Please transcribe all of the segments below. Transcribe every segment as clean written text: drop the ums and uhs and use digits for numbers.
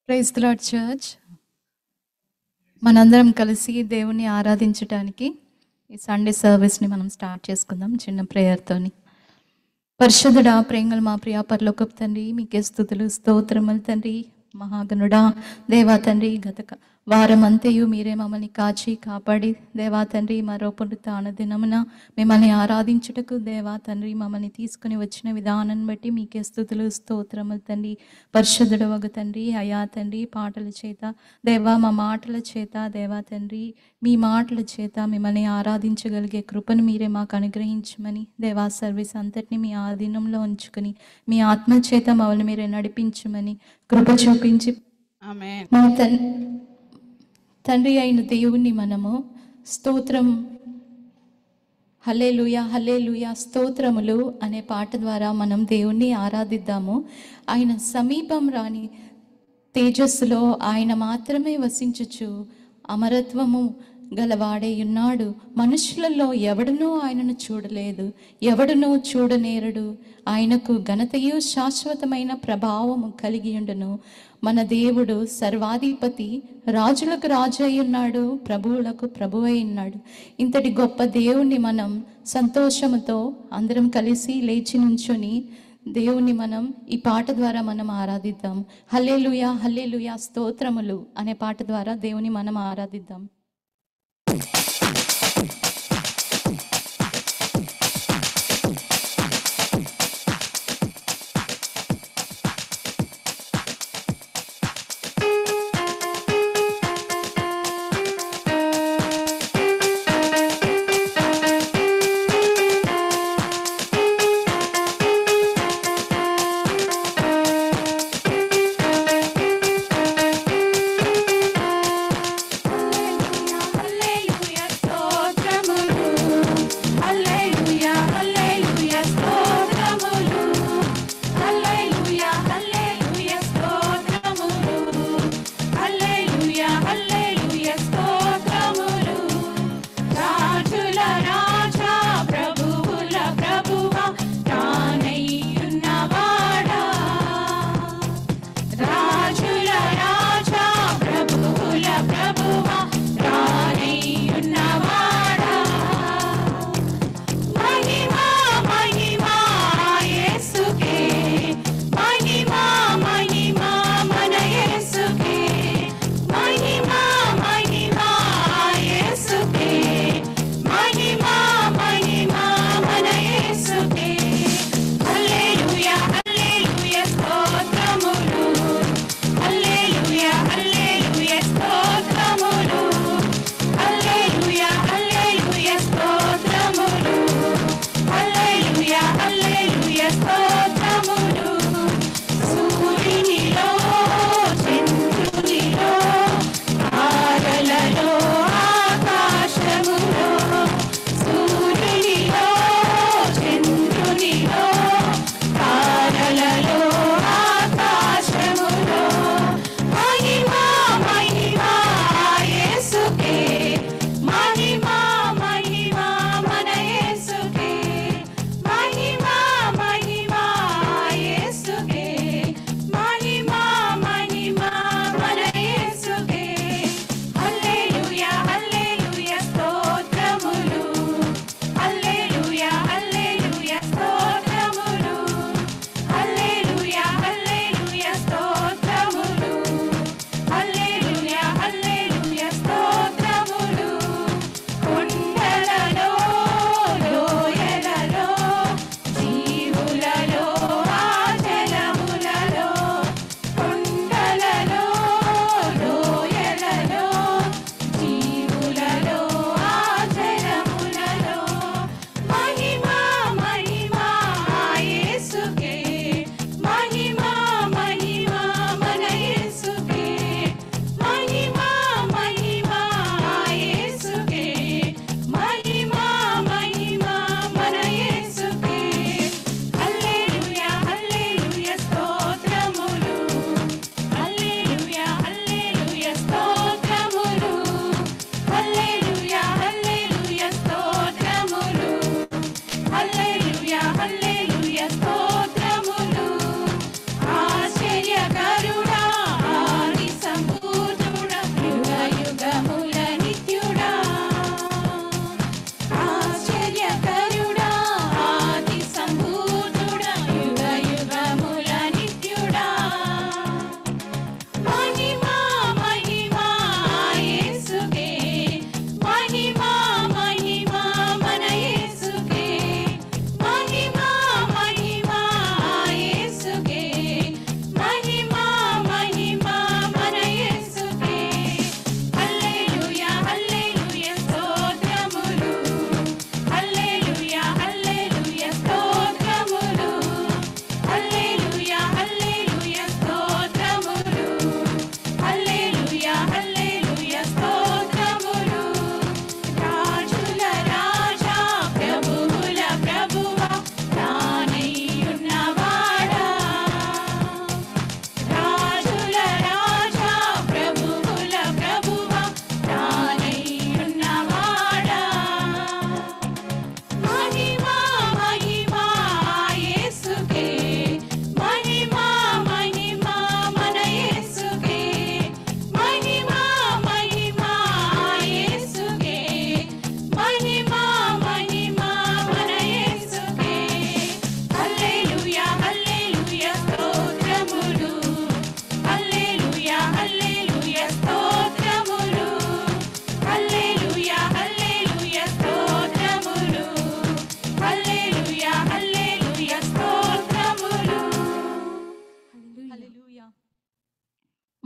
Praise the lord church. మనందరం కలిసి దేవుని ఆరాధించడానికి ఈ సండే సర్వీస్ని మనం స్టార్ట్ చేసుకుందాం చిన్న ప్రేయర్తోని. పరిశుద్ధుడా, ప్రేంగల్ మా ప్రియా పరలోకపు తండ్రి, మీకే స్తుతులు స్తోత్రములు తండ్రి. మహాగణుడా దేవా తండ్రి, గత వారం అంతయు మీరే మమ్మల్ని కాచి కాపాడి దేవా తండ్రి, మరో పునరుత్థాన దినమున మిమ్మల్ని ఆరాధించుటకు దేవా తండ్రి మమ్మల్ని తీసుకుని వచ్చిన విధానాన్ని బట్టి మీకే స్తుతులు స్తోత్రములు తండ్రి. పరిశుద్ధుడు వగు తండ్రి, అయా తండ్రి, పాటల చేత దేవా మా మాటల చేత దేవా తండ్రి మీ మాటల చేత మిమ్మల్ని ఆరాధించగలిగే కృపను మీరే మాకు అనుగ్రహించమని దేవా సర్వీస్ అంతటిని మీ ఆధీనంలో ఉంచుకొని మీ ఆత్మ చేత మమ్మల్ని మీరే నడిపించమని కృప చూపించి మా తండ్రి అయిన దేవుణ్ణి మనము స్తోత్రం హల్లెలూయా హల్లెలూయా స్తోత్రములు అనే పాట ద్వారా మనం దేవుణ్ణి ఆరాధిద్దాము. ఆయన సమీపం రాని తేజస్సులో ఆయన మాత్రమే వసించుచు అమరత్వము గలవాడే ఉన్నాడు. మనుషులలో ఎవడునూ ఆయనను చూడలేదు, ఎవడునూ చూడనేరడు. ఆయనకు ఘనతయు శాశ్వతమైన ప్రభావము కలిగి ఉండును. మన దేవుడు సర్వాధిపతి, రాజులకు రాజు అయి ఉన్నాడు, ప్రభువులకు ప్రభు అయి ఉన్నాడు. ఇంతటి గొప్ప దేవుణ్ణి మనం సంతోషముతో అందరం కలిసి లేచి నుంచొని దేవుణ్ణి మనం ఈ పాట ద్వారా మనం ఆరాధిద్దాం. హల్లెలూయా హల్లెలూయా స్తోత్రములు అనే పాట ద్వారా దేవుని మనం ఆరాధిద్దాం.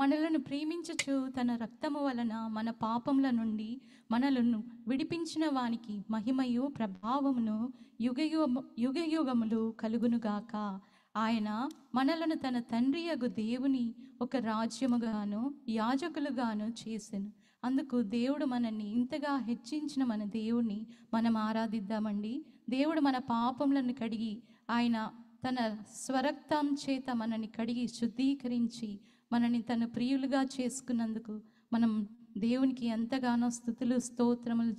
మనలను ప్రేమించుచు తన రక్తము వలన మన పాపముల నుండి మనలను విడిపించిన వానికి మహిమయు ప్రభావమును యుగయుగములు కలుగునుగాక. ఆయన మనలను తన తండ్రియగు దేవుని ఒక రాజ్యముగాను యాజకులుగాను చేసెను. అందుకు దేవుడు మనల్ని ఇంతగా హెచ్చించిన మన దేవుణ్ణి మనం ఆరాధిద్దామండి. దేవుడు మన పాపములను కడిగి ఆయన తన స్వరక్తం చేత మనని కడిగి శుద్ధీకరించి మనని తన ప్రియులుగా చేసుకున్నందుకు మనం దేవునికి ఎంతగానో స్తుతులు స్తోత్రములు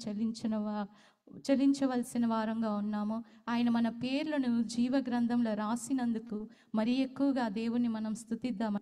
చెల్లించవలసిన వారంగా ఉన్నాము. ఆయన మన పేర్లను జీవ గ్రంథంలో రాసినందుకు మరి ఎక్కువగా దేవుని మనం స్తుతిద్దాం.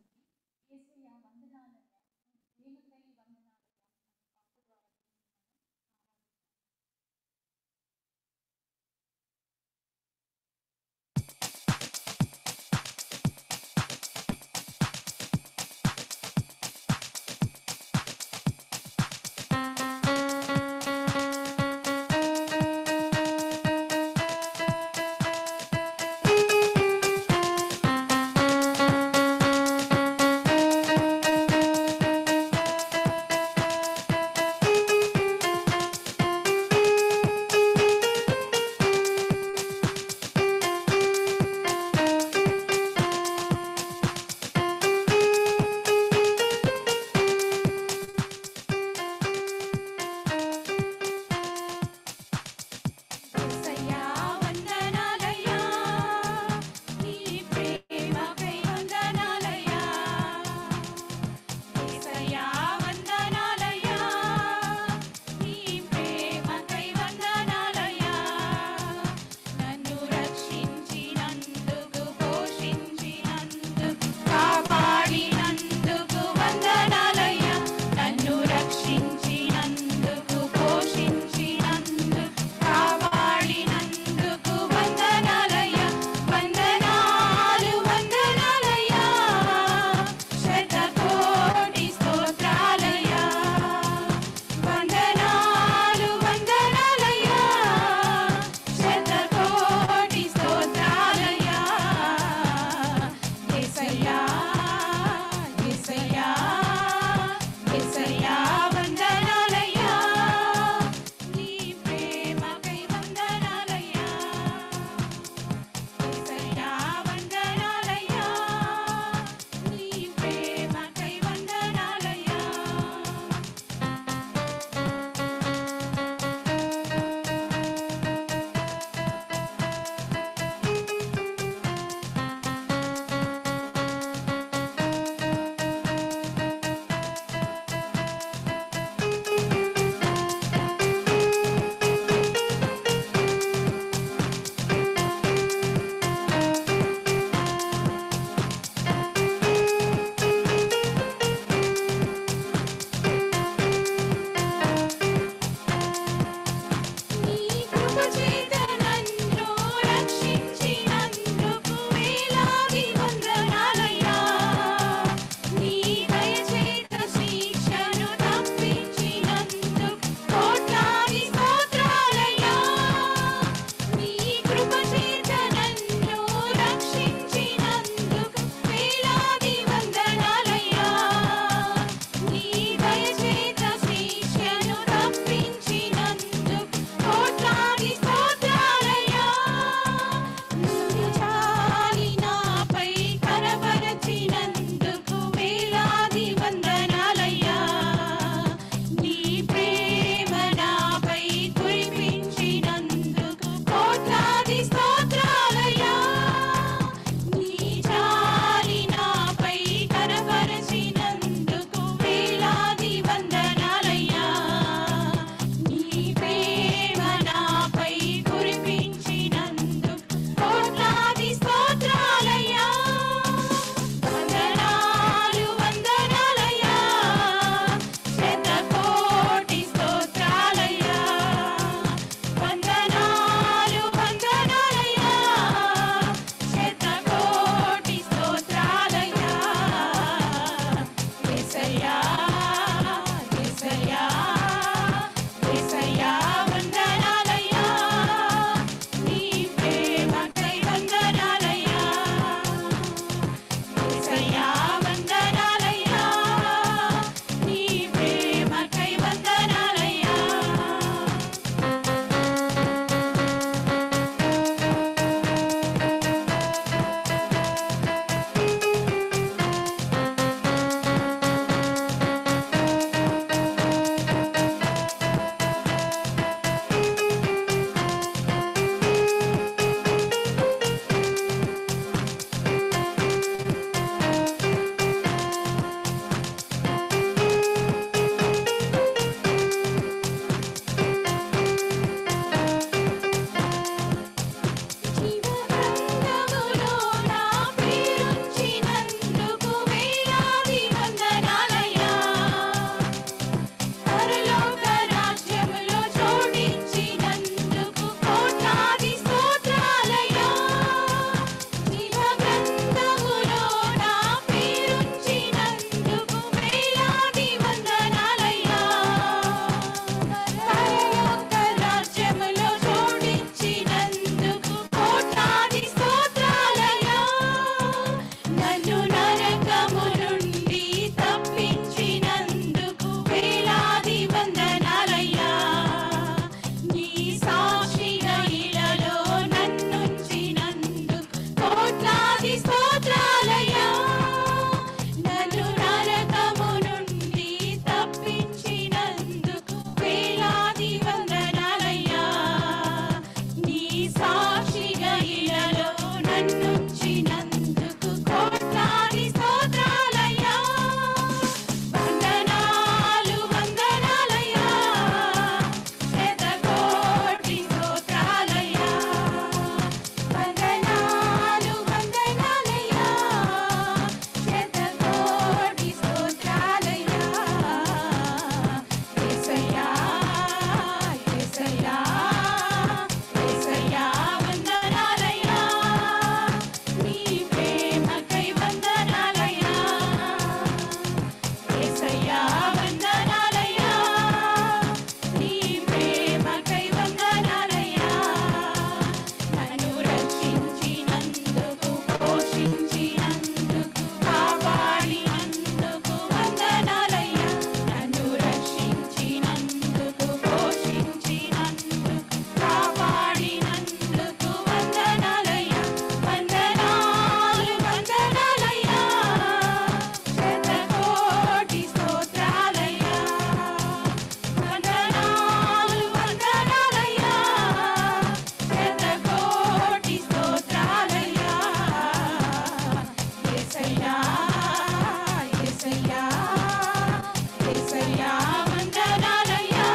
యేసయ్యా వందనాలయ్యా,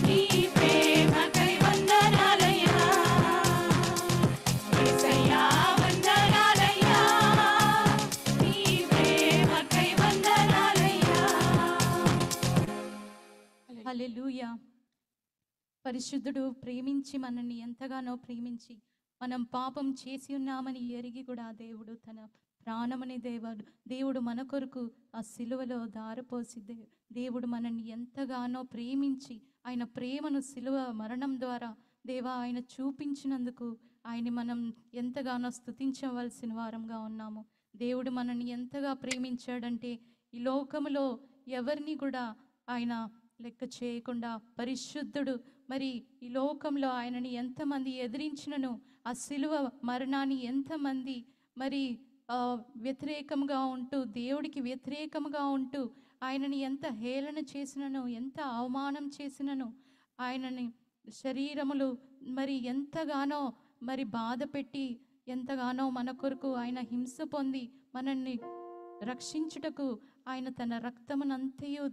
నీ ప్రేమకై వందనాలయ్యా. యేసయ్యా వందనాలయ్యా, నీ ప్రేమకై వందనాలయ్యా. హల్లెలూయా. పరిశుద్ధుడు ప్రేమించి మనల్ని ఎంతగానో ప్రేమించి మనం పాపం చేసి ఉన్నామని ఎరిగి కూడా దేవుడు తన ప్రాణమని దేవుడు మన కొరకు ఆ సిలువలో దారపోసి దేవుడు మనల్ని ఎంతగానో ప్రేమించి ఆయన ప్రేమను సిలువ మరణం ద్వారా దేవా ఆయన చూపించినందుకు ఆయన్ని మనం ఎంతగానో స్తుతించవలసిన వారంగా ఉన్నాము. దేవుడు మనల్ని ఎంతగా ప్రేమించాడంటే ఈ లోకములో ఎవరిని కూడా ఆయన లెక్క చేయకుండా పరిశుద్ధుడు మరి ఈ లోకంలో ఆయనని ఎంతమంది ఎదిరించినను ఆ సిలువ మరణాన్ని ఎంతమంది మరి వ్యతిరేకంగా ఉంటూ దేవుడికి వ్యతిరేకంగా ఉంటూ ఆయనని ఎంత హేళన చేసినను ఎంత అవమానం చేసినను ఆయనని శరీరములు మరి ఎంతగానో మరి బాధ పెట్టి ఎంతగానో మన కొరకు ఆయన హింస పొంది మనల్ని రక్షించుటకు ఆయన తన రక్తమునంతయు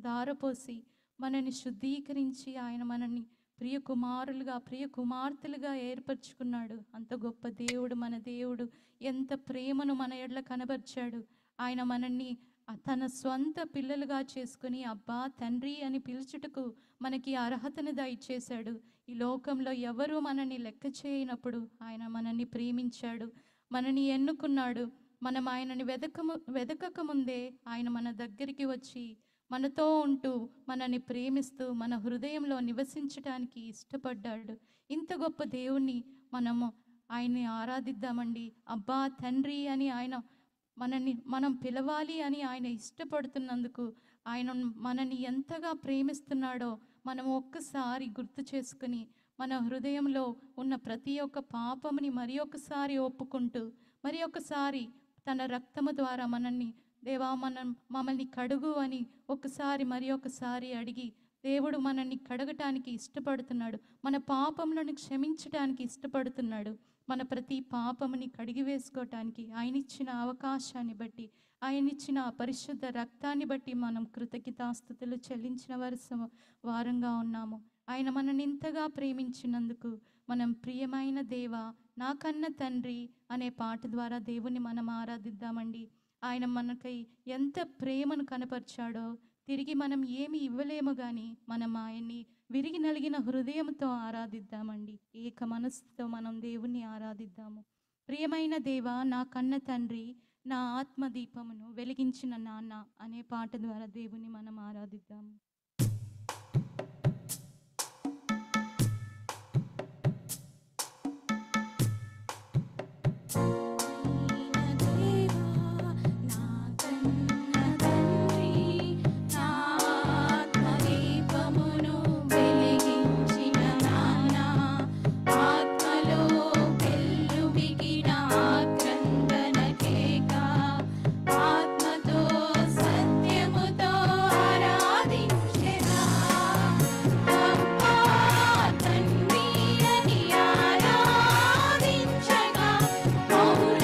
దారపోసి మనల్ని శుద్ధీకరించి ఆయన మనల్ని ప్రియ కుమారులుగా ప్రియ కుమార్తెలుగా ఏర్పరచుకున్నాడు. అంత గొప్ప దేవుడు మన దేవుడు. ఎంత ప్రేమను మన ఎడల కనబర్చాడు. ఆయన మనల్ని తన స్వంత పిల్లలుగా చేసుకుని అబ్బా తండ్రి అని పిలుచుటకు మనకి అర్హతను దయచేశాడు. ఈ లోకంలో ఎవరు మనల్ని లెక్క చేయనప్పుడు ఆయన మనల్ని ప్రేమించాడు, మనల్ని ఎన్నుకున్నాడు. మనం ఆయనని వెదకక ముందే ఆయన మన దగ్గరికి వచ్చి మనతో ఉంటూ మనల్ని ప్రేమిస్తూ మన హృదయంలో నివసించడానికి ఇష్టపడ్డాడు. ఇంత గొప్ప దేవుణ్ణి మనము ఆయన్ని ఆరాధిద్దామండి. అబ్బా తండ్రి అని ఆయన మనం పిలవాలి అని ఆయన ఇష్టపడుతున్నందుకు ఆయన మనల్ని ఎంతగా ప్రేమిస్తున్నాడో మనం ఒక్కసారి గుర్తు చేసుకుని మన హృదయంలో ఉన్న ప్రతి ఒక్క పాపముని మరి ఒకసారి ఒప్పుకుంటూ మరి ఒకసారి తన రక్తము ద్వారా మనల్ని దేవా మమ్మల్ని కడుగు అని ఒకసారి మరి ఒకసారి అడిగి దేవుడు మనల్ని కడగటానికి ఇష్టపడుతున్నాడు. మన పాపములను క్షమించటానికి ఇష్టపడుతున్నాడు. మన ప్రతి పాపముని కడిగి వేసుకోవటానికి ఆయన ఇచ్చిన అవకాశాన్ని బట్టి ఆయన ఇచ్చిన పరిశుద్ధ రక్తాన్ని బట్టి మనం కృతజ్ఞతాస్తుతులు చెల్లించిన వారంగా ఉన్నాము. ఆయన మనల్ని ఇంతగా ప్రేమించినందుకు మనం ప్రియమైన దేవా నా కన్న తండ్రి అనే పాట ద్వారా దేవుని మనం ఆరాధిద్దామండి. ఆయన మనకై ఎంత ప్రేమను కనపరిచాడో తిరిగి మనం ఏమి ఇవ్వలేము కానీ మనం ఆయన్ని విరిగి నలిగిన హృదయంతో ఆరాధిద్దామండి. ఏక మనసుతో మనం దేవుణ్ణి ఆరాధిద్దాము. ప్రియమైన దేవా నా కన్న తండ్రి, నా ఆత్మదీపమును వెలిగించిన నాన్న అనే పాట ద్వారా దేవుని మనం ఆరాధిద్దాము. Oh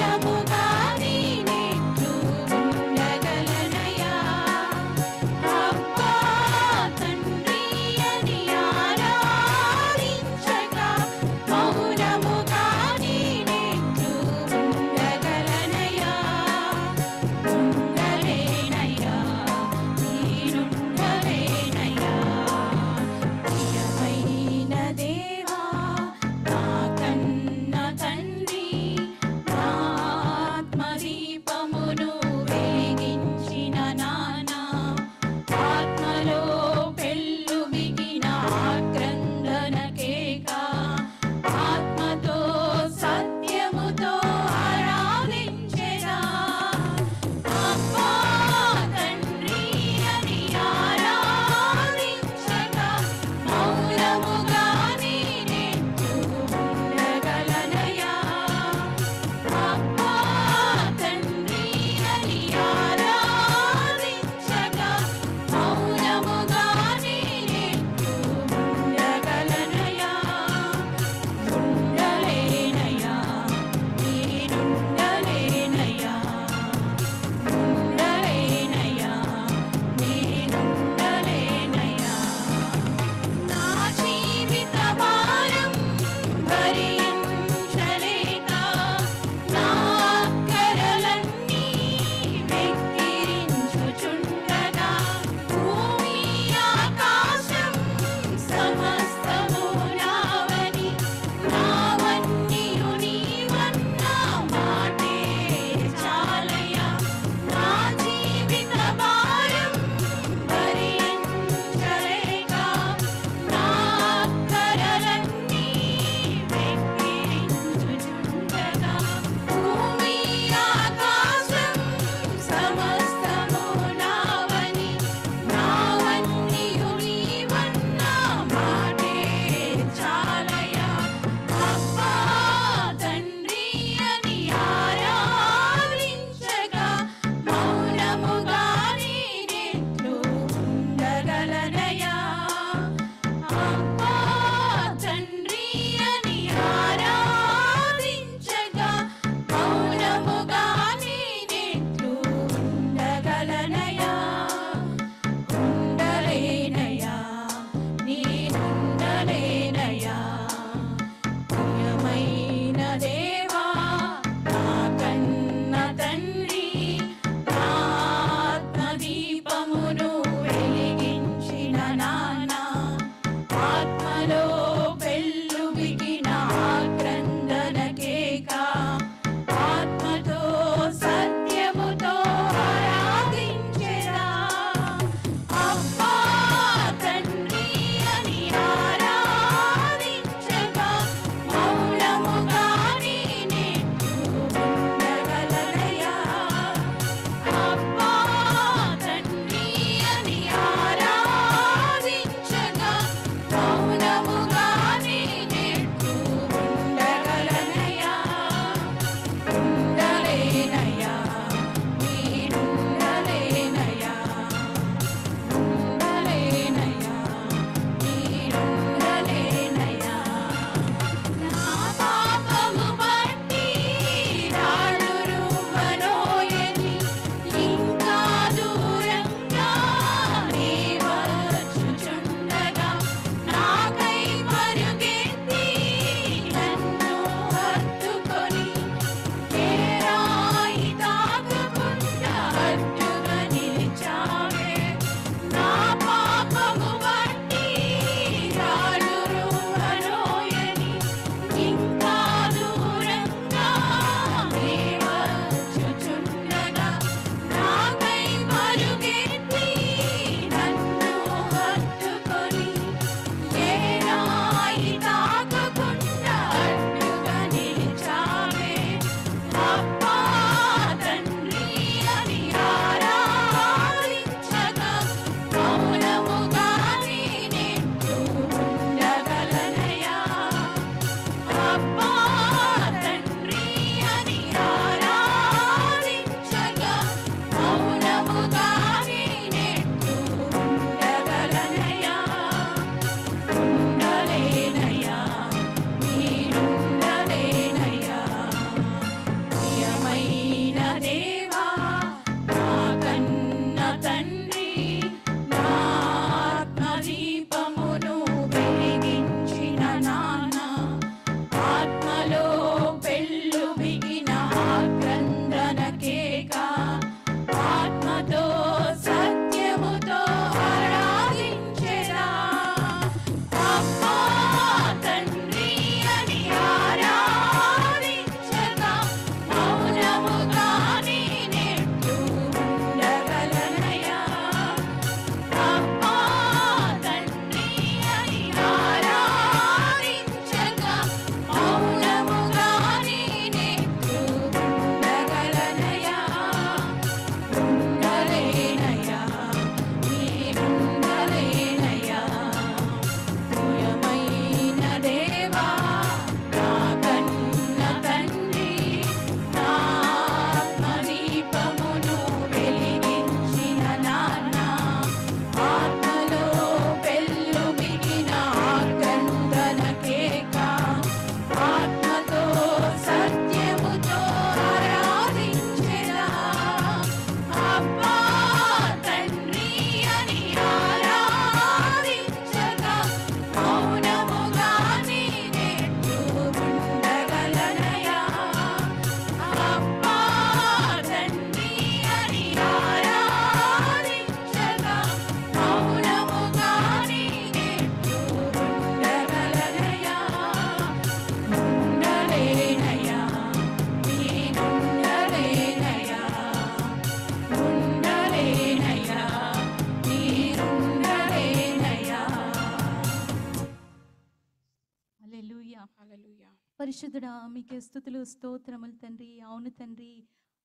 పరిశుద్ధుడా మీకే స్తుతులు స్తోత్రములు తండ్రి. అవును తండ్రి,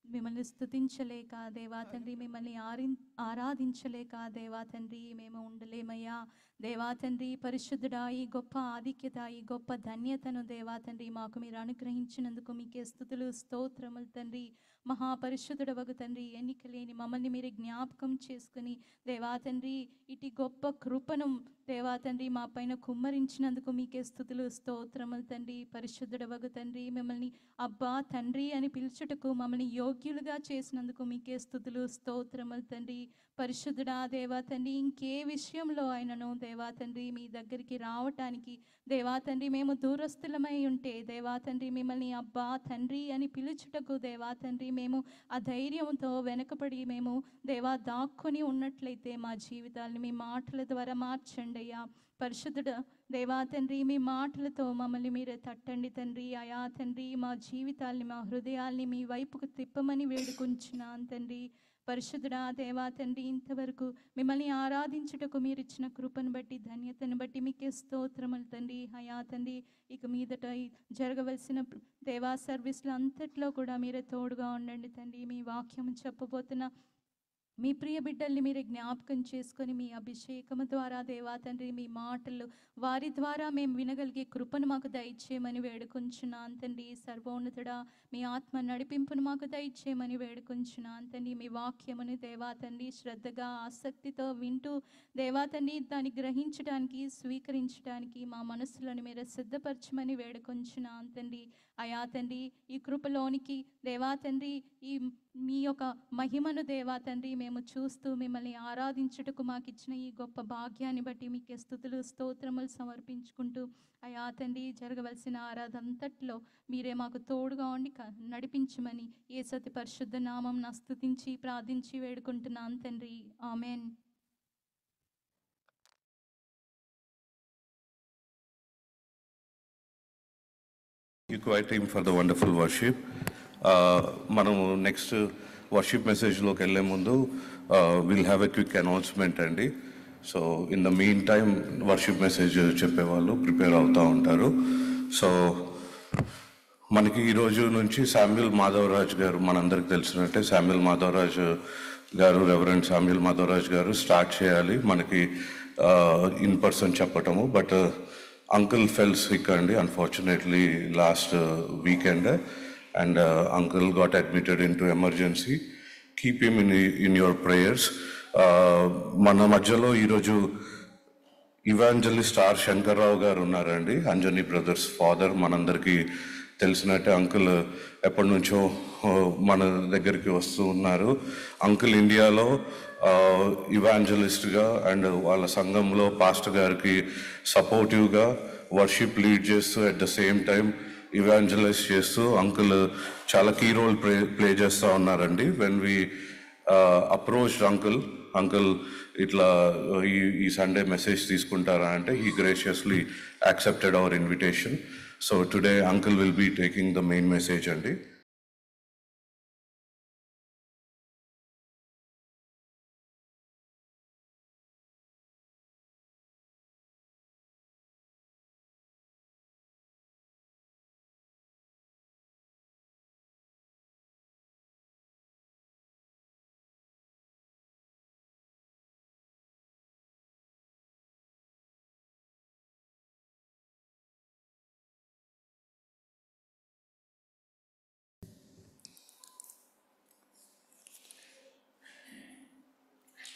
మిమ్మల్ని స్తుతించలేక దేవా తండ్రి, మిమ్మల్ని ఆరాధించలేక దేవా తండ్రి మేము ఉండలేమయ్యా. దేవా తండ్రి పరిశుద్ధుడా, ఈ గొప్ప ఆధిక్యత, ఈ గొప్ప ధన్యతను దేవా తండ్రి మాకు మీరు అనుగ్రహించినందుకు మీకే స్తుతులు స్తోత్రములు తండ్రి. మహాపరిశుద్ధుడవగు తండ్రి, ఎన్నిక లేని మమ్మల్ని మీరు జ్ఞాపకం చేసుకుని దేవా తండ్రి ఇటు గొప్ప కృపను దేవా తండ్రి మా పైన కుమ్మరించినందుకు మీకే స్తుతులు స్తోత్రములు తండ్రి. పరిశుద్ధుడవగు తండ్రి, మిమ్మల్ని అబ్బా తండ్రి అని పిలుచుటకు మమ్మల్ని యోగ్యులుగా చేసినందుకు మీకే స్తుతులు స్తోత్రములు తండ్రి. పరిశుద్ధుడా దేవా తండ్రి, ఇంకే విషయంలో అయినను దేవా తండ్రి మీ దగ్గరికి రావటానికి దేవా తండ్రి మేము దూరస్థులమై ఉంటే దేవా తండ్రి మిమ్మల్ని అబ్బా తండ్రి అని పిలుచుటకు దేవా తండ్రి మేము ఆ ధైర్యంతో వెనకబడి మేము దేవా దాక్కుని ఉన్నట్లయితే మా జీవితాన్ని మీ మాటల ద్వారా మార్చండి అయ్యా. పరిశుద్ధుడు దేవా తండ్రి, మీ మాటలతో మమ్మల్ని మీరే తట్టండి తండ్రి. అయా తండ్రి, మా జీవితాల్ని మా హృదయాల్ని మీ వైపుకు తిప్పమని వేడుకుంటున్నాను తండ్రి. పరిశుద్ధుడా దేవా తండ్రి, ఇంతవరకు మిమ్మల్ని ఆరాధించుటకు మీరు ఇచ్చిన కృపను బట్టి ధన్యతను బట్టి మీకే స్తోత్రములు తండ్రి. అయా తండ్రి, ఇక మీదట జరగవలసిన దేవా సర్వీసులు అంతట్లో కూడా మీరే తోడుగా ఉండండి తండ్రి. మీ వాక్యం చెప్పబోతున్న మీ ప్రియ బిడ్డల్ని మీరు జ్ఞాపకం చేసుకొని మీ అభిషేకము ద్వారా దేవా తండ్రి మీ మాటలు వారి ద్వారా మేము వినగలిగే కృపను మాకు దయచేయమని వేడుకొంచున్నాను తండ్రి. సర్వోన్నతుడా, మీ ఆత్మ నడిపింపును మాకు దయచేయమని వేడుకొంచున్నాను తండ్రి. మీ వాక్యముని దేవా తండ్రి శ్రద్ధగా ఆసక్తితో వింటూ దేవా తండ్రి దాన్ని గ్రహించడానికి స్వీకరించడానికి మా మనసులను మీరు సిద్ధపరచమని వేడుకొంచున్నాను తండ్రి. అయా తండ్రి, ఈ కృపలోనికి దేవా తండ్రి ఈ మీ యొక్క మహిమను దేవా తండ్రి మేము చూస్తూ మిమ్మల్ని ఆరాధించుటకు మాకు ఇచ్చిన ఈ గొప్ప భాగ్యాన్ని బట్టి మీకే స్తుతులు స్తోత్రములు సమర్పించుకుంటూ అయా తండ్రి జరగవలసిన ఆరాధన అంతట్లో మీరే మాకు తోడుగా ఉండి నడిపించమని యేసతి పరిశుద్ధ నామం నా స్తుతించి ప్రార్థించి వేడుకుంటున్నాను తండ్రి. Amen. EQI team for the wonderful worship. మనము నెక్స్ట్ వర్షిప్ మెసేజ్లోకి వెళ్ళే ముందు will have a quick announcement అండి. So in the meantime worship message చెప్పేవాళ్ళు ప్రిపేర్ అవుతూ ఉంటారు. సో మనకి ఈరోజు నుంచి శామ్యూల్ మాధవరాజ్ గారు, మనందరికి తెలిసినట్టే శామ్యూల్ మాధవరాజ్ గారు, రెవరెండ్ శామ్యూల్ మాధవరాజ్ గారు స్టార్ట్ చేయాలి మనకి ఇన్ పర్సన్ చెప్పటము. బట్ uncle fell sick అండి, unfortunately last weekend, and uncle got admitted into emergency. Keep him in your prayers. మన మధ్యలో ఈరోజు ఇవాంజలిస్ట్ ఆర్ శంకర్రావు గారు ఉన్నారండి, అంజనీ బ్రదర్స్ ఫాదర్. మనందరికీ తెలిసినట్టే అంకుల్ ఎప్పటి నుంచో మన దగ్గరికి వస్తూ ఉన్నారు. అంకుల్ ఇండియాలో ఇవాంజలిస్ట్గా అండ్ వాళ్ళ సంఘంలో పాస్టర్ గారికి సపోర్టివ్గా వర్షిప్ లీడ్ చేస్తూ at the same time evangelise చేస్తూ అంకుల్ చాలా కీ రోల్ ప్లే చేస్తూ ఉన్నారండి. వెన్ వి అప్రోచ్డ్ అంకుల్ ఇట్లా ఈ సండే మెసేజ్ తీసుకుంటారా అంటే he graciously accepted our invitation. So today uncle will be taking the main message అండి.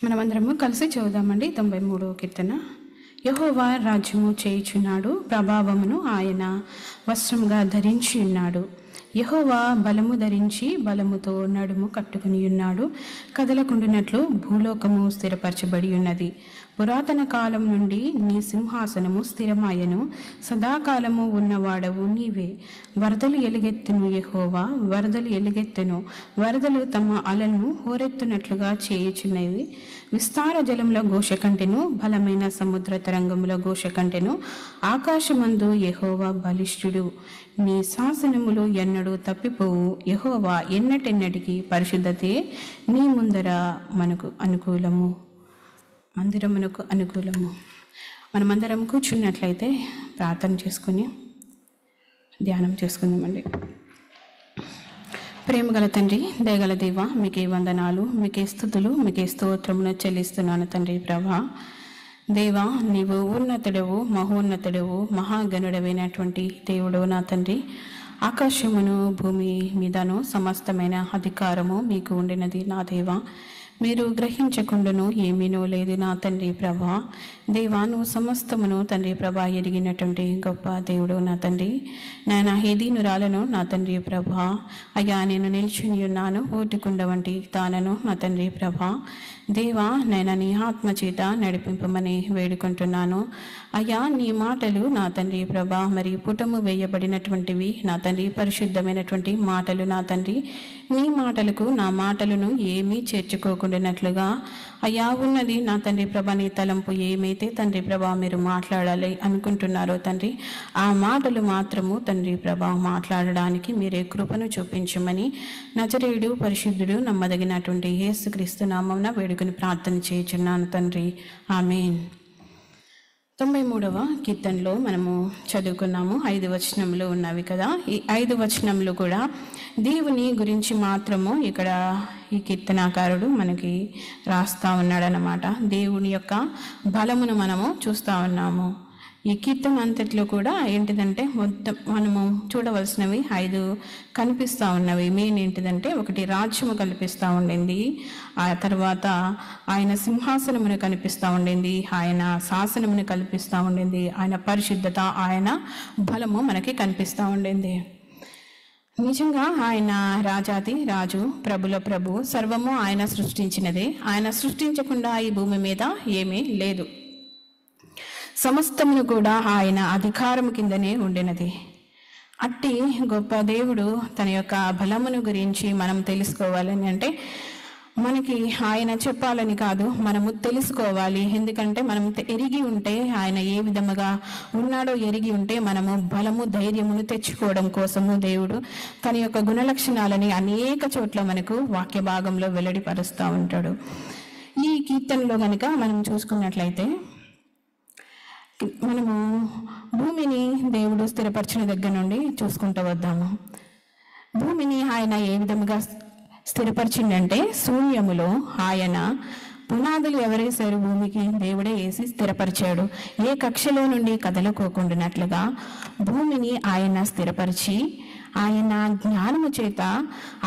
మనమందరము కలిసి చదువుదామండి. 93వ కీర్తన. యెహోవా రాజ్యము చేయుచున్నాడు, ప్రభావమును ఆయన వస్త్రముగా ధరించి ఉన్నాడు. యెహోవా బలము ధరించి బలముతో నడుము కట్టుకుని ఉన్నాడు. కదలకుండునట్లు భూలోకము స్థిరపరచబడి ఉన్నది. పురాతన కాలం నుండి నీ సింహాసనము స్థిరమాయను, సదాకాలము ఉన్నవాడవు నీవే. వరదలు ఎలుగెత్తును యెహోవా, వరదలు ఎలుగెత్తును. వరదలు తమ అలలను హోరెత్తునట్లుగా చేయుచున్నది. విస్తార జలముల ఘోష కంటెను, బలమైన సముద్ర తరంగముల ఘోష కంటెను. ఆకాశమందు యెహోవా బలిష్ఠుడు, నీ శాసనములు ఎన్నడూ తప్పిపోవు. యెహోవా ఎన్నటెన్నటికి పరిశుద్ధతే నీ ముందర మనకు అనుకూలము, మందిరమునకు అనుకూలము. మనమందరం కూర్చున్నట్లయితే ప్రార్థన చేసుకుని, ధ్యానం చేసుకుందామండి. ప్రేమగల తండ్రి, దయగల దేవ, మీకే వందనాలు, మీకే స్తుతులు, మీకే స్తోత్రమును చెల్లిస్తున్నాను తండ్రి. ప్రభా దేవా, నీవు ఉన్నతుడవు, మహోన్నతుడవు, మహాగణుడమైనటువంటి దేవుడు నా తండ్రి. ఆకాశమును భూమి మీదను సమస్తమైన అధికారము మీకు ఉండినది నా దేవా. మీరు గ్రహించకుండాను ఏమీనూ లేదు నా తండ్రి. ప్రభా దేవా, నువ్వు సమస్తమును తండ్రి ప్రభా ఎరిగినటువంటి గొప్ప దేవుడు నా తండ్రి. నాయన హేదీనురాలను నా తండ్రి ప్రభా, అయ్యా నేను నిల్చుని ఉన్నాను ఓటికుండ వంటి తానను నా తండ్రి ప్రభా. దేవా నాయన నీ ఆత్మ చేత నడిపింపమని వేడుకుంటున్నాను. అయ్యా నీ మాటలు నా తండ్రి ప్రభా మరి పుటము వేయబడినటువంటివి నా తండ్రి, పరిశుద్ధమైనటువంటి మాటలు నా తండ్రి. నీ మాటలకు నా మాటలను ఏమీ చేర్చుకోకుండానట్లుగా అయ్యా ఉన్నది నా తండ్రి ప్రభా. నీ తలంపు ఏమైతే తండ్రి ప్రభా మీరు మాట్లాడాలి అనుకుంటున్నారో తండ్రి, ఆ మాటలు మాత్రము తండ్రి ప్రభా మాట్లాడడానికి మీరే కృపను చూపించమని నజరేయుడు పరిశుద్ధుడు నమ్మదగినటువంటి యేసుక్రీస్తు నామమున వేడుకొని ప్రార్థన చేయుచున్నాను తండ్రి. ఆమేన్. 93వ కీర్తనలో మనము చదువుకున్నాము. 5 వచనములు ఉన్నవి కదా. ఈ 5 వచనములు కూడా దేవుని గురించి మాత్రము ఇక్కడ ఈ కీర్తనాకారుడు మనకి రాస్తా ఉన్నాడనమాట. దేవుని యొక్క బలమును మనము చూస్తూ ఉన్నాము. ఈ కీర్తన అంతట్లో కూడా ఏంటిదంటే మొత్తం మనము చూడవలసినవి 5 కనిపిస్తూ ఉన్నవి. మెయిన్ ఏంటిదంటే, ఒకటి రాజ్యము కనిపిస్తూ ఉండింది, ఆ తర్వాత ఆయన సింహాసనమును కనిపిస్తూ ఉండింది, ఆయన శాసనమును కల్పిస్తూ ఉండింది, ఆయన పరిశుద్ధత, ఆయన బలము మనకి కనిపిస్తూ ఉండింది. నిజంగా ఆయన రాజాది రాజు, ప్రభుల ప్రభు, సర్వము ఆయన సృష్టించినదే. ఆయన సృష్టించకుండా ఈ భూమి మీద ఏమీ లేదు. సమస్తమును కూడా ఆయన అధికారం కిందనే ఉండినది. అట్టి గొప్ప దేవుడు తన యొక్క బలమును గురించి మనం తెలుసుకోవాలని అంటే మనకి ఆయన చెప్పాలని కాదు, మనము తెలుసుకోవాలి. ఎందుకంటే మనం ఎరిగి ఉంటే, ఆయన ఏ విధముగా ఉన్నాడో ఎరిగి ఉంటే మనము బలము ధైర్యమును తెచ్చుకోవడం కోసము దేవుడు తన యొక్క గుణలక్షణాలని అనేక చోట్ల మనకు వాక్య భాగంలో వెల్లడిపరుస్తూ ఉంటాడు. ఈ కీర్తనలో కనుక మనం చూసుకున్నట్లయితే, మనము భూమిని దేవుడు స్థిరపరిచిన దగ్గర నుండి చూసుకుంటూ వద్దాము. భూమిని ఆయన ఏ విధముగా స్థిరపరిచిందంటే, శూన్యములో ఆయన పునాదులు ఎవరేశారు? భూమికి దేవుడే వేసి స్థిరపరిచాడు. ఏ కక్షలో నుండి కదలకోకుండానట్లుగా భూమిని ఆయన స్థిరపరిచి, ఆయన జ్ఞానము చేత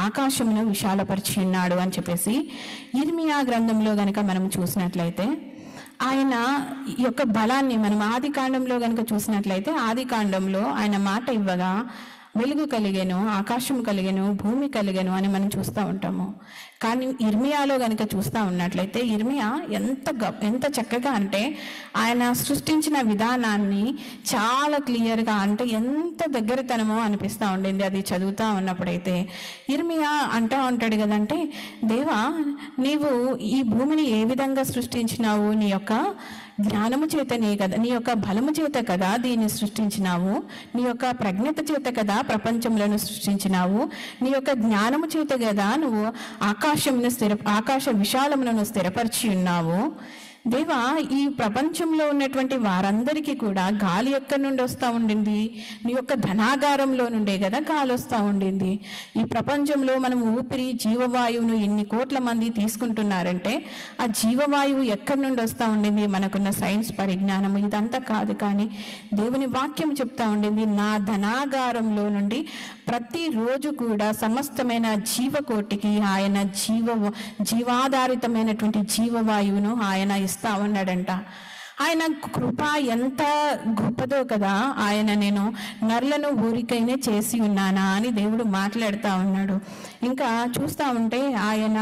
ఆకాశమును విశాలపరిచి ఉన్నాడు అని చెప్పేసి ఇర్మియా గ్రంథంలో గనక మనం చూసినట్లయితే, ఆయన యొక్క బలాన్ని మనం ఆది కాండంలో కనుక చూసినట్లయితే, ఆది కాండంలో ఆయన మాట ఇవ్వగా వెలుగు కలిగెను, ఆకాశం కలిగెను, భూమి కలిగెను అని మనం చూస్తూ ఉంటాము. కానీ ఇర్మియాలో కనుక చూస్తూ ఉన్నట్లయితే, ఇర్మియా ఎంత చక్కగా అంటే ఆయన సృష్టించిన విధానాన్ని చాలా క్లియర్గా, అంటే ఎంత దగ్గరతనమో అనిపిస్తూ ఉండింది అది చదువుతూ ఉన్నప్పుడైతే. ఇర్మియా అంటూ ఉంటాడు కదంటే, దేవా నీవు ఈ భూమిని ఏ విధంగా సృష్టించినావు? నీ యొక్క జ్ఞానము చేతనే కదా, నీ యొక్క బలము చేత కదా దీన్ని సృష్టించినావు, నీ యొక్క ప్రజ్ఞత చేత కదా ప్రపంచములను సృష్టించినావు, నీ యొక్క జ్ఞానము చేత కదా నువ్వు ఆకాశ విశాలములను స్థిరపరిచి ఉన్నావు. దేవా, ఈ ప్రపంచంలో ఉన్నటువంటి వారందరికీ కూడా గాలి ఎక్కడి నుండి వస్తూ ఉండింది? నీ యొక్క ధనాగారంలో నుండే కదా గాలి వస్తూ ఉండింది. ఈ ప్రపంచంలో మనం ఊపిరి, జీవవాయువును ఎన్ని కోట్ల మంది తీసుకుంటున్నారంటే, ఆ జీవవాయువు ఎక్కడి నుండి వస్తూ ఉండింది? మనకున్న సైన్స్ పరిజ్ఞానం ఇదంతా కాదు, కానీ దేవుని వాక్యం చెప్తా ఉండింది, నా ధనాగారంలో నుండి ప్రతిరోజు కూడా సమస్తమైన జీవకోటికి ఆయన జీవాధారితమైనటువంటి జీవవాయువును ఆయన ఇస్తా ఉన్నాడంట. ఆయన కృప ఎంత గొప్పదో కదా. ఆయన నేను నరులను ఊరికైనా చేసి ఉన్నానా అని దేవుడు మాట్లాడుతూ ఉన్నాడు. ఇంకా చూస్తూ ఉంటే ఆయన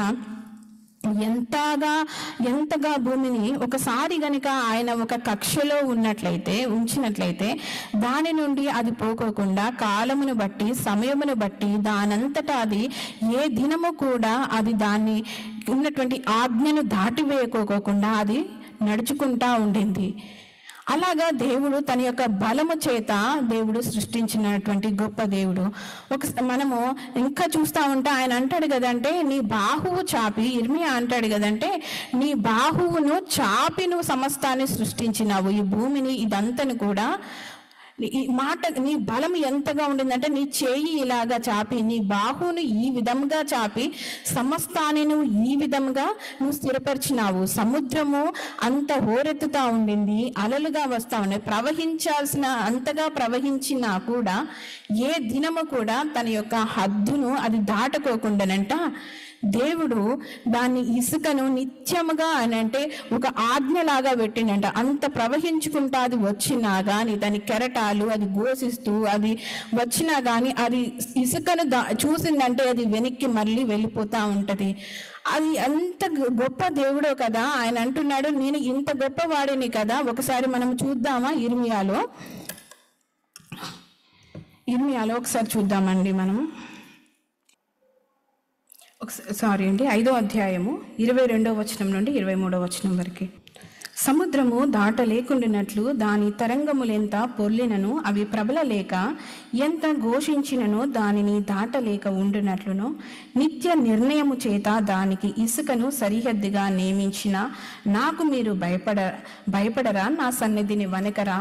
ఎంతగా భూమిని ఒకసారి గనుక ఆయన ఒక కక్షలో ఉంచినట్లయితే దాని నుండి అది పోకోకుండా కాలమును బట్టి, సమయమును బట్టి దానంతటా అది ఏ దినము కూడా అది దాన్ని ఉన్నటువంటి ఆజ్ఞను దాటివేయకోకుండా అది నడుచుకుంటా ఉండింది. అలాగా దేవుడు తన యొక్క బలము చేత దేవుడు సృష్టించినటువంటి గొప్ప దేవుడు. మనము ఇంకా చూస్తూ ఉంటే ఆయన అంటాడు కదంటే, నీ బాహువు చాపి, ఇర్మియా అంటాడు కదంటే, నీ బాహువును చాపి నువ్వు సమస్తాన్ని సృష్టించినావు, ఈ భూమిని ఇదంతను కూడా ఈ మాట, నీ బలం ఎంతగా ఉండిందంటే నీ చేయి ఇలాగా చాపి, నీ బాహును ఈ విధంగా చాపి సమస్తాన్ని నువ్వు ఈ విధంగా నువ్వు స్థిరపరిచినావు. సముద్రము అంత హోరెత్తుతా ఉండింది, అలలుగా వస్తా ఉన్నాయి, ప్రవహించాల్సిన అంతగా ప్రవహించినా కూడా ఏ దినము కూడా తన యొక్క హద్దును అది దాటుకోకుండానంట దేవుడు దాన్ని ఇసుకను నిత్యముగా అని అంటే ఒక ఆజ్ఞలాగా పెట్టిండంట. అంత ప్రవహించుకుంటా అది వచ్చినా కానీ దాని కెరటాలు అది ఘోషిస్తూ అది వచ్చినా కానీ అది ఇసుకను చూసిందంటే అది వెనక్కి మళ్ళీ వెళ్ళిపోతా ఉంటది. అది అంత గొప్ప దేవుడో కదా. ఆయన అంటున్నాడు, నేను ఇంత గొప్పవాడిని కదా. ఒకసారి మనం చూద్దామా ఇర్మియాలో ఒకసారి చూద్దామండి మనం. సారీ అండి, 5వ అధ్యాయము 22వ వచనం నుండి 23వ వచనం వరకు. సముద్రము దాటలేకుండినట్లు దాని తరంగములెంత పొర్లినను అవి ప్రబలలేక ఎంత ఘోషించినను దానిని దాటలేక ఉండునట్లును నిత్య నిర్ణయము చేత దానికి ఇసుకను సరిహద్దుగా నియమించిన నాకు మీరు భయపడరా, నా సన్నిధిని వనకరా?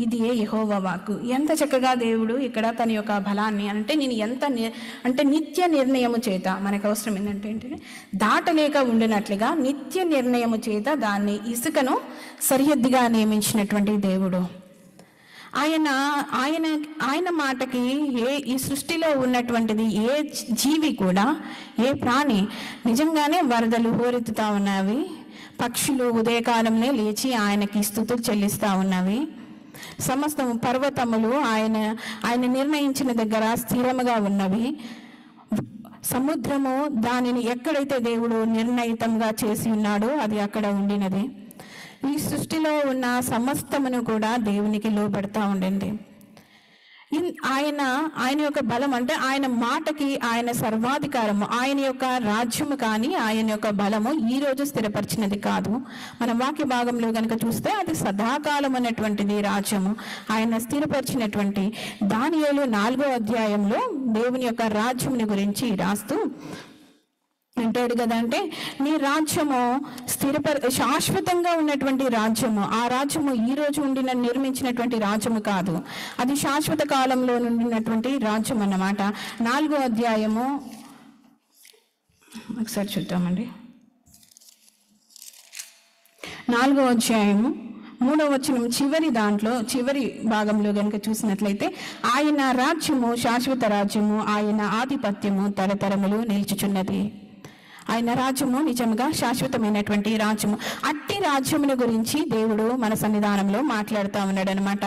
ఇది యెహోవా వాక్కు. ఎంత చక్కగా దేవుడు ఇక్కడ తన యొక్క బలాన్ని అంటే నేను అంటే నిత్య నిర్ణయము చేత, మనకు అవసరం ఏంటంటే దాటలేక ఉండినట్లుగా నిత్య నిర్ణయము చేత దాన్ని ఇసుకను సరిహద్దుగా నియమించినటువంటి దేవుడు. ఆయన మాటకి ఈ సృష్టిలో ఉన్నటువంటిది ఏ జీవి కూడా, ఏ ప్రాణి నిజంగానే వరదలు హోరెత్తుతా ఉన్నవి, పక్షులు ఉదయకాలంలో లేచి ఆయనకి స్తుతులు చెల్లిస్తా ఉన్నవి, సమస్తము పర్వతములు ఆయన నిర్ణయించిన దగ్గర స్థిరముగా ఉన్నవి, సముద్రము దానిని ఎక్కడైతే దేవుడు నిర్ణయితంగా చేసి ఉన్నాడో అది అక్కడ ఉండినది. ఈ సృష్టిలో ఉన్న సమస్తమును కూడా దేవునికి లోబడతా ఉండింది. ఆయన యొక్క బలం అంటే ఆయన మాటకి ఆయన సర్వాధికారము, ఆయన యొక్క రాజ్యము కానీ ఆయన యొక్క బలము ఈ రోజు స్థిరపరిచినది కాదు. మన వాక్య భాగంలో కనుక చూస్తే అది సదాకాలం అన్నటువంటిది రాజ్యము. ఆయన స్థిరపరిచినటువంటి దానియేలు 4వ అధ్యాయంలో దేవుని యొక్క రాజ్యముని గురించి రాస్తూ అంటాడు కదా, అంటే నీ రాజ్యము శాశ్వతంగా ఉన్నటువంటి రాజ్యము. ఆ రాజ్యము ఈ రోజు నిర్మించినటువంటి రాజ్యము కాదు, అది శాశ్వత కాలంలో ఉండినటువంటి రాజ్యం అన్నమాట. 4వ అధ్యాయము ఒకసారి చూద్దామండి. 4వ అధ్యాయము 3వ వచనం చివరి భాగంలో కనుక చూసినట్లయితే ఆయన రాజ్యము శాశ్వత రాజ్యము, ఆయన ఆధిపత్యము తరతరములు నిలిచుచున్నది. ఆయన రాజ్యము నిజంగా శాశ్వతమైనటువంటి రాజ్యము. అట్టి రాజ్యమును గురించి దేవుడు మన సన్నిధానంలో మాట్లాడుతూ ఉన్నాడు అనమాట.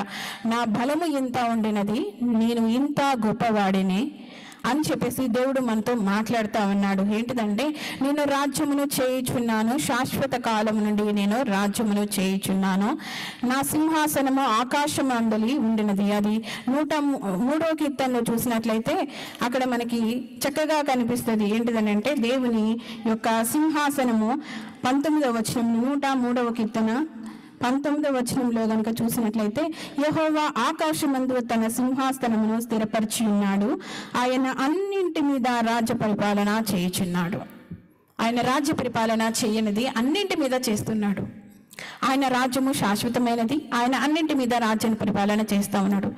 నా బలము ఇంత ఉండినది, నేను ఇంత గొప్పవాడిని అని చెప్పేసి దేవుడు మనతో మాట్లాడుతూ ఉన్నాడు. ఏంటిదంటే నేను రాజ్యమును చేయుచున్నాను, శాశ్వత కాలం నుండి నేను రాజ్యమును చేయుచున్నాను. నా సింహాసనము ఆకాశం అందలి ఉండినది. అది 103వ కీర్తనలో చూసినట్లయితే అక్కడ మనకి చక్కగా కనిపిస్తుంది. ఏంటిదనంటే దేవుని యొక్క సింహాసనము 19వ వచనం 103వ కీర్తన 19వ వచనంలో కనుక చూసినట్లయితే యెహోవా ఆకాశమందు తన సింహాసనమును స్థిరపరిచి ఉన్నాడు, ఆయన అన్నింటి మీద రాజ్య పరిపాలన చేయుచున్నాడు. ఆయన రాజ్య పరిపాలన చేయనిది అన్నింటి మీద చేస్తున్నాడు. ఆయన రాజ్యము శాశ్వతమైనది, ఆయన అన్నింటి మీద రాజ్య పరిపాలన చేస్తూ ఉన్నాడు.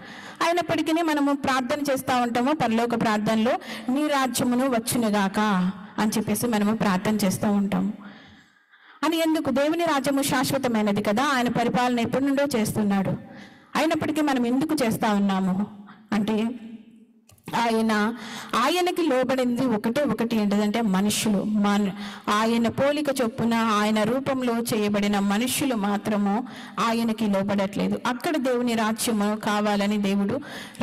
అయినప్పటికీ మనము ప్రార్థన చేస్తూ ఉంటాము, పరలోక ప్రార్థనలో నీ రాజ్యమును వచ్చునుగాక అని చెప్పేసి మనము ప్రార్థన చేస్తూ ఉంటాము. అని ఎందుకు? దేవుని రాజ్యము శాశ్వతమైనది కదా, ఆయన పరిపాలన ఎప్పటి నుండో చేస్తున్నాడు. అయినప్పటికీ మనం ఎందుకు చేస్తా ఉన్నాము అంటే ఆయనకి లోబడింది ఒకటి ఏంటంటే మనుషులు. ఆయన పోలిక చొప్పున ఆయన రూపంలో చేయబడిన మనుషులు మాత్రము ఆయనకి లోబడట్లేదు. అక్కడ దేవుని రాజ్యము కావాలని దేవుడు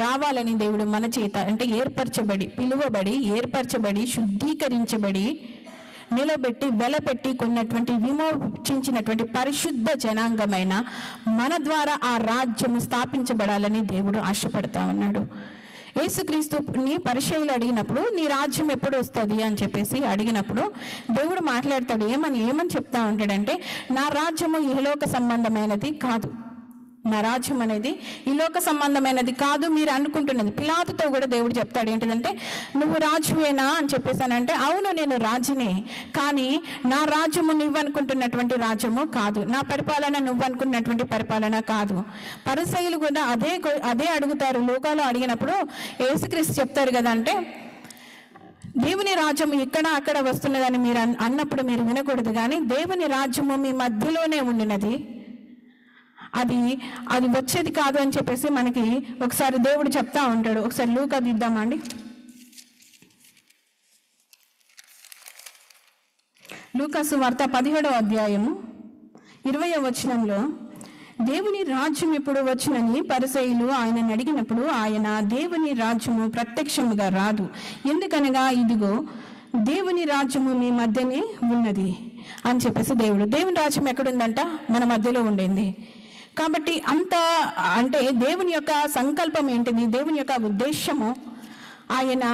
రావాలని దేవుడు మన చేత అంటే పిలువబడి ఏర్పరచబడి శుద్ధీకరించబడి నిలబెట్టి వెలపెట్టి కొన్నటువంటి విమోచించినటువంటి పరిశుద్ధ జనాంగమైన మన ద్వారా ఆ రాజ్యము స్థాపించబడాలని దేవుడు ఆశపడతా ఉన్నాడు. యేసుక్రీస్తుని పరిచయులు అడిగినప్పుడు నీ రాజ్యం ఎప్పుడు వస్తుంది అని చెప్పేసి అడిగినప్పుడు దేవుడు మాట్లాడతాడు. ఏమని చెప్తా ఉంటాడంటే నా రాజ్యము ఇహలోక సంబంధమైనది కాదు, నా రాజ్యం అనేది ఈ లోక సంబంధమైనది కాదు మీరు అనుకుంటున్నది. పిలాతుతో కూడా దేవుడు చెప్తాడు ఏంటిదంటే, నువ్వు రాజువేనా అని చెప్పేసానంటే, అవును నేను రాజునే, కానీ నా రాజ్యము నువ్వు అనుకుంటున్నటువంటి రాజ్యము కాదు, నా పరిపాలన నువ్వు అనుకున్నటువంటి పరిపాలన కాదు. పరిసయ్యులు కూడా అదే అడుగుతారు. లోకాలు అడిగినప్పుడు యేసుక్రీస్తు చెప్తారు కదా, అంటే దేవుని రాజ్యం ఇక్కడ అక్కడ వస్తున్నదని మీరు అన్నప్పుడు మీరు వినకూడదు, కానీ దేవుని రాజ్యము మీ మధ్యలోనే ఉండినది, అది వచ్చేది కాదు అని చెప్పేసి మనకి ఒకసారి దేవుడు చెప్తా ఉంటాడు. ఒకసారి లూకా దిద్దామండి. లూకాసు వార్త 17వ అధ్యాయము 20వ వచనంలో, దేవుని రాజ్యం ఇప్పుడు వచ్చునని పరిసయ్యులు ఆయనను అడిగినప్పుడు ఆయన, దేవుని రాజ్యము ప్రత్యక్షముగా రాదు, ఎందుకనగా ఇదిగో దేవుని రాజ్యము మీ మధ్యనే ఉన్నది అని చెప్పేసి దేవుని రాజ్యం ఎక్కడుందంట? మన మధ్యలో ఉండింది. కాబట్టి అంటే దేవుని యొక్క సంకల్పం ఏంటిది, దేవుని యొక్క ఉద్దేశము, ఆయన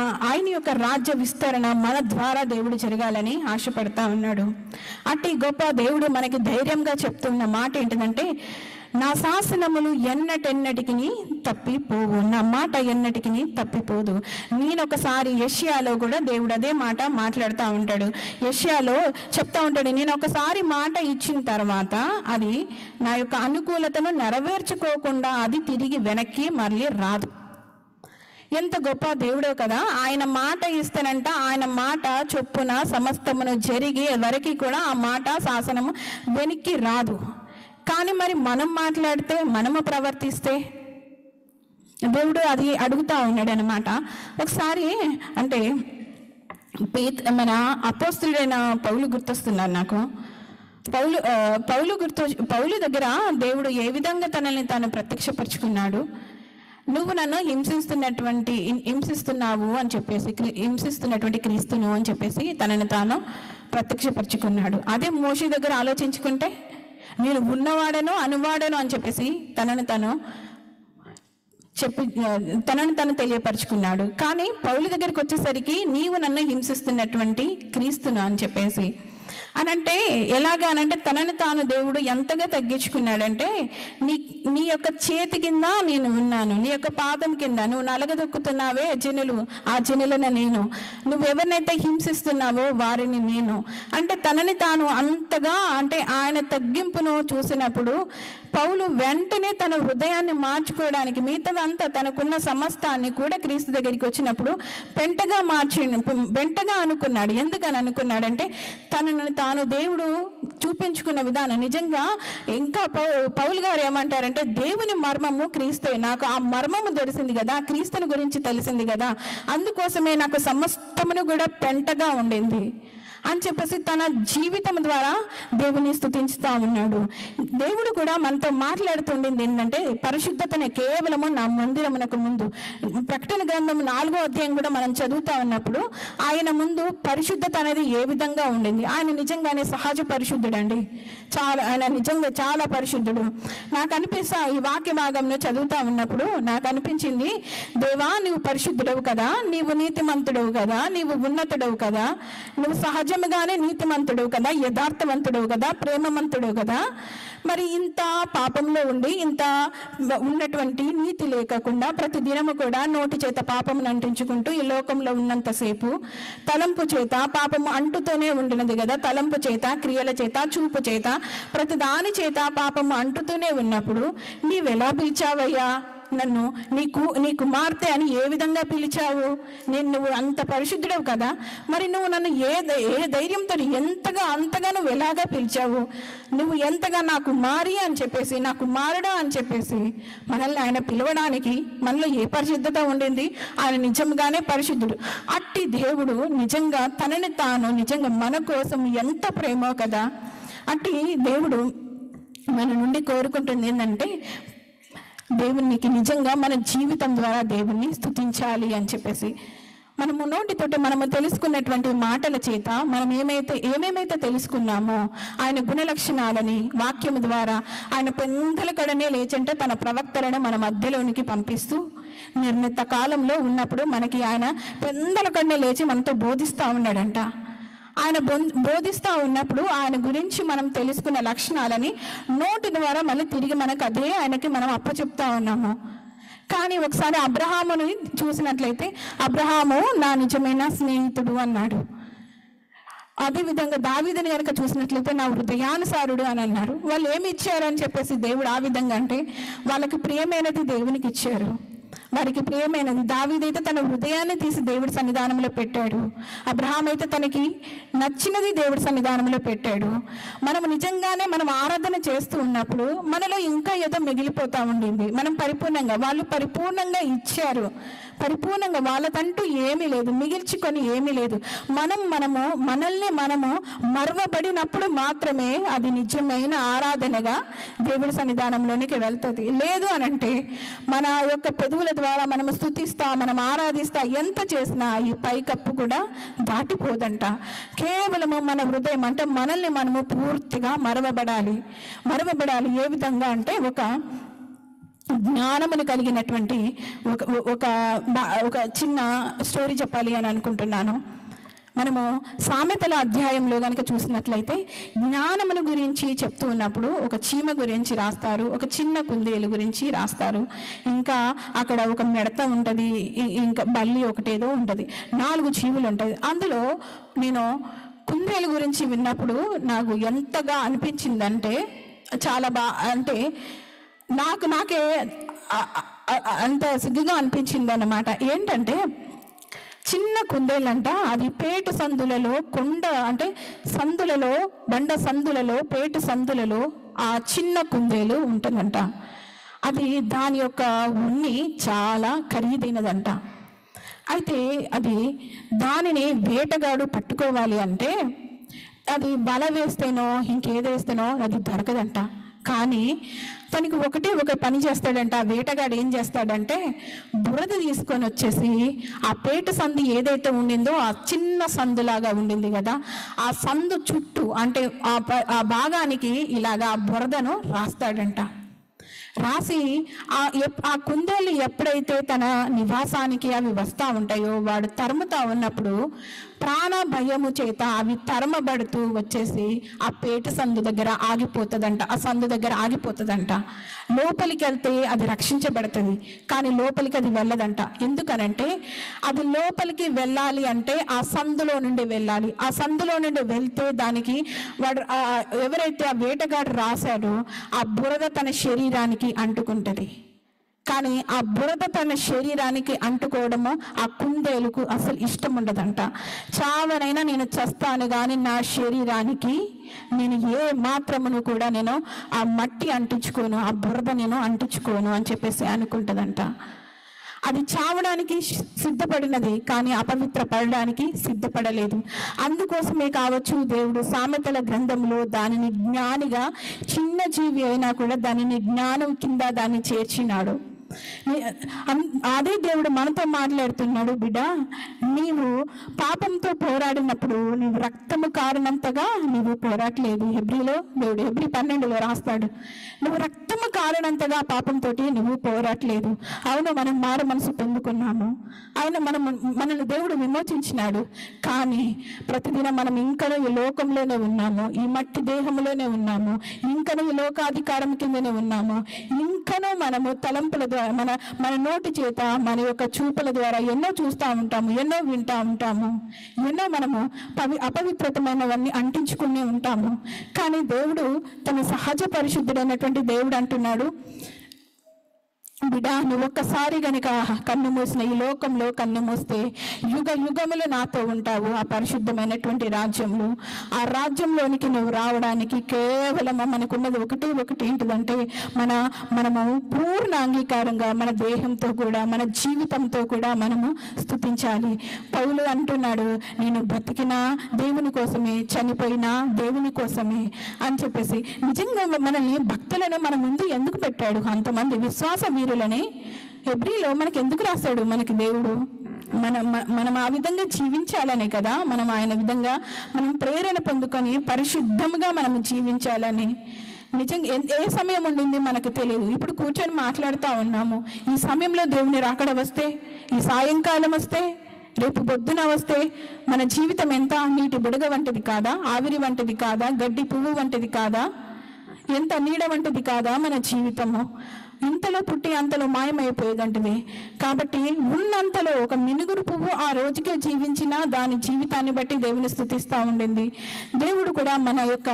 యొక్క రాజ్య విస్తరణ మన ద్వారా దేవుడు జరగాలని ఆశపడతా ఉన్నాడు. అట్టి గొప్ప దేవుడు మనకి ధైర్యంగా చెప్తున్న మాట ఏంటిదంటే, నా శాసనములు ఎన్నటెన్నటికి తప్పిపోవు, నా మాట ఎన్నటికి తప్పిపోదు. నేను ఒకసారి యెషయాలో కూడా దేవుడు అదే మాట మాట్లాడుతూ ఉంటాడు. యెషయాలో చెప్తా ఉంటాడు, నేను ఒకసారి మాట ఇచ్చిన తర్వాత అది నా యొక్క అనుకూలతను నెరవేర్చుకోకుండా అది తిరిగి వెనక్కి మళ్ళీ రాదు. ఎంత గొప్ప దేవుడో కదా. ఆయన మాట ఇస్తానంట, ఆయన మాట చొప్పున సమస్తమును జరిగి వరకు కూడా ఆ మాట శాసనము వెనక్కి రాదు. కానీ మరి మనం మాట్లాడితే, మనము ప్రవర్తిస్తే, దేవుడు అది అడుగుతా ఉన్నాడు అనమాట. ఒకసారి అంటే మన అపోస్తుడైన పౌలు గుర్తొస్తున్నారు నాకు. పౌలు దగ్గర దేవుడు ఏ విధంగా తనని తాను ప్రత్యక్షపరుచుకున్నాడు. నువ్వు నన్ను హింసిస్తున్నావు అని చెప్పేసి, హింసిస్తున్నటువంటి క్రీస్తును అని చెప్పేసి తనని తాను ప్రత్యక్షపరుచుకున్నాడు. అదే మోషే దగ్గర ఆలోచించుకుంటే, నేను ఉన్నవాడను అనువాడను అని చెప్పేసి తనను తను తెలియపరుచుకున్నాడు. కానీ పౌలు దగ్గరికి వచ్చేసరికి నీవు నన్ను హింసిస్తున్నటువంటి క్రీస్తును అని చెప్పేసి అనంటే, ఎలాగా అనంటే తనని తాను దేవుడు ఎంతగా తగ్గించుకున్నాడంటే, నీ యొక్క చేతి కింద నేను ఉన్నాను, నీ యొక్క పాదం కింద నువ్వు నలగదొక్కుతున్నావే జనులు, ఆ జనులను నేను, నువ్వెవరినైతే హింసిస్తున్నావో వారిని నేను. అంటే తనని తాను అంతగా, అంటే ఆయన తగ్గింపును చూసినప్పుడు పౌలు వెంటనే తన హృదయాన్ని మార్చుకోవడానికి, మిగతాదంతా తనకున్న సమస్తాన్ని కూడా క్రీస్తు దగ్గరికి వచ్చినప్పుడు వెంటగా అనుకున్నాడు. ఎందుకని అనుకున్నాడంటే, తనను తాను దేవుడు చూపించుకున్న విధానం నిజంగా. ఇంకా పౌలు గారు ఏమంటారంటే, దేవుని మర్మము క్రీస్తే, నాకు ఆ మర్మము తెలిసింది కదా, క్రీస్తుని గురించి తెలిసింది కదా, అందుకోసమే నాకు సమస్తమును కూడా పెంటగా ఉండింది అని చెప్పేసి తన జీవితం ద్వారా దేవుని స్తుతించుతా ఉన్నాడు. దేవుడు కూడా మనతో మాట్లాడుతుండేది ఏంటంటే, పరిశుద్ధతనే కేవలము నా మందిరమునకు ముందు. ప్రకటన గ్రంథం 4వ అధ్యాయం కూడా మనం చదువుతా ఉన్నప్పుడు ఆయన ముందు పరిశుద్ధత అనేది ఏ విధంగా ఉండింది. ఆయన నిజంగానే సహజ పరిశుద్ధుడండి, ఆయన నిజంగా చాలా పరిశుద్ధుడు. నాకు అనిపిస్తా, ఈ వాక్య భాగంలో చదువుతా ఉన్నప్పుడు నాకు అనిపించింది, దేవా నువ్వు పరిశుద్ధుడవు కదా, నీవు నీతిమంతుడవు కదా, నీవు ఉన్నతుడవు కదా, నువ్వు సహజముగానే నీతిమంతుడు కదా, యథార్థవంతుడు కదా, ప్రేమవంతుడు కదా, మరి ఇంత పాపంలో ఉండి ఇంత ఉన్నటువంటి నీతి లేకుండా ప్రతి దినము కూడా నోటి చేత పాపమును అంటించుకుంటూ ఈ లోకంలో ఉన్నంతసేపు తలంపు చేత పాపము అంటుతూనే ఉండినది కదా, తలంపు చేత, క్రియల చేత, చూపు చేత, ప్రతి దాని చేత పాపము అంటుతూనే ఉన్నప్పుడు నీవెలా పిలిచావయ్యా నన్ను, నీ కుమార్తె అని ఏ విధంగా పిలిచావు? నువ్వు అంత పరిశుద్ధుడవు కదా, మరి నువ్వు నన్ను ఏ ధైర్యంతో అంతగా నువ్వు ఎలాగా పిలిచావు? నువ్వు ఎంతగా నా కుమారి అని చెప్పేసి, నా కుమారుడా అని చెప్పేసి మనల్ని ఆయన పిలవడానికి మనలో ఏ పరిశుద్ధత ఉండింది? ఆయన నిజంగానే పరిశుద్ధుడు. అట్టి దేవుడు నిజంగా తనని తాను నిజంగా మన కోసం ఎంత ప్రేమో కదా. అట్టి దేవుడు మన నుండి కోరుకుంటుంది ఏంటంటే, దేవునికి నిజంగా మన జీవితం ద్వారా దేవుణ్ణి స్తుతించాలి అని చెప్పేసి, మనము నోటితోటి మనము తెలుసుకున్నటువంటి మాటల చేత మనం ఏమేమైతే తెలుసుకున్నామో ఆయన గుణ లక్షణాలని వాక్యము ద్వారా ఆయన పెందల కడనే లేచంటే తన ప్రవక్తలను మన మధ్యలోనికి పంపిస్తూ నిర్ణీత కాలంలో ఉన్నప్పుడు మనకి ఆయన పెందల కడనే లేచి మనతో బోధిస్తూ ఉన్నాడంట. ఆయన బోధిస్తూ ఉన్నప్పుడు ఆయన గురించి మనం తెలుసుకున్న లక్షణాలని నోటి ద్వారా మళ్ళీ తిరిగి మనకు అదే ఆయనకి మనం అప్పచెప్తా ఉన్నాము. కానీ ఒకసారి అబ్రహాముని చూసినట్లయితే అబ్రహాము నా నిజమైన స్నేహితుడు అన్నాడు. అదేవిధంగా దావీదుని కనుక చూసినట్లయితే నా హృదయానుసారుడు అని అన్నారు. వాళ్ళు ఏమి ఇచ్చారని చెప్పేసి దేవుడు ఆ విధంగా అంటే వాళ్ళకి ప్రియమైనది దేవునికి ఇచ్చారు. వారికి ప్రియమైనది దావీదైతే తన హృదయాన్ని తీసి దేవుడి సన్నిధానంలో పెట్టాడు. అబ్రహాం అయితే తనకి నచ్చినది దేవుడి సన్నిధానంలో పెట్టాడు. మనం నిజంగానే మనం ఆరాధన చేస్తూ ఉన్నప్పుడు మనలో ఇంకా ఏదో మిగిలిపోతా ఉండింది. మనం పరిపూర్ణంగా, వాళ్ళు పరిపూర్ణంగా ఇచ్చారు, పరిపూర్ణంగా వాళ్ళకంటూ ఏమీ లేదు, మిగిల్చుకొని ఏమీ లేదు. మనల్ని మనము మరవబడినప్పుడు మాత్రమే అది నిజమైన ఆరాధనగా దేవుడి సన్నిధానంలోనికి వెళ్తుంది. లేదు అనంటే మన యొక్క పెదవుల ద్వారా మనం స్తుతిస్తా, మనం ఆరాధిస్తా, ఎంత చేసినా ఈ పైకప్పు కూడా దాటిపోదంట. కేవలము మన హృదయం అంటే మనల్ని మనము పూర్తిగా మరవబడాలి. ఏ విధంగా అంటే ఒక జ్ఞానమును కలిగినటువంటి ఒక చిన్న స్టోరీ చెప్పాలి అని అనుకుంటున్నాను. మనము సామెతల అధ్యాయంలో కనుక చూసినట్లయితే జ్ఞానమును గురించి చెప్తూ ఉన్నప్పుడు ఒక చీమ గురించి రాస్తారు, ఒక చిన్న కుందేలు గురించి రాస్తారు, ఇంకా అక్కడ ఒక మిడత ఉంటుంది, ఇంకా బల్లి ఒకటేదో ఉంటుంది, 4 జీవులు ఉంటుంది. అందులో నేను కుందేలు గురించి విన్నప్పుడు నాకు ఎంతగా అనిపించిందంటే చాలా అంటే నాకే అంత సిగ్గుగా అనిపించింది అన్నమాట. ఏంటంటే చిన్న కుందేలంట, అది పేటు సందులలో బండ సందులలో పేటు సందులలో ఆ చిన్న కుందేలు ఉంటుందంట. అది దాని యొక్క ఉన్ని చాలా ఖరీదైనదంట. అయితే అది దానిని వేటగాడు పట్టుకోవాలి అంటే అది బల వేస్తేనో ఇంకేదేస్తేనో అది దొరకదంట. కానీ తనకి ఒక పని చేస్తాడంట. ఆ వేటగాడు ఏం చేస్తాడంటే బురద తీసుకొని వచ్చేసి ఆ పేట సందు ఏదైతే ఉండిందో ఆ చిన్న సందులాగా ఉండింది కదా, ఆ సందు చుట్టూ అంటే ఆ భాగానికి ఇలాగా ఆ బురదను రాస్తాడంట. రాసి ఆ కుందేలు ఎప్పుడైతే తన నివాసానికి అవి వస్తూ ఉంటాయో వాడు తరుముతా ఉన్నప్పుడు ప్రాణ భయము చేత అవి తరమబడుతూ వచ్చేసి ఆ పేట సందు దగ్గర ఆగిపోతుందంట. ఆ సందు దగ్గర ఆగిపోతుందంట. లోపలికి వెళ్తే అది రక్షించబడుతుంది, కానీ లోపలికి అది వెళ్ళదంట. ఎందుకనంటే అది లోపలికి వెళ్ళాలి అంటే ఆ సందులో నుండి వెళ్ళాలి. ఆ సందులో నుండి వెళ్తే దానికి వాడు ఎవరైతే ఆ వేటగాడు రాశాడో ఆ బురద తన శరీరానికి అంటుకుంటుంది. కానీ ఆ బురద తన శరీరానికి అంటుకోవడము ఆ కుందేలుకు అసలు ఇష్టం ఉండదంట. చావనైనా నేను చస్తాను కానీ నా శరీరానికి నేను ఏ మాత్రమును కూడా నేను ఆ మట్టి అంటించుకోను, ఆ బురద నేను అంటించుకోను అని చెప్పేసి అనుకుంటుందంట. అది చావడానికి సిద్ధపడినది కానీ అపవిత్రపడడానికి సిద్ధపడలేదు. అందుకోసమే కావచ్చు దేవుడు సామెతల గ్రంథంలో దానిని జ్ఞానిగా, చిన్న జీవి అయినా కూడా దానిని జ్ఞానం కింద దాన్ని చేర్చినాడు. అదే దేవుడు మనతో మాట్లాడుతున్నాడు, బిడ్డ నీవు పాపంతో పోరాడినప్పుడు నీవు రక్తము కారణంతగా నీవు పోరాడలేదు. దేవుడు హెబ్రీ 12లో రాస్తాడు, నువ్వు రక్తము కారణంతగా పాపంతో నువ్వు పోరాడలేదు. అవును, మనం మారు మనసు పొందుకున్నాము, మనల్ని దేవుడు విమోచించినాడు. కానీ ప్రతిదినం మనం ఇంకనూ ఈ లోకంలోనే ఉన్నాము, ఈ మట్టి దేహంలోనే ఉన్నాము, ఇంకనూ ఈ లోకాధికారం కిందనే ఉన్నాము. ఇంకనూ మనము తలంపుల ద్వారా మన నోటి చేత మన యొక్క చూపుల ద్వారా ఎన్నో చూస్తూ ఉంటాము, ఎన్నో వింటూ ఉంటాము, ఎన్నో మనము అపవిత్రతమైనవన్నీ అంటించుకునే ఉంటాము. కానీ దేవుడు తన సహజ పరిశుద్ధుడైనటువంటి దేవుడు అంటున్నాడు, బిడ్డ నువ్వు ఒక్కసారి గనుక కన్ను మూసిన ఈ లోకంలో కన్ను మూస్తే యుగ యుగములు నాతో ఉంటావు ఆ పరిశుద్ధమైనటువంటి రాజ్యంలో. ఆ రాజ్యంలోనికి నువ్వు రావడానికి కేవలం మనకున్నది ఒకటి ఏంటిదంటే మనము పూర్ణ అంగీకారంగా మన దేహంతో కూడా మన జీవితంతో కూడా మనము స్తుతించాలి. పౌలు అంటున్నాడు, నేను బ్రతికినా దేవుని కోసమే, చనిపోయినా దేవుని కోసమే అని చెప్పేసి. నిజంగా మనల్ని భక్తులను మన ముందు ఎందుకు పెట్టాడు? అంతమంది విశ్వాస వీరులని హెబ్రీలో మనకి ఎందుకు రాశాడు? మనకి దేవుడు మనం ఆ విధంగా జీవించాలనే కదా, మనం ఆయన విధంగా మనం ప్రేరణ పొందుకొని పరిశుద్ధంగా మనం జీవించాలని. నిజంగా ఏ సమయం ఉండింది మనకు తెలియదు. ఇప్పుడు కూర్చొని మాట్లాడుతూ ఉన్నాము. ఈ సమయంలో దేవుని రాకడ వస్తే, ఈ సాయంకాలం వస్తే, రేపు పొద్దున వస్తే మన జీవితం ఎంత నీటి బుడగ వంటిది కాదా? ఆవిరి వంటిది కాదా? గడ్డి పువ్వు వంటిది కాదా? ఎంత నీడ వంటిది కాదా మన జీవితము? ఇంతలో పుట్టి అంతలో మాయమైపోయేదంటివి. కాబట్టి ఉన్నంతలో ఒక మినుగురు పువ్వు ఆ రోజుకే జీవించినా దాని జీవితాన్ని బట్టి దేవుని స్తుతిస్తూ ఉండింది. దేవుడు కూడా మన యొక్క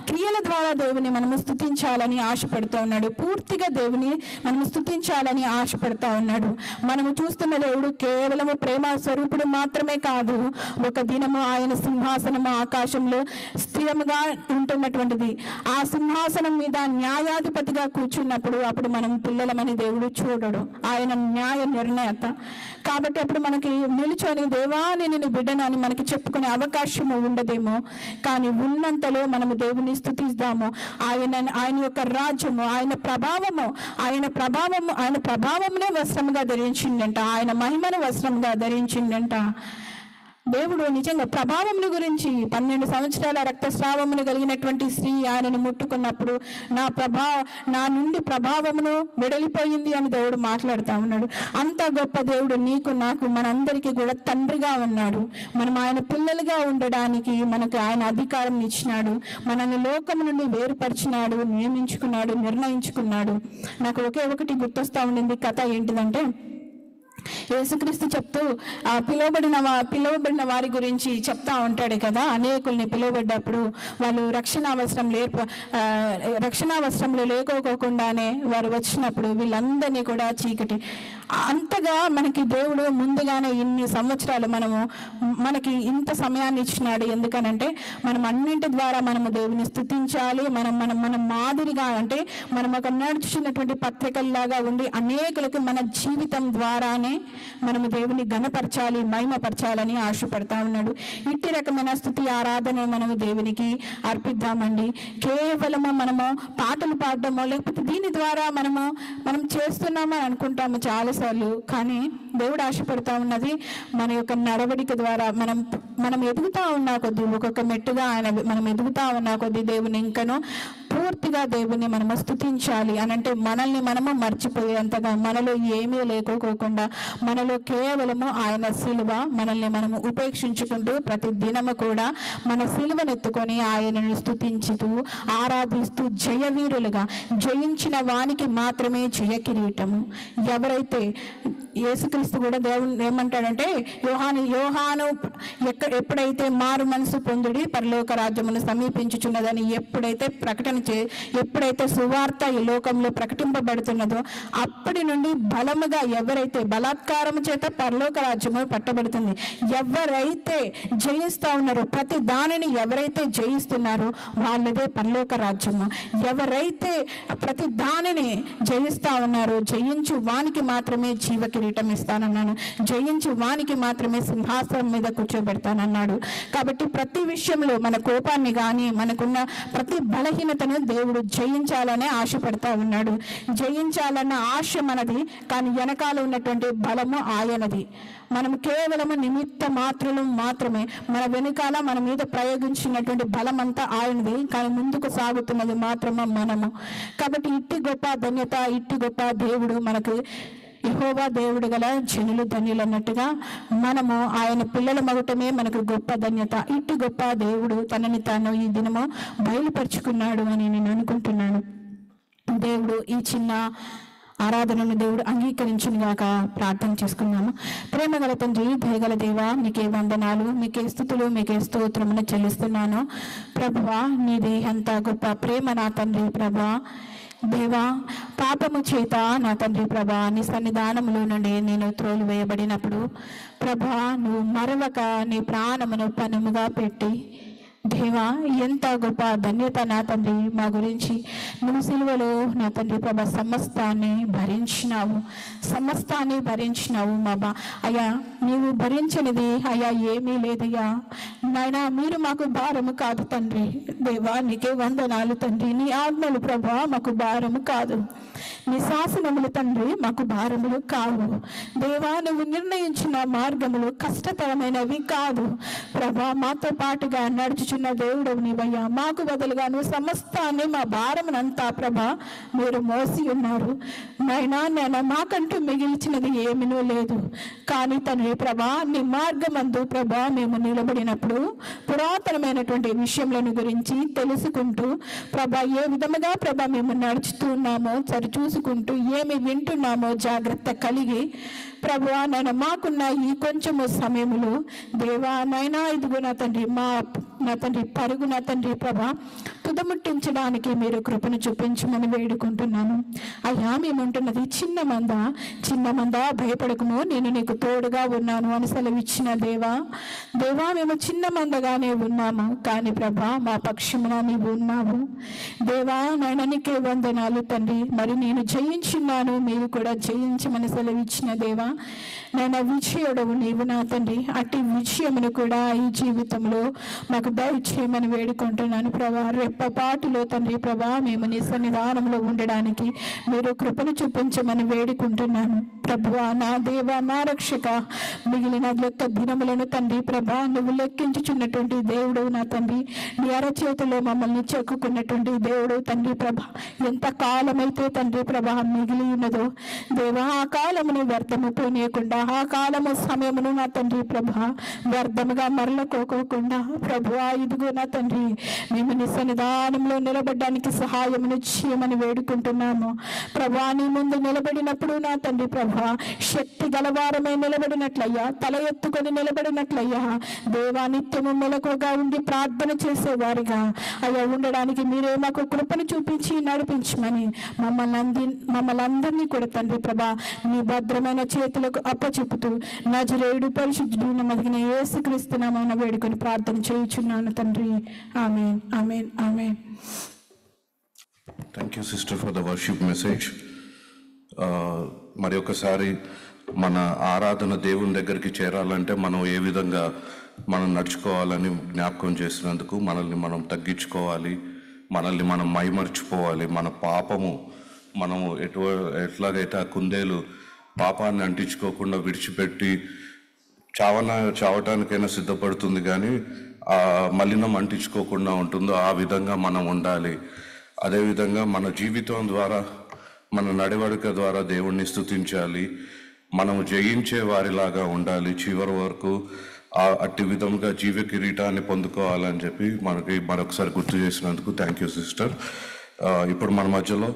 క్రియల ద్వారా దేవుని మనము స్తుతించాలని ఆశపడుతూ ఉన్నాడు. పూర్తిగా దేవుని మనము స్తుతించాలని ఆశపడుతూ ఉన్నాడు. మనము చూస్తున్న దేవుడు కేవలము ప్రేమ స్వరూపుడు మాత్రమే కాదు, ఒక దినము ఆయన సింహాసనము ఆకాశంలో స్థిరముగా ఉంటున్నటువంటిది. ఆ సింహాసనం మీద న్యాయాధిపతిగా కూర్చున్నప్పుడు అప్పుడు మనం పిల్లలమని దేవుడు చూడడు, ఆయన న్యాయ నిర్ణేత. కాబట్టి అప్పుడు మనకి నిలుచొని దేవా నేను బిడ్డను అని మనకి చెప్పుకునే అవకాశము ఉండదేమో. కానీ ఉన్నంతలో మనము దేవుని స్తుతిస్తాము. ఆయన యొక్క రాజ్యము, ఆయన ప్రభావమునే వస్త్రముగా ధరించిందంట, ఆయన మహిమను వస్త్రముగా ధరించిందంట. దేవుడు నిజంగా ప్రభావమును గురించి 12 సంవత్సరాల రక్తస్రావమును కలిగినటువంటి స్త్రీ ఆయనను ముట్టుకున్నప్పుడు నా నుండి ప్రభావమును వెడలిపోయింది అని దేవుడు మాట్లాడుతూ ఉన్నాడు. అంత గొప్ప దేవుడు నీకు నాకు మనందరికీ కూడా తండ్రిగా ఉన్నాడు. మనం ఆయన పిల్లలుగా ఉండడానికి మనకు ఆయన అధికారం ఇచ్చినాడు. మనల్ని లోకము నుండి వేరుపరిచినాడు, నియమించుకున్నాడు, నిర్ణయించుకున్నాడు. నాకు ఒకే ఒకటి గుర్తొస్తా ఉండింది. కథ ఏంటిదంటే, యేసుక్రీస్తు చెప్తూ పిలువబడిన వారి గురించి చెప్తా ఉంటాడు కదా. అనేకుల్ని పిలువబడ్డప్పుడు వాళ్ళు రక్షణావస్త్రంలో లేకోకుండానే వారు వచ్చినప్పుడు వీళ్ళందరినీ కూడా చీకటి. అంతగా మనకి దేవుడు ముందుగానే ఇన్ని సంవత్సరాలు మనకి ఇంత సమయాన్ని ఇచ్చినాడు. ఎందుకనంటే మనం అన్నింటి ద్వారా మనము దేవుని స్తుతించాలి. మనం మాదిరిగా, అంటే మనం ఒక నడుచున్నటువంటి పత్రికల్లాగా ఉండి అనేకులకు మన జీవితం ద్వారానే మనము దేవుని ఘనపరచాలి, మహిమపరచాలని ఆశపడతా ఉన్నాడు. ఇట్టి రకమైన స్తుతి ఆరాధన మనము దేవునికి అర్పిద్దామండి. కేవలము మనము పాటలు పాడడమో లేకపోతే దీని ద్వారా మనం చేస్తున్నామని అనుకుంటాము చాలాసార్లు. కానీ దేవుడు ఆశపడతా ఉన్నది మన యొక్క నడవడిక ద్వారా మనం ఎదుగుతా ఉన్నా కొద్దీ, ఒక్కొక్క మెట్టుగా మనం ఎదుగుతా ఉన్నా కొద్దీ దేవుని ఇంకనూ పూర్తిగా దేవుని మనము స్తుతించాలి అనంటే మనల్ని మనము మర్చిపోయేంతగా, మనలో ఏమీ లేకోకుండా, మనలో కేవలము ఆయన సిలువ, మనల్ని మనము ఉపేక్షించుకుంటూ ప్రతి దినము కూడా మన సిలువనెత్తుకొని ఆయనను స్తుతించుతూ ఆరాధిస్తూ జయవీరులుగా, జయించిన వానికి మాత్రమే జయ కిరీటము. ఎవరైతే యేసుక్రీస్తు కూడా దేవుడు ఏమంటాడంటే, యోహాను ఎప్పుడైతే మారు మనసు పొందుడి పరలోక రాజ్యమును సమీపించుచున్నదని ఎప్పుడైతే సువార్త ఈ లోకంలో ప్రకటింపబడుతున్నదో అప్పటి నుండి బలముగా ఎవరైతే బలాత్కారము చేత పరలోక రాజ్యము పట్టబడుతుంది. ఎవరైతే జయిస్తా ఉన్నారో, ప్రతి దానిని ఎవరైతే జయిస్తున్నారో వాళ్ళదే పరలోక రాజ్యము. ఎవరైతే ప్రతి దానిని జయిస్తా ఉన్నారో, జయించు వానికి మాత్రమే జీవ కిరీటం ఇస్తానన్నాను, జయించు వానికి మాత్రమే సింహాసనం మీద కూర్చోబెడతానన్నాడు. కాబట్టి ప్రతి విషయంలో మన కోపాన్ని కానీ, మనకున్న ప్రతి బలహీనతను దేవుడు జయించాలనే ఆశపడతా ఉన్నాడు. జయించాలన్న ఆశ మనది, కానీ వెనకాల ఉన్నటువంటి బలము ఆయనది. మనం కేవలము నిమిత్త మాత్రమే. మన వెనుకాల మన మీద ప్రయోగించినటువంటి బలం అంతా ఆయనది, కానీ ముందుకు సాగుతున్నది మాత్రమే మనము. కాబట్టి ఇట్టి గొప్ప ధన్యత, ఇట్టి గొప్ప దేవుడు మనకు యెహోవా దేవుడు గల జనులు ధన్యులు అన్నట్టుగా మనము ఆయన పిల్లల మగటమే మనకు గొప్ప ధన్యత. ఇట్టి గొప్ప దేవుడు తనని తాను ఈ దినము బయలుపరుచుకున్నాడు అని నేను అనుకుంటున్నాను. దేవుడు ఈ చిన్న ఆరాధనను దేవుడు అంగీకరించునుగాక. ప్రార్థన చేసుకున్నాము. ప్రేమగల తండ్రి, దయగల దేవా, మీకే వందనాలు, మీకే స్తుతులు, మీకే స్తోత్రమును చెల్లిస్తున్నాను. ప్రభువా, నీది ఎంత గొప్ప ప్రేమ నా తండ్రి. ప్రభా దేవా, పాపము చేత నా తండ్రి ప్రభా నీ సన్నిధానములో నుండి నేను త్రోలు వేయబడినప్పుడు ప్రభా నువ్వు మరవక నీ ప్రాణమును పనుముగా పెట్టి, దేవా ఎంత గొప్ప ధన్యత నా తండ్రి మా గురించి. నువ్వు సిలువలో నా తండ్రి ప్రభా సమస్తాన్ని భరించినావు మా అయ్యా. నీవు భరించినది అయ్యా ఏమీ లేదయ్యా నాయనా. మీరు మాకు భారము కాదు తండ్రి. దేవా నీకే వందనాలు తండ్రి. నీ ఆజ్ఞలు ప్రభా మాకు భారము కాదు, నీ శాసనములు తండ్రి మాకు భారములు కావు. దేవా నువ్వు నిర్ణయించిన మార్గములు కష్టతరమైనవి కాదు ప్రభా. మాతో పాటుగా నడుచుచు తప్పించుచున్న దేవుడవు నీవయ్యా. మాకు బదులుగాను సమస్తాన్ని మా భారమునంతా ప్రభా మీరు మోసి ఉన్నారు నాయనా. మాకంటూ మిగిల్చినది ఏమీ లేదు. కానీ తండ్రి ప్రభా నీ మార్గమందు ప్రభా మేము నిలబడినప్పుడు పురాతనమైనటువంటి విషయములను గురించి తెలుసుకుంటూ ప్రభా ఏ విధముగా ప్రభా మేము నడుచుతున్నామో సరిచూసుకుంటూ ఏమి వింటున్నామో జాగ్రత్త కలిగి ప్రభువా నాయన మాకున్న ఈ కొంచెము సమయములో దేవా నాయనా ఇదిగో నా తండ్రి పరుగు నా తండ్రి ప్రభా తుదముట్టించడానికి మీరు కృపను చూపించమని వేడుకుంటున్నాను అయ్యా. మేముంటున్నది చిన్న మంద భయపడకము, నేను నీకు తోడుగా ఉన్నాను అని సెలవిచ్చిన దేవా మేము చిన్న మందగానే ఉన్నాము, కానీ ప్రభా మా పక్షమున నీవు ఉన్నావు దేవా నాయన. నీకే వందనాలు తండ్రి. మరి నేను జయించున్నాను, మీరు కూడా జయించమని సెలవిచ్చిన దేవా నాయన. విజయుడవు నీవు నా తండ్రి. అట్టి విజయమును కూడా ఈ జీవితంలో మాకు దయచేయమని వేడుకుంటున్నాను ప్రభా. రెప్పపాటులో తండ్రి ప్రభా మేము నీ సన్నిధానంలో ఉండడానికి మీరు కృపను చూపించమని వేడుకుంటున్నాను ప్రభువా. నా దేవా నా రక్షక, మిగిలిన యొక్క దినములను తండ్రి ప్రభా నువ్వు లెక్కించుచున్నటువంటి దేవుడు నా తండ్రి. నీ అరచేతిలో మమ్మల్ని చెక్కుకున్నటువంటి దేవుడు తండ్రి ప్రభా. ఎంత కాలమైతే తండ్రి ప్రభా మిగిలి ఉన్నదో దేవా ఆ కాలమును వ్యర్థము పోనీయకుండా, ఆ కాలము సమయమును నా తండ్రి ప్రభా వ్యర్థముగా మరలకోకుండా ప్రభువా ఇదిగో నా తండ్రి మేము నీ సన్నిధానంలో నిలబడడానికి సహాయమును చేయమని వేడుకుంటున్నాము ప్రభా. నీ ముందు నిలబడినప్పుడు నా తండ్రి ప్రభా శక్తి గలవారమై నిలబడినట్లయ్యా, తల ఎత్తుకొని నిలబడినట్లయ్యా దేవా నిత్యము మెలకుగా ఉండి ప్రార్థన చేసేవారిగా అయ్యా ఉండడానికి మీరే మాకు కృపను చూపించి నడిపించమని మమ్మల్ని అందరినీ కూడా తండ్రి ప్రభా నీ భద్రమైన చేతులకు అప్పచెప్పుతూ నజరేయుడు పరిశుద్ధుడు నమ్మదగిన యేసుక్రీస్తు నామమున వేడుకొని ప్రార్థన చేయుచున్నాను తండ్రి. Amen amen amen. Thank you sister for the worship message. మరి ఒకసారి మన ఆరాధన దేవుని దగ్గరికి చేరాలంటే మనం ఏ విధంగా మనం నడుచుకోవాలని జ్ఞాపకం చేసినందుకు మనల్ని మనం తగ్గించుకోవాలి, మనల్ని మనం మైమర్చిపోవాలి. మన పాపము మనము ఎట్లాగైతే ఆ కుందేలు పాపాన్ని అంటించుకోకుండా విడిచిపెట్టి చావటానికైనా సిద్ధపడుతుంది, కానీ ఆ మలినం అంటించుకోకుండా ఉంటుందో ఆ విధంగా మనం ఉండాలి. అదేవిధంగా మన జీవితం ద్వారా మన నడవడిక ద్వారా దేవుణ్ణి స్తుతించాలి. మనము జయించే వారిలాగా ఉండాలి చివరి వరకు. అట్టి విధంగా జీవ కిరీటాన్ని పొందుకోవాలని చెప్పి మనకి మరొకసారి గుర్తు చేసినందుకు థ్యాంక్ యూ సిస్టర్. ఇప్పుడు మన మధ్యలో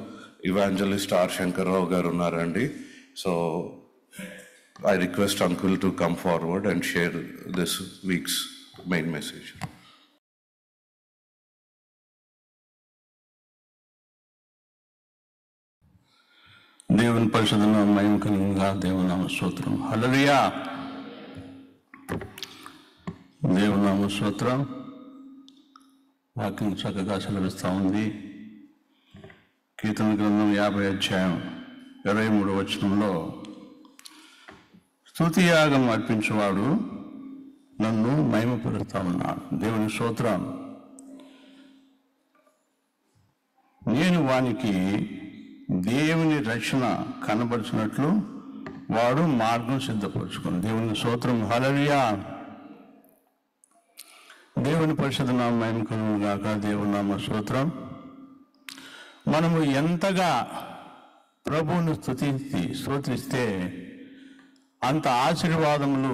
ఇవాంజలిస్ట్ ఆర్ శంకర్రావు గారు ఉన్నారండి. So I request Uncle to come forward and share this week's main message. దేవుని పరిశుద్ధ నామమున మహిమ కలుగునుగా. దేవుని నామ స్తోత్రం. హల్లెలూయా. దేవుని నామ స్తోత్రం. వాక్యం చక్కగా సెలవిస్తూ ఉంది. కీర్తన గ్రంథం 50 అధ్యాయం 23 వచనంలో స్తుతియాగం అర్పించేవాడు నన్ను మహిమపరుస్తా ఉన్నాడు. దేవుని స్తోత్రం. నేను వానికి దేవుని రక్షణ కనబరిచినట్లు వాడు మార్గం సిద్ధపరచుకుని. దేవుని స్తోత్రం. హల్లెలూయా. దేవుని పరిశుద్ధ నామమున మహిమ కలుగును గాక. దేవుని నామ స్తోత్రం. మనము ఎంతగా ప్రభువును స్తుతిస్తే అంత ఆశీర్వాదములు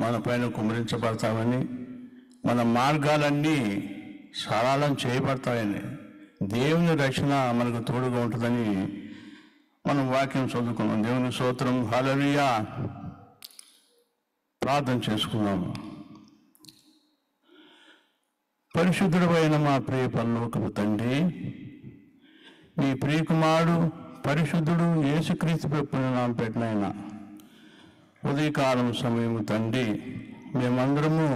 మన పైన కుమరించబడతామని, మన మార్గాలన్నీ సరళం చేయబడతాయని, దేవుని రక్షణ మనకు తోడుగా ఉంటుందని మనం వాక్యం చదువుకున్నాం. దేవుని స్తోత్రం. హల్లెలూయా. ప్రార్థన చేసుకున్నాము. పరిశుద్ధుడైన మా ప్రియ పరలోకపు తండ్రి, మీ ప్రియకుమారుడు పరిశుద్ధుడు యేసుక్రీస్తు నామమున పెట్టిన ఉదయకాలం సమయము తండ్రి, మేమందరము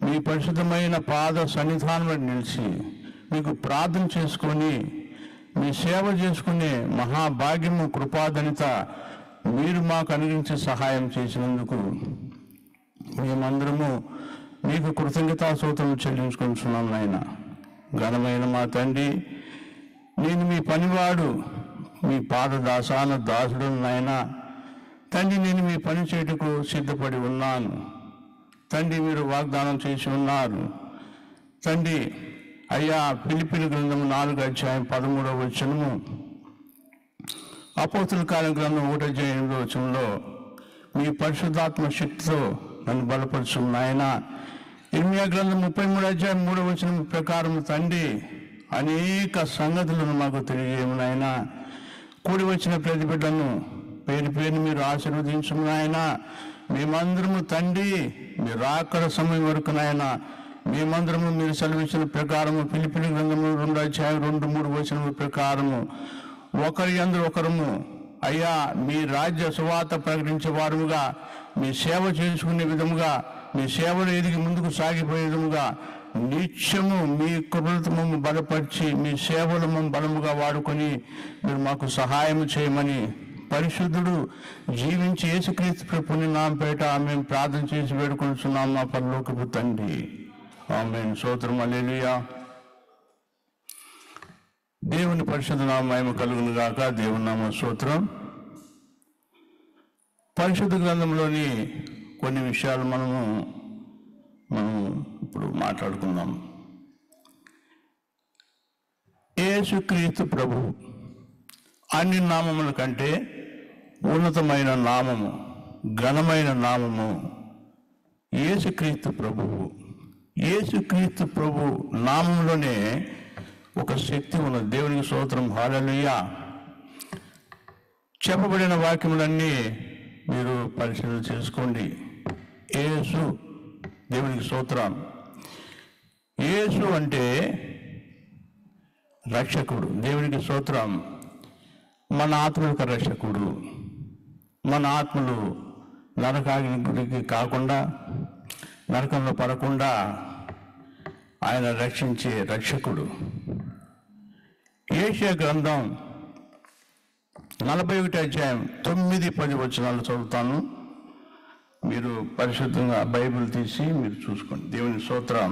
మీ పరిశుద్ధమైన పాద సన్నిధానంలో నిలిచి మీకు ప్రార్థన చేసుకొని మీ సేవ చేసుకునే మహాభాగ్యము కృపాధనిత మీరు మాకు అనుగ్రహించి సహాయం చేసినందుకు మేమందరము మీకు కృతజ్ఞతాస్తుతులు చెల్లించుకుంటున్నాం నాయన. ఘనమైన మా తండ్రి, నేను మీ పనివాడు, మీ పాద దాసుడు నాయన. తండ్రి, నేను మీ పని చేయుటకు సిద్ధపడి ఉన్నాను తండ్రి. మీరు వాగ్దానం చేసి ఉన్నారు, తండ్రి అయ్యా ఫిలిప్పీయుల గ్రంథము 4:13 అపోస్తుల కార్య గ్రంథం 1:8 మీ పరిశుద్ధాత్మ శక్తితో నన్ను బలపరచు నాయన. ఇర్మియా గ్రంథం 33:3 ప్రకారం తండ్రి అనేక సంగతులను మాకు తెలియజేయము నాయన. కూడి వచ్చిన ప్రతి బిడ్డను పేరు పేరు మీరు ఆశీర్వదించము నాయన. మేమందరము తండ్రి మీరు రాకడ సమయం వరకు నాయన మేమందరము మీరు సెలవిచ్చిన ప్రకారము ఫిలిప్పీయుల గ్రంథము 2:2-3 ప్రకారము ఒకరి యందు ఒకరము అయ్యా మీ రాజ్య సువార్త ప్రకటించే వారుగా మీ సేవ చేసుకునే విధముగా మీ సేవలు ఎదిగి ముందుకు సాగిపోయే విధముగా నిత్యము మీ కృపలతో మమ్మల్ని బలపరిచి మీ సేవలు మమ్మల్ని బలముగా వాడుకొని మీరు మాకు సహాయం చేయమని పరిశుద్ధుడు జీవించి యేసుక్రీస్తు పుణ్యనామపేట మేము ప్రార్థన చేసి వేడుకొనిచున్నాం మా పరలోకపు తండ్రి. ఆమేన్. స్తోత్రం. హల్లెలూయా. దేవుని పరిశుద్ధ నామము మహిమ కలుగును గాక. దేవుని నామ స్తోత్రం. పరిశుద్ధ గ్రంథంలోని కొన్ని విషయాలు మనం ఇప్పుడు మాట్లాడుకుందాం. యేసుక్రీస్తు ప్రభు అన్ని నామముల కంటే ఉన్నతమైన నామము, ఘనమైన నామము యేసుక్రీస్తు ప్రభువు. యేసుక్రీస్తు ప్రభు నామంలోనే ఒక శక్తి ఉన్నది. దేవునికి స్తోత్రం. హల్లెలూయా. చెప్పబడిన వాక్యములన్నీ మీరు పరిశీలన చేసుకోండి. యేసు, దేవునికి స్తోత్రం. యేసు అంటే రక్షకుడు. దేవునికి స్తోత్రం. మన ఆత్మలకు రక్షకుడు. మన ఆత్మలు నరకాగ్నికి కాకుండా నరకంలో పడకుండా ఆయన రక్షించే రక్షకుడు. యెషయా గ్రంథం 41:9-10 చదువుతాను. మీరు పరిశుద్ధంగా బైబిల్ తీసి మీరు చూసుకోండి. దేవుని స్తోత్రం.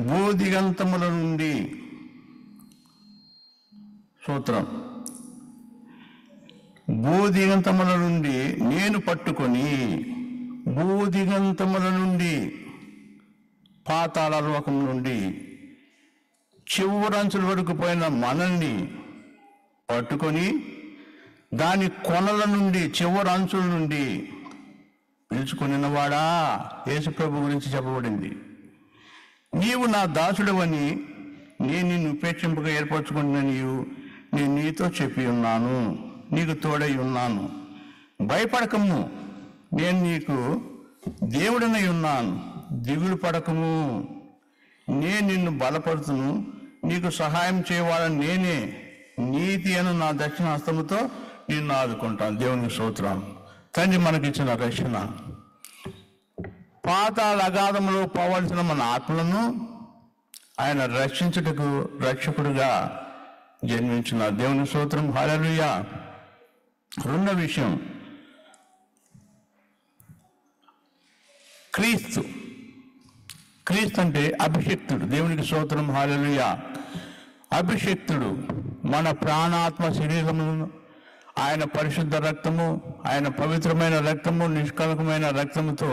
బోధిగంతముల నుండి స్తోత్రం. బోధిగంతముల నుండి నేను పట్టుకొని బోధిగంతముల నుండి పాతాళ లోకం నుండి చివరంచుల వరకు పోయిన మనల్ని పట్టుకొని దాని కొనల నుండి చివరంచుల నుండి పిలుచుకునినవాడా. యేసుప్రభు గురించి చెప్పబడింది. నీవు నా దాసుడవని నేను నిన్ను ఉపేక్షింపగా ఏర్పరచుకుంటున్న నేను నీతో చెప్పి ఉన్నాను, నీకు తోడై ఉన్నాను. భయపడకము, నేను నీకు దేవుడనై ఉన్నాను. దిగులు పడకము, నేను నిన్ను బలపరుతును. నీకు సహాయం చేయవాలని నేనే. నీతి అను నా దక్షిణ హస్తముతో నిన్ను ఆదుకుంటాను. దేవునికి స్తోత్రం. తండ్రి మనకిచ్చిన రక్షణ, పాతాళ అగాధములో పోవలసిన మన ఆత్మలను ఆయన రక్షించుటకు రక్షకుడుగా జన్మించిన దేవుని స్తోత్రం. హల్లెలూయా. రెండో విషయం, క్రీస్తు. క్రీస్తు అంటే అభిషిక్తుడు. దేవునికి స్తోత్రం. హల్లెలూయా. అభిషిక్తుడు మన ప్రాణాత్మ శరీరములను ఆయన పరిశుద్ధ రక్తము, ఆయన పవిత్రమైన రక్తము, నిష్కలకమైన రక్తముతో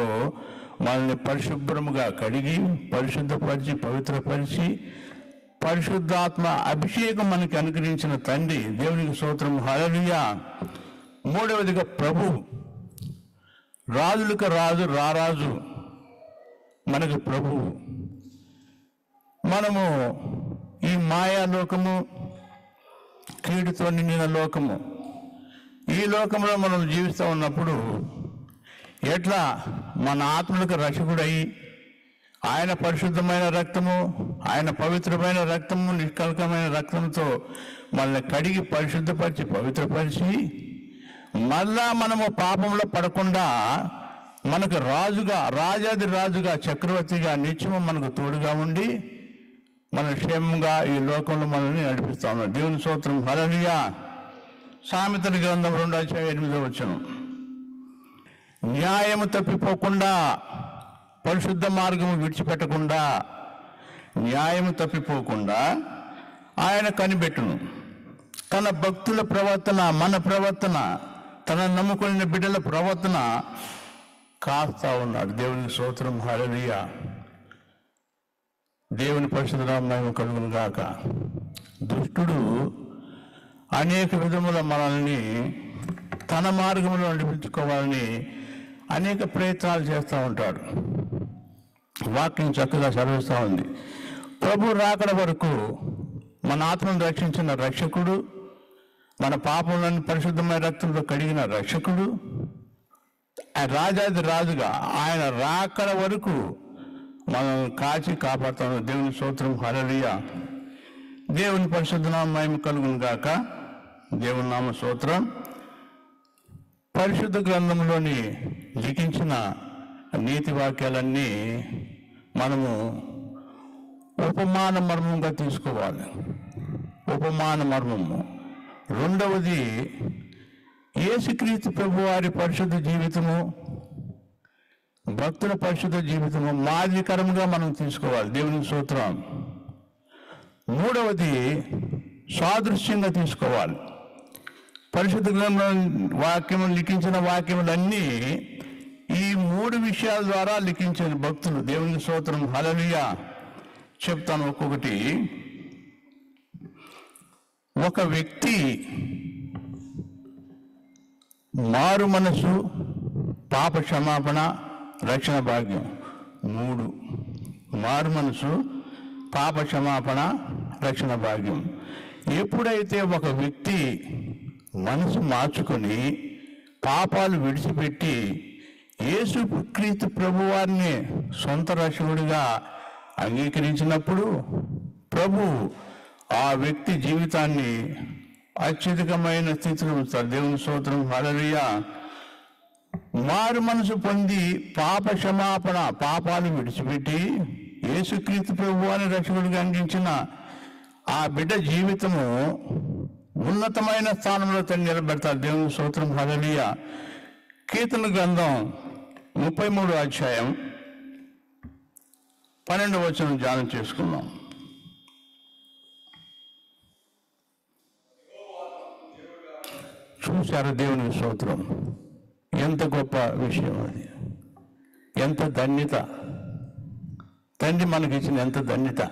మనల్ని పరిశుభ్రముగా కడిగి పరిశుద్ధపరిచి పవిత్రపరిచి పరిశుద్ధాత్మ అభిషేకం మనకి అనుగ్రహించిన తండ్రి. దేవునికి స్తోత్రం. హల్లెలూయా. మూడవదిగా ప్రభు, రాజులకు రాజు, రారాజు మనకు ప్రభువు. మనము ఈ మాయా లోకము, కీడుతో నిండిన లోకము, ఈ లోకంలో మనం జీవిస్తూ ఉన్నప్పుడు ఎట్లా మన ఆత్మలకు రక్షకుడై ఆయన పరిశుద్ధమైన రక్తము, ఆయన పవిత్రమైన రక్తము, నిష్కల్కమైన రక్తంతో మనల్ని కడిగి పరిశుద్ధపరిచి పవిత్రపరిచి మళ్ళా మనము పాపంలో పడకుండా మనకు రాజుగా, రాజాది రాజుగా, చక్రవర్తిగా నిత్యము మనకు తోడుగా ఉండి మన క్షేమంగా ఈ లోకంలో మనల్ని నడిపిస్తా ఉన్నాడు. దేవుని స్తోత్రం. హల్లెలూయా. సామెతల గ్రంథం 2:8 న్యాయము తప్పిపోకుండా, పరిశుద్ధ మార్గము విడిచిపెట్టకుండా, న్యాయము తప్పిపోకుండా ఆయన కనిపెట్టును. తన భక్తుల ప్రవర్తన, మన ప్రవర్తన, తనను నమ్ముకున్న బిడ్డల ప్రవర్తన కాస్తా ఉన్నాడు. దేవునికి స్తోత్రం, హల్లెలూయా. దేవుని పరిశుద్ధ నామమున కలుగును గాక. దుష్టుడు అనేక విధముల మనల్ని తన మార్గంలో నడిపించుకోవాలని అనేక ప్రయత్నాలు చేస్తూ ఉంటాడు. వాక్యం చక్కగా చదివిస్తూ ఉంది. ప్రభు రాకడ వరకు మన ఆత్మను రక్షించిన రక్షకుడు, మన పాపములను పరిశుద్ధమైన రక్తంతో కడిగిన రక్షకుడు, రాజాది రాజుగా ఆయన రాకడ వరకు మనం కాచి కాపాడుతాం. దేవుని స్తోత్రం, హల్లెలూయా. దేవుని పరిశుద్ధ నామమున మహిమ కలుగును గాక. దేవుని నామ స్తోత్రం. పరిశుద్ధ గ్రంథంలోని లిఖించిన నీతి వాక్యాలన్నీ మనము ఉపమాన మర్మంగా తీసుకోవాలి. ఉపమాన మర్మము. రెండవది, యేసుక్రీస్తు ప్రభు వారి పరిశుద్ధ జీవితము, భక్తుల పరిశుద్ధ జీవితము మాదిరికరంగా మనం తీసుకోవాలి. దేవుని స్తోత్రం. మూడవది, సాదృశ్యంగా తీసుకోవాలి. పరిశుద్ధ గ్రంథం వాక్యము లిఖించిన వాక్యములన్నీ ఈ మూడు విషయాల ద్వారా లిఖించిన భక్తులు. దేవుని స్తోత్రం, హల్లెలూయా. చెప్తాను ఒక్కొక్కటి. ఒక వ్యక్తి మారు మనసు, పాప క్షమాపణ, రక్షణ భాగ్యం. 3. మారు మనసు, పాప క్షమాపణ, రక్షణ భాగ్యం. ఎప్పుడైతే ఒక వ్యక్తి మనసు మార్చుకొని పాపాలు విడిచిపెట్టి యేసుక్రీస్తు ప్రభువారిని సొంత రక్షకుడిగా అంగీకరించినప్పుడు ప్రభు ఆ వ్యక్తి జీవితాన్ని అత్యధికమైన స్థితిలో ఉంచుతారు. దేవుని స్తోత్రం, హల్లెలూయా. మారు మనసు పొంది పాప క్షమాపణ, పాపాలు విడిచిపెట్టి యేసుక్రీస్తు ప్రభువారిని రక్షకుడిగా అందించిన ఆ బిడ్డ జీవితము ఉన్నతమైన స్థానంలో తను నిలబెడతారు. దేవుని స్తోత్రం, హల్లెలూయా. కీర్తన గ్రంథం 33వ అధ్యాయం 12వ వచనం ధ్యానం చేసుకుందాం. చూశారు దేవుని స్తోత్రం. ఎంత గొప్ప విషయం అది, ఎంత ధన్యత. తండ్రి మనకిచ్చిన ఎంత ధన్యత.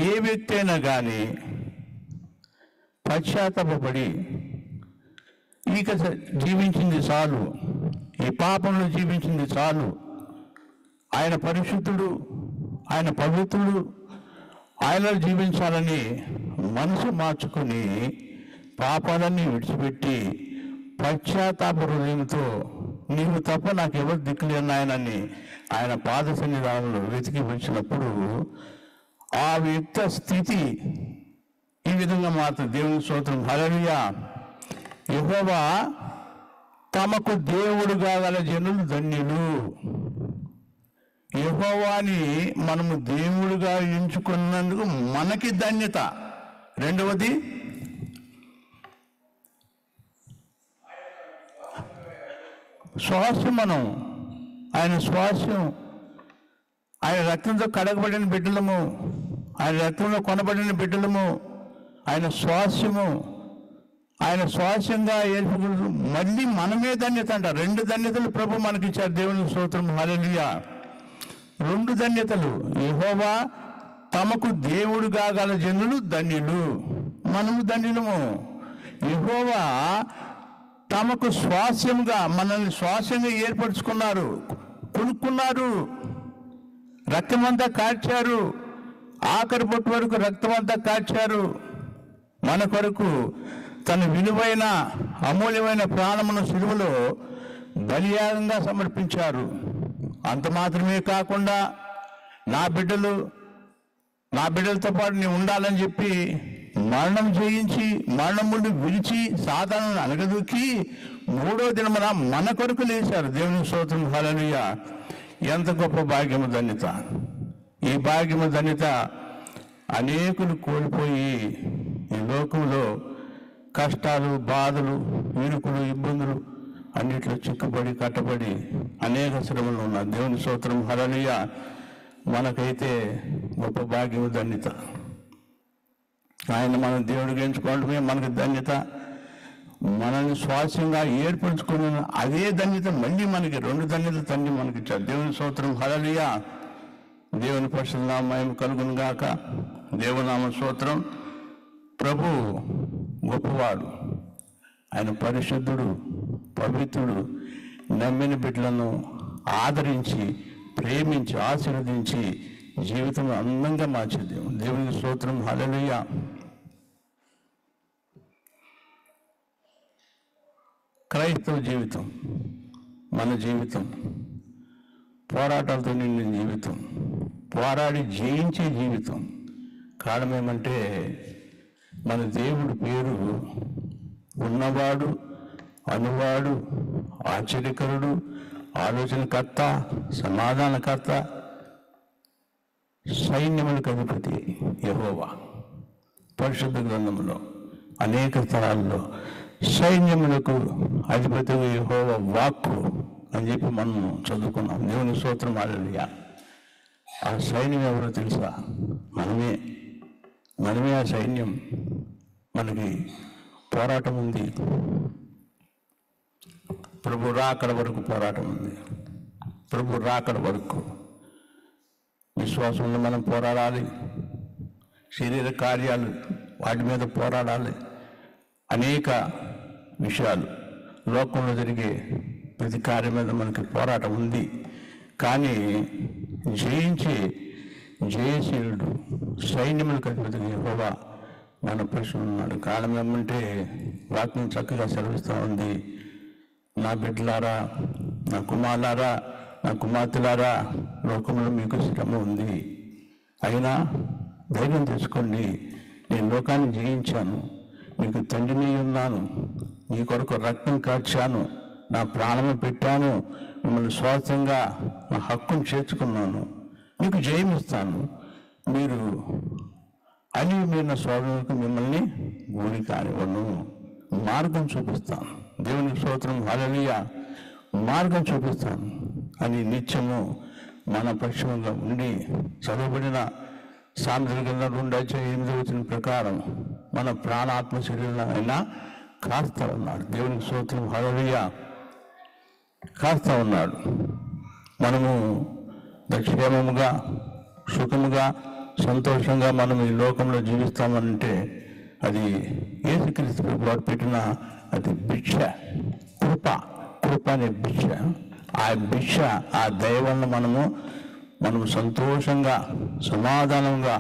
ఏ వ్యక్తి అయినా కానీ పశ్చాత్తాపపడి ఇక జీవించింది చాలు, ఈ పాపంలో జీవించింది చాలు, ఆయన పరిశుద్ధుడు, ఆయన పవిత్రుడు, ఆయనలో జీవించాలని మనసు మార్చుకొని పాపాలన్నీ విడిచిపెట్టి పశ్చాత్తాప హృదయంతో నీవు తప్ప నాకెవరు దిక్కులేని ఆయనని ఆయన పాద సన్నిధానంలో వెతికి వచ్చినప్పుడు ఆ వ్యక్తి స్థితి ఈ విధంగా మాత్రం. దేవుని స్తోత్రం, హల్లెలూయా. యెహోవా తమకు దేవుడుగా గల జనులు ధన్యులు. యెహోవాని మనము దేవుడుగా ఎంచుకున్నందుకు మనకి ధన్యత. రెండవది, స్వాస్థ్యం. మనం ఆయన స్వాస్థ్యం, ఆయన రక్తంతో కడగబడిన బిడ్డలము, ఆయన రక్తంలో కొనబడిన బిడ్డలము, ఆయన స్వాస్థ్యము, ఆయన స్వాస్థ్యంగా ఏర్పడు. మళ్ళీ మనమే ధన్యత అంట. 2 ధన్యతలు ప్రభు మనకిచ్చారు. దేవుని స్తోత్రం, హల్లెలూయా. 2 ధన్యతలు. యెహోవా తమకు దేవుడుగా గల జనులు ధన్యులు. మనము ధన్యులము. యెహోవా తమకు స్వాస్థ్యంగా, మనల్ని స్వాస్థ్యంగా ఏర్పరచుకున్నారు, కొనుక్కున్నారు, రక్తమంతా కార్చారు, ఆఖరి బొట్టు వరకు రక్తమంతా కార్చారు. మన కొరకు తన విలువైన అమూల్యమైన ప్రాణమును సిలువలో బలియాగంగా సమర్పించారు. అంత మాత్రమే కాకుండా నా బిడ్డలతో పాటు నేను ఉండాలని చెప్పి మరణం చేయించి, మరణం నుండి విరిచి సాతానుని అనగదూకి 3వ దినమున మన కొరకు లేచారు. దేవుని స్తోత్రం, హల్లెలూయా. ఎంత గొప్ప భాగ్యము, ధన్యత. ఈ భాగ్యము, ధన్యత అనేకులు కోల్పోయి ఈ లోకంలో కష్టాలు, బాధలు, ఇరుకులు, ఇబ్బందులు అన్నిట్లో చిక్కుబడి కట్టబడి అనేక శ్రమలు ఉన్నారు. దేవుని స్తోత్రం, హల్లెలూయా. మనకైతే గొప్ప భాగ్యము, ధన్యత. ఆయన మనం దేవుడిగా ఎంచుకోవడమే మనకు ధన్యత. మనల్ని స్వాస్యంగా ఏర్పరచుకుని అదే ధన్యత మళ్ళీ మనకి 2 ధన్యతలు తండ్రి మనకి ఇచ్చారు. దేవుని స్తోత్రం, హల్లెలూయా. దేవుని పరిశుద్ధ నామం కలుగును గాక. దేవునామ స్తోత్రం. ప్రభు గొప్పవాడు, ఆయన పరిశుద్ధుడు, పవిత్రుడు. నమ్మిన బిడ్డలను ఆదరించి, ప్రేమించి, ఆశీర్వదించి జీవితం అందంగా మార్చే దేవునికి స్తోత్రం, హల్లెలూయా. క్రైస్తవ జీవితం, మన జీవితం పోరాటాలతో నిండిన జీవితం, పోరాడి జయించే జీవితం. కారణం ఏమంటే మన దేవుడి పేరు ఉన్నవాడు, అనువాడు, ఆశ్చర్యకరుడు, ఆలోచనకర్త, సమాధానకర్త, సైన్యములకు అధిపతి యెహోవా. పరిశుద్ధ గ్రంథంలో అనేక స్థలాల్లో సైన్యములకు అధిపతి యెహోవా వాక్కు అని చెప్పి మనం చదువుకున్నాం. దేవుని స్తోత్రం, హల్లెలూయా. ఆ సైన్యం ఎవరో తెలుసా? మనమే ఆ సైన్యం. మనకి పోరాటం ఉంది. ప్రభు రాకడ వరకు పోరాటం ఉంది. ప్రభు రాకడ వరకు విశ్వాసంలో మనం పోరాడాలి. శరీర కార్యాలు వాటి మీద పోరాడాలి. అనేక విషయాలు లోకంలో జరిగే ప్రతి కార్యం మీద మనకి పోరాటం ఉంది. కానీ జయించి జయశీలుడు, సైన్యములకు అధిపతి యెహోవా మన పక్షం ఉన్నాడు. కారణం ఏమంటే వాక్యం చక్కగా సెలవిస్తూ ఉంది. నా బిడ్డలారా, నా కుమారులారా, నా కుమార్తెలారా, లోకంలో మీకు శ్రమ ఉంది, అయినా ధైర్యం తెచ్చుకోండి. నేను లోకాన్ని జయించాను, మీకు తండ్రిని ఉన్నాను, నీ కొరకు రక్తం కార్చాను, నా ప్రాణము పెట్టాను, మిమ్మల్ని స్వాస్థ్యంగా నా హక్కును చేర్చుకున్నాను, మీకు జయమిస్తాను, మీరు మీరిన స్వామికి మిమ్మల్ని గురి కానివ్వను, మార్గం చూపిస్తాను. దేవునికి స్తోత్రం, హల్లెలూయా. మార్గం చూపిస్తాను అని నిత్యము మన పక్షంగా ఉండి చదవబడిన సామెతల గ్రంథం 2:8 ప్రకారం మన ప్రాణాత్మ శరీరాలైనా కాస్తా ఉన్నాడు. దేవునికి స్తోత్రం, హల్లెలూయా. కాస్తా ఉన్నాడు. మనము క్షేమముగా, సుఖముగా, సంతోషంగా మనం ఈ లోకంలో జీవిస్తామంటే అది యేసుక్రీస్తు వారు పెట్టిన అది భిక్ష, కృప అనే భిక్ష. ఆ భిక్ష, ఆ దయ వలన మనము సంతోషంగా, సమాధానంగా,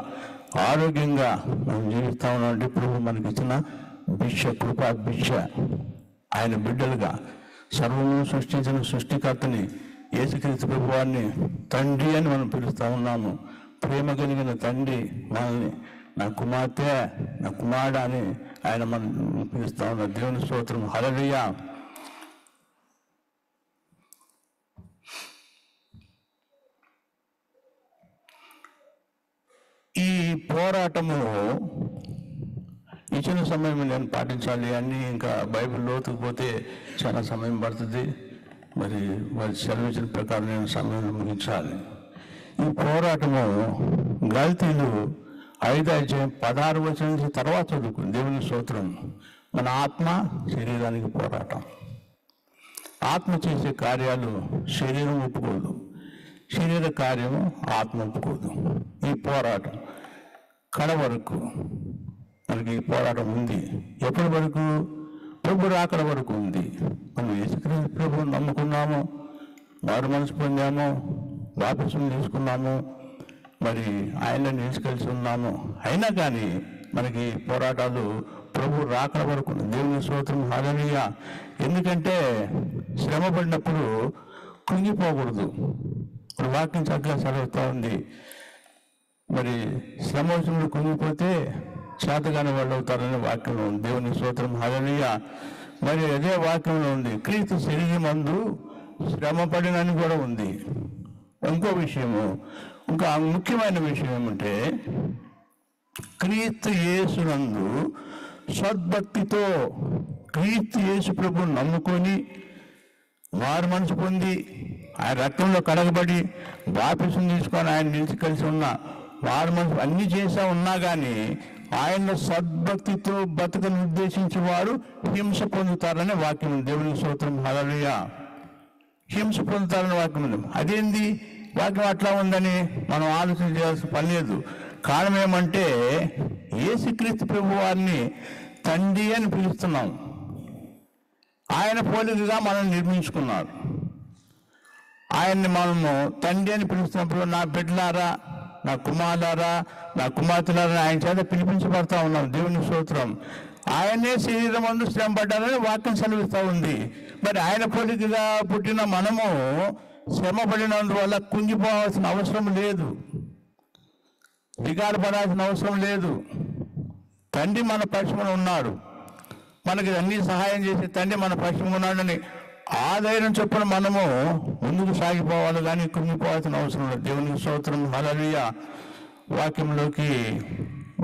ఆరోగ్యంగా మనం జీవిస్తా ఉన్నామంటే ప్రభు మనకి ఇచ్చిన భిక్ష, కృపా భిక్ష. ఆయన బిడ్డలుగా సర్వము సృష్టించిన సృష్టికర్తని యేసుక్రీస్తు ప్రభు వారిని తండ్రి అని మనం పిలుస్తూ ఉన్నాము. ప్రేమ కలిగిన తండ్రి మనల్ని నా కుమార్తె, నా కుమారుడు అని ఆయన మనం పిలుస్తూ ఉన్నారు. దేవుని స్తోత్రం, హల్లెలూయా. ఈ పోరాటము ఇచ్చిన సమయం నేను పాటించాలి అన్నీ ఇంకా బైబిల్ లోతుకు పోతే చాలా సమయం పడుతుంది. మరి వారి సెలవిచ్చిన ప్రకారం నేను సమయం ముగించాలి. ఈ పోరాటము గల్తీలు 5:16 నుంచి తర్వాత చదువుకుంది. దేవుని స్తోత్రం. మన ఆత్మ శరీరానికి పోరాటం. ఆత్మ చేసే కార్యాలు శరీరం ఒప్పుకోదు, శరీర కార్యము ఆత్మ ఒప్పుకోదు. ఈ పోరాటం కడ వరకు మనకి ఈ పోరాటం ఉంది. ఎప్పటి వరకు? ప్రభు రాకడ వరకు ఉంది. మనం యేసుక్రీస్తు ప్రభువుని నమ్ముకున్నాము, మారు మనసు పొందాము, బాప్తిసం తీసుకున్నాము, మరి ఆయన నిలిచికలిసి ఉన్నాము. అయినా కానీ మనకి పోరాటాలు ప్రభు రాకడ వరకు. దేవుని స్తోత్రం, హల్లెలూయా. ఎందుకంటే శ్రమ పడినప్పుడు కృంగిపోకూడదు. ఇప్పుడు వాక్యం చక్కగా సెలవుతూ ఉంది. మరి శ్రమ వచ్చినప్పుడు కృంగిపోతే చేతగాని వాళ్ళు అవుతారనే వాక్యంలో ఉంది. దేవుని స్తోత్రం, హల్లెలూయా. మరి అదే వాక్యంలో ఉంది, క్రీస్తు శరీరమందు శ్రమ పడినని కూడా ఉంది. ఇంకో విషయము, ఇంకా ముఖ్యమైన విషయం ఏమంటే క్రీస్తు యేసునందు సద్భక్తితో క్రీస్తు యేసు ప్రభువుని నమ్ముకొని మారు మనసు పొంది ఆయన రక్తంలో కడగబడి బాప్తిసం తీసుకొని ఆయన నిలిచి కలిసి ఉన్న మారు మనసు అన్ని చేసా ఉన్నా కానీ ఆయన సద్భక్తితో బతుకను ఉద్దేశించి వారు హింస పొందుతారనే వాక్యం ఉంది. దేవునికి స్తోత్రం. హల్లెలూయా. హింస పొందుతారనే వాక్యం ఉంది. అదేంది వాక్యం అట్లా ఉందని మనం ఆలోచన చేయాల్సిన పని లేదు. కారణం ఏమంటే యేసుక్రీస్తు ప్రభు వారిని తండ్రి అని పిలుస్తున్నాం. ఆయన పోలికగా మనం నిర్మించుకున్నారు. ఆయన్ని మనము తండ్రి అని పిలుస్తున్నప్పుడు నా బిడ్డలారా, నా కుమారులారా, నా కుమార్తెలారా ఆయన చేత పిలిపించబడతా ఉన్నాం. దేవుని స్తోత్రం. ఆయనే శరీరం అందు శ్రమ పడ్డారని వాక్యం సెలవిస్తూ ఉంది. మరి ఆయన పోలికగా పుట్టిన మనము శ్రమ పడినందువల్ల కుంగిపోవాల్సిన అవసరం లేదు, దిగాలు పడాల్సిన అవసరం లేదు. తండ్రి మన పక్షమున ఉన్నాడు, మనకి అన్ని సహాయం చేసి తండ్రి మన పక్షమున ఉన్నాడని ఆ ధైర్యం చొప్పున మనము ముందుకు సాగిపోవాలి, కానీ కుంగిపోవాల్సిన అవసరం లేదు. దేవునికి స్తోత్రం. హల్లెలూయా. వాక్యంలోకి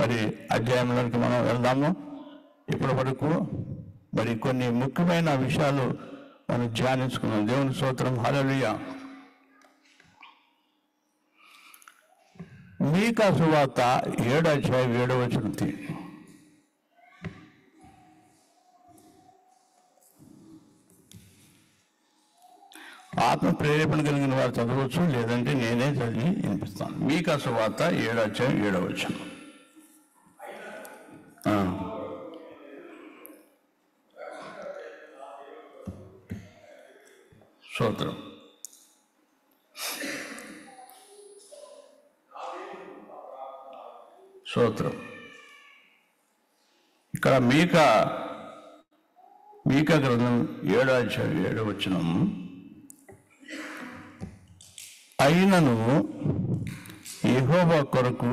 మరి అధ్యాయంలోకి మనం వెళ్దాము. ఇప్పటి వరకు మరి కొన్ని ముఖ్యమైన విషయాలు మనం ధ్యానించుకున్నాం. దేవుని స్తోత్రం. హల్లెలూయా. మీకా సువార్త 7వ అధ్యాయం 7వ వచనం. ఆత్మ ప్రేరేపణ కలిగిన వారు చదవచ్చు, లేదంటే నేనే చదివి వినిపిస్తాను. మీకా సువార్త 7వ అధ్యాయం 7వ వచనం. స్తోత్రం. స్తోత్రం. ఇక్కడ మీకా గ్రంథం 7వ అధ్యాయం 7వ వచనం. అయినను యెహోవా కొరకు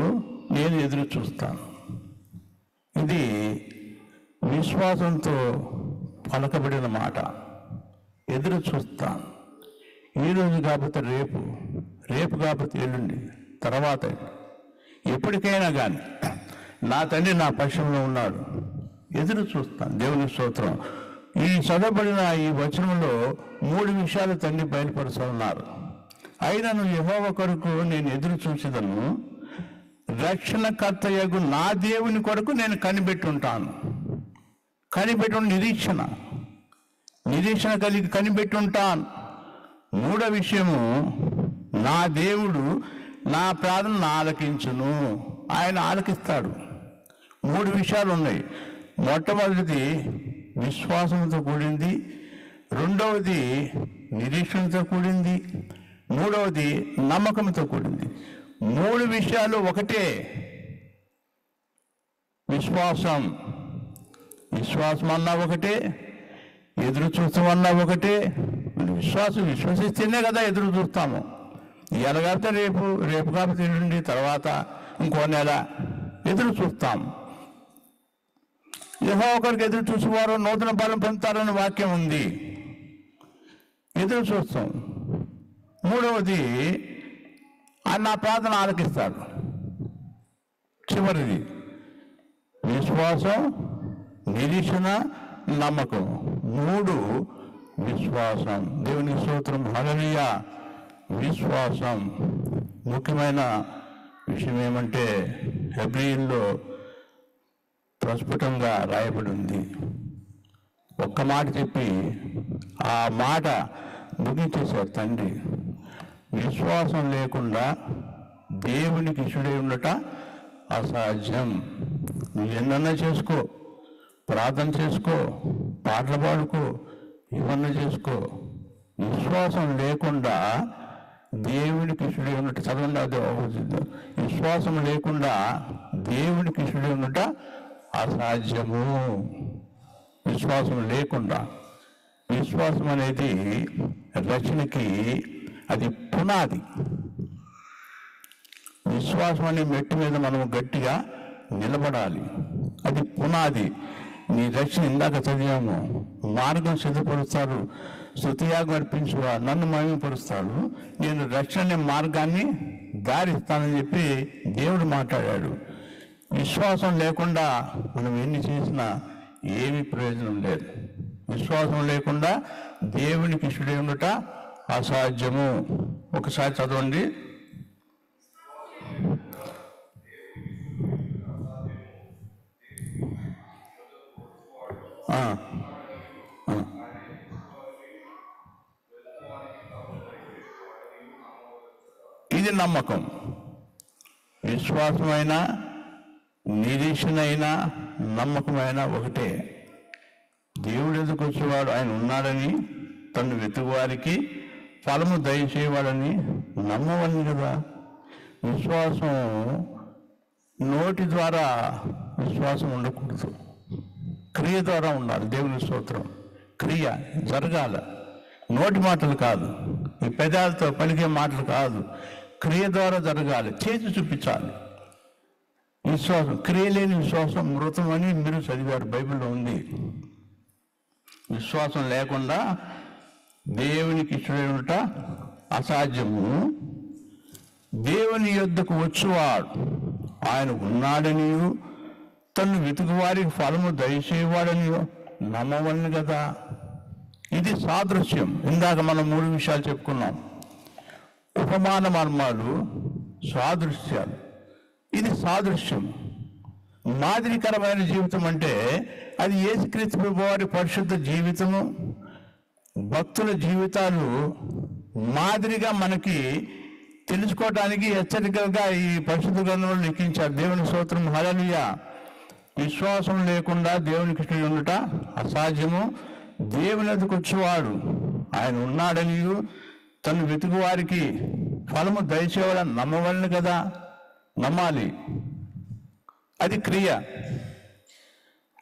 నేను ఎదురు చూస్తాను. ఇది విశ్వాసంతో పలకబడిన మాట. ఎదురు చూస్తాను. ఈరోజు కాకపోతే రేపు, రేపు కాకపోతే ఎల్లుండి, తర్వాత ఎప్పటికైనా కానీ నా తండ్రి నా పక్షంలో ఉన్నాడు, ఎదురు చూస్తాను. దేవుని స్తోత్రం. ఈ చదవబడిన ఈ వచనంలో 3 విషయాలు తండ్రి బయలుపరుస్తున్నారు. అయినను యెహోవా కొరకు నేను ఎదురు చూసేదను, రక్షణకర్తయగు నా దేవుని కొరకు నేను కనిపెట్టుంటాను. నిరీక్షణ కలిగి కనిపెట్టుంటాను. 3వ విషయము, నా దేవుడు నా ప్రార్థన ఆలకించును. ఆయన ఆలకిస్తాడు. 3 విషయాలు ఉన్నాయి. మొట్టమొదటిది విశ్వాసంతో కూడింది, రెండవది నిరీక్షణతో కూడింది, మూడవది నమ్మకంతో కూడింది. 3 విషయాలు ఒకటే. విశ్వాసం అన్నా ఒకటే, ఎదురు చూస్తామన్నా ఒకటే. విశ్వసిస్తేనే కదా ఎదురు చూస్తాము. ఎలాగైతే రేపు కాకపోతే ఎల్లుండి, తర్వాత ఇంకో నెల ఎదురు చూస్తాం. యెహోవా కొరకు ఎదురు చూసేవారు నూతన బలం పొందుతారని వాక్యం ఉంది. ఎదురు చూస్తాం. మూడవది, ఆయన నా ప్రార్థన ఆలకిస్తాడు. చివరిది విశ్వాసం, నిరీక్షణ, నమ్మకం. 3 విశ్వాసం. దేవుని స్తోత్రం. హల్లెలూయా. విశ్వాసం. ముఖ్యమైన విషయం ఏమంటే హెబ్రీయుల్లో ప్రస్ఫుటంగా రాయబడి ఉంది. ఒక్క మాట చెప్పి ఆ మాట ముగించేశారు తండ్రి. విశ్వాసం లేకుండా దేవునికి ఇష్టడై ఉండట అసాధ్యం. నువ్వు ఎన్నన్నా చేసుకో, ప్రార్థన చేసుకో, పాటలు పాడుకో, ఇవన్నీ చేసుకో, విశ్వాసం లేకుండా దేవునికి ఇష్టడై ఉన్నట్టు చదవండి. అది విశ్వాసం లేకుండా దేవునికి ఇష్టడై ఉన్నట అసాధ్యము. విశ్వాసం లేకుండా. విశ్వాసం అనేది రచనకి అది పునాది. విశ్వాసం అనే మెట్టు మీద మనం గట్టిగా నిలబడాలి. అది పునాది. నీ రక్షణ ఇందాక చదివాము. మార్గం సిద్ధపరుస్తాడు, స్తుతియాగం అర్పించువా, నన్ను మహిమపరుస్తాడు, నేను రక్షణ మార్గాన్ని దారిస్తానని చెప్పి దేవుడు మాట్లాడాడు. విశ్వాసం లేకుండా మనం ఎన్ని చేసినా ఏమీ ప్రయోజనం లేదు. విశ్వాసం లేకుండా దేవునికి ఇష్టడై ఉండట అసాధ్యము. ఒకసారి చదవండి. ఇది నమ్మకం. విశ్వాసమైన, నిరీక్షణ అయినా, నమ్మకమైన ఒకటే. దేవుడు ఎదుకు వచ్చేవాడు ఆయన ఉన్నాడని, తను వెతుకువారికి ఫలము దయచేవాడని నమ్మవని కదా. విశ్వాసం నోటి ద్వారా విశ్వాసం ఉండకూడదు, క్రియ ద్వారా ఉండాలి. దేవుని స్తోత్రం. క్రియ జరగాల, నోటి మాటలు కాదు, ఈ పెదాలతో పలికే మాటలు కాదు, క్రియ ద్వారా జరగాలి, చేసి చూపించాలి. విశ్వాసం, క్రియ లేని విశ్వాసం మృతం అని మీరు చదివారు, బైబిల్లో ఉంది. విశ్వాసం లేకుండా దేవునికి ఇష్టడేట అసాధ్యము. దేవుని యొద్దకు వచ్చేవాడు ఆయన ఉన్నాడని, తను వెతుకు వారికి ఫలము దయచేవాడని నమ్మవని కదా. ఇది సాదృశ్యం. ఇందాక మనం 3 విషయాలు చెప్పుకున్నాం. ఉపమాన మర్మాలు, సాదృశ్యాలు. ఇది సాదృశ్యం. మాదిరికరమైన జీవితం అంటే అది యేసుక్రీస్తు ప్రభువు వారి పరిశుద్ధ జీవితము, భక్తుల జీవితాలు మాదిరిగా మనకి తెలుసుకోవటానికి హెచ్చరికగా ఈ పరిశుద్ధ గ్రంథంలో లిఖించారు. దేవుని స్తోత్రం. హల్లెలూయా. విశ్వాసం లేకుండా దేవునికి ఇష్టం ఉండట అసాధ్యము. దేవుని ఎదుకు వచ్చేవాడు ఆయన ఉన్నాడని, తను వెతుకు వారికి ఫలము దయచేవాడని నమ్మవలని కదా. నమ్మాలి. అది క్రియ,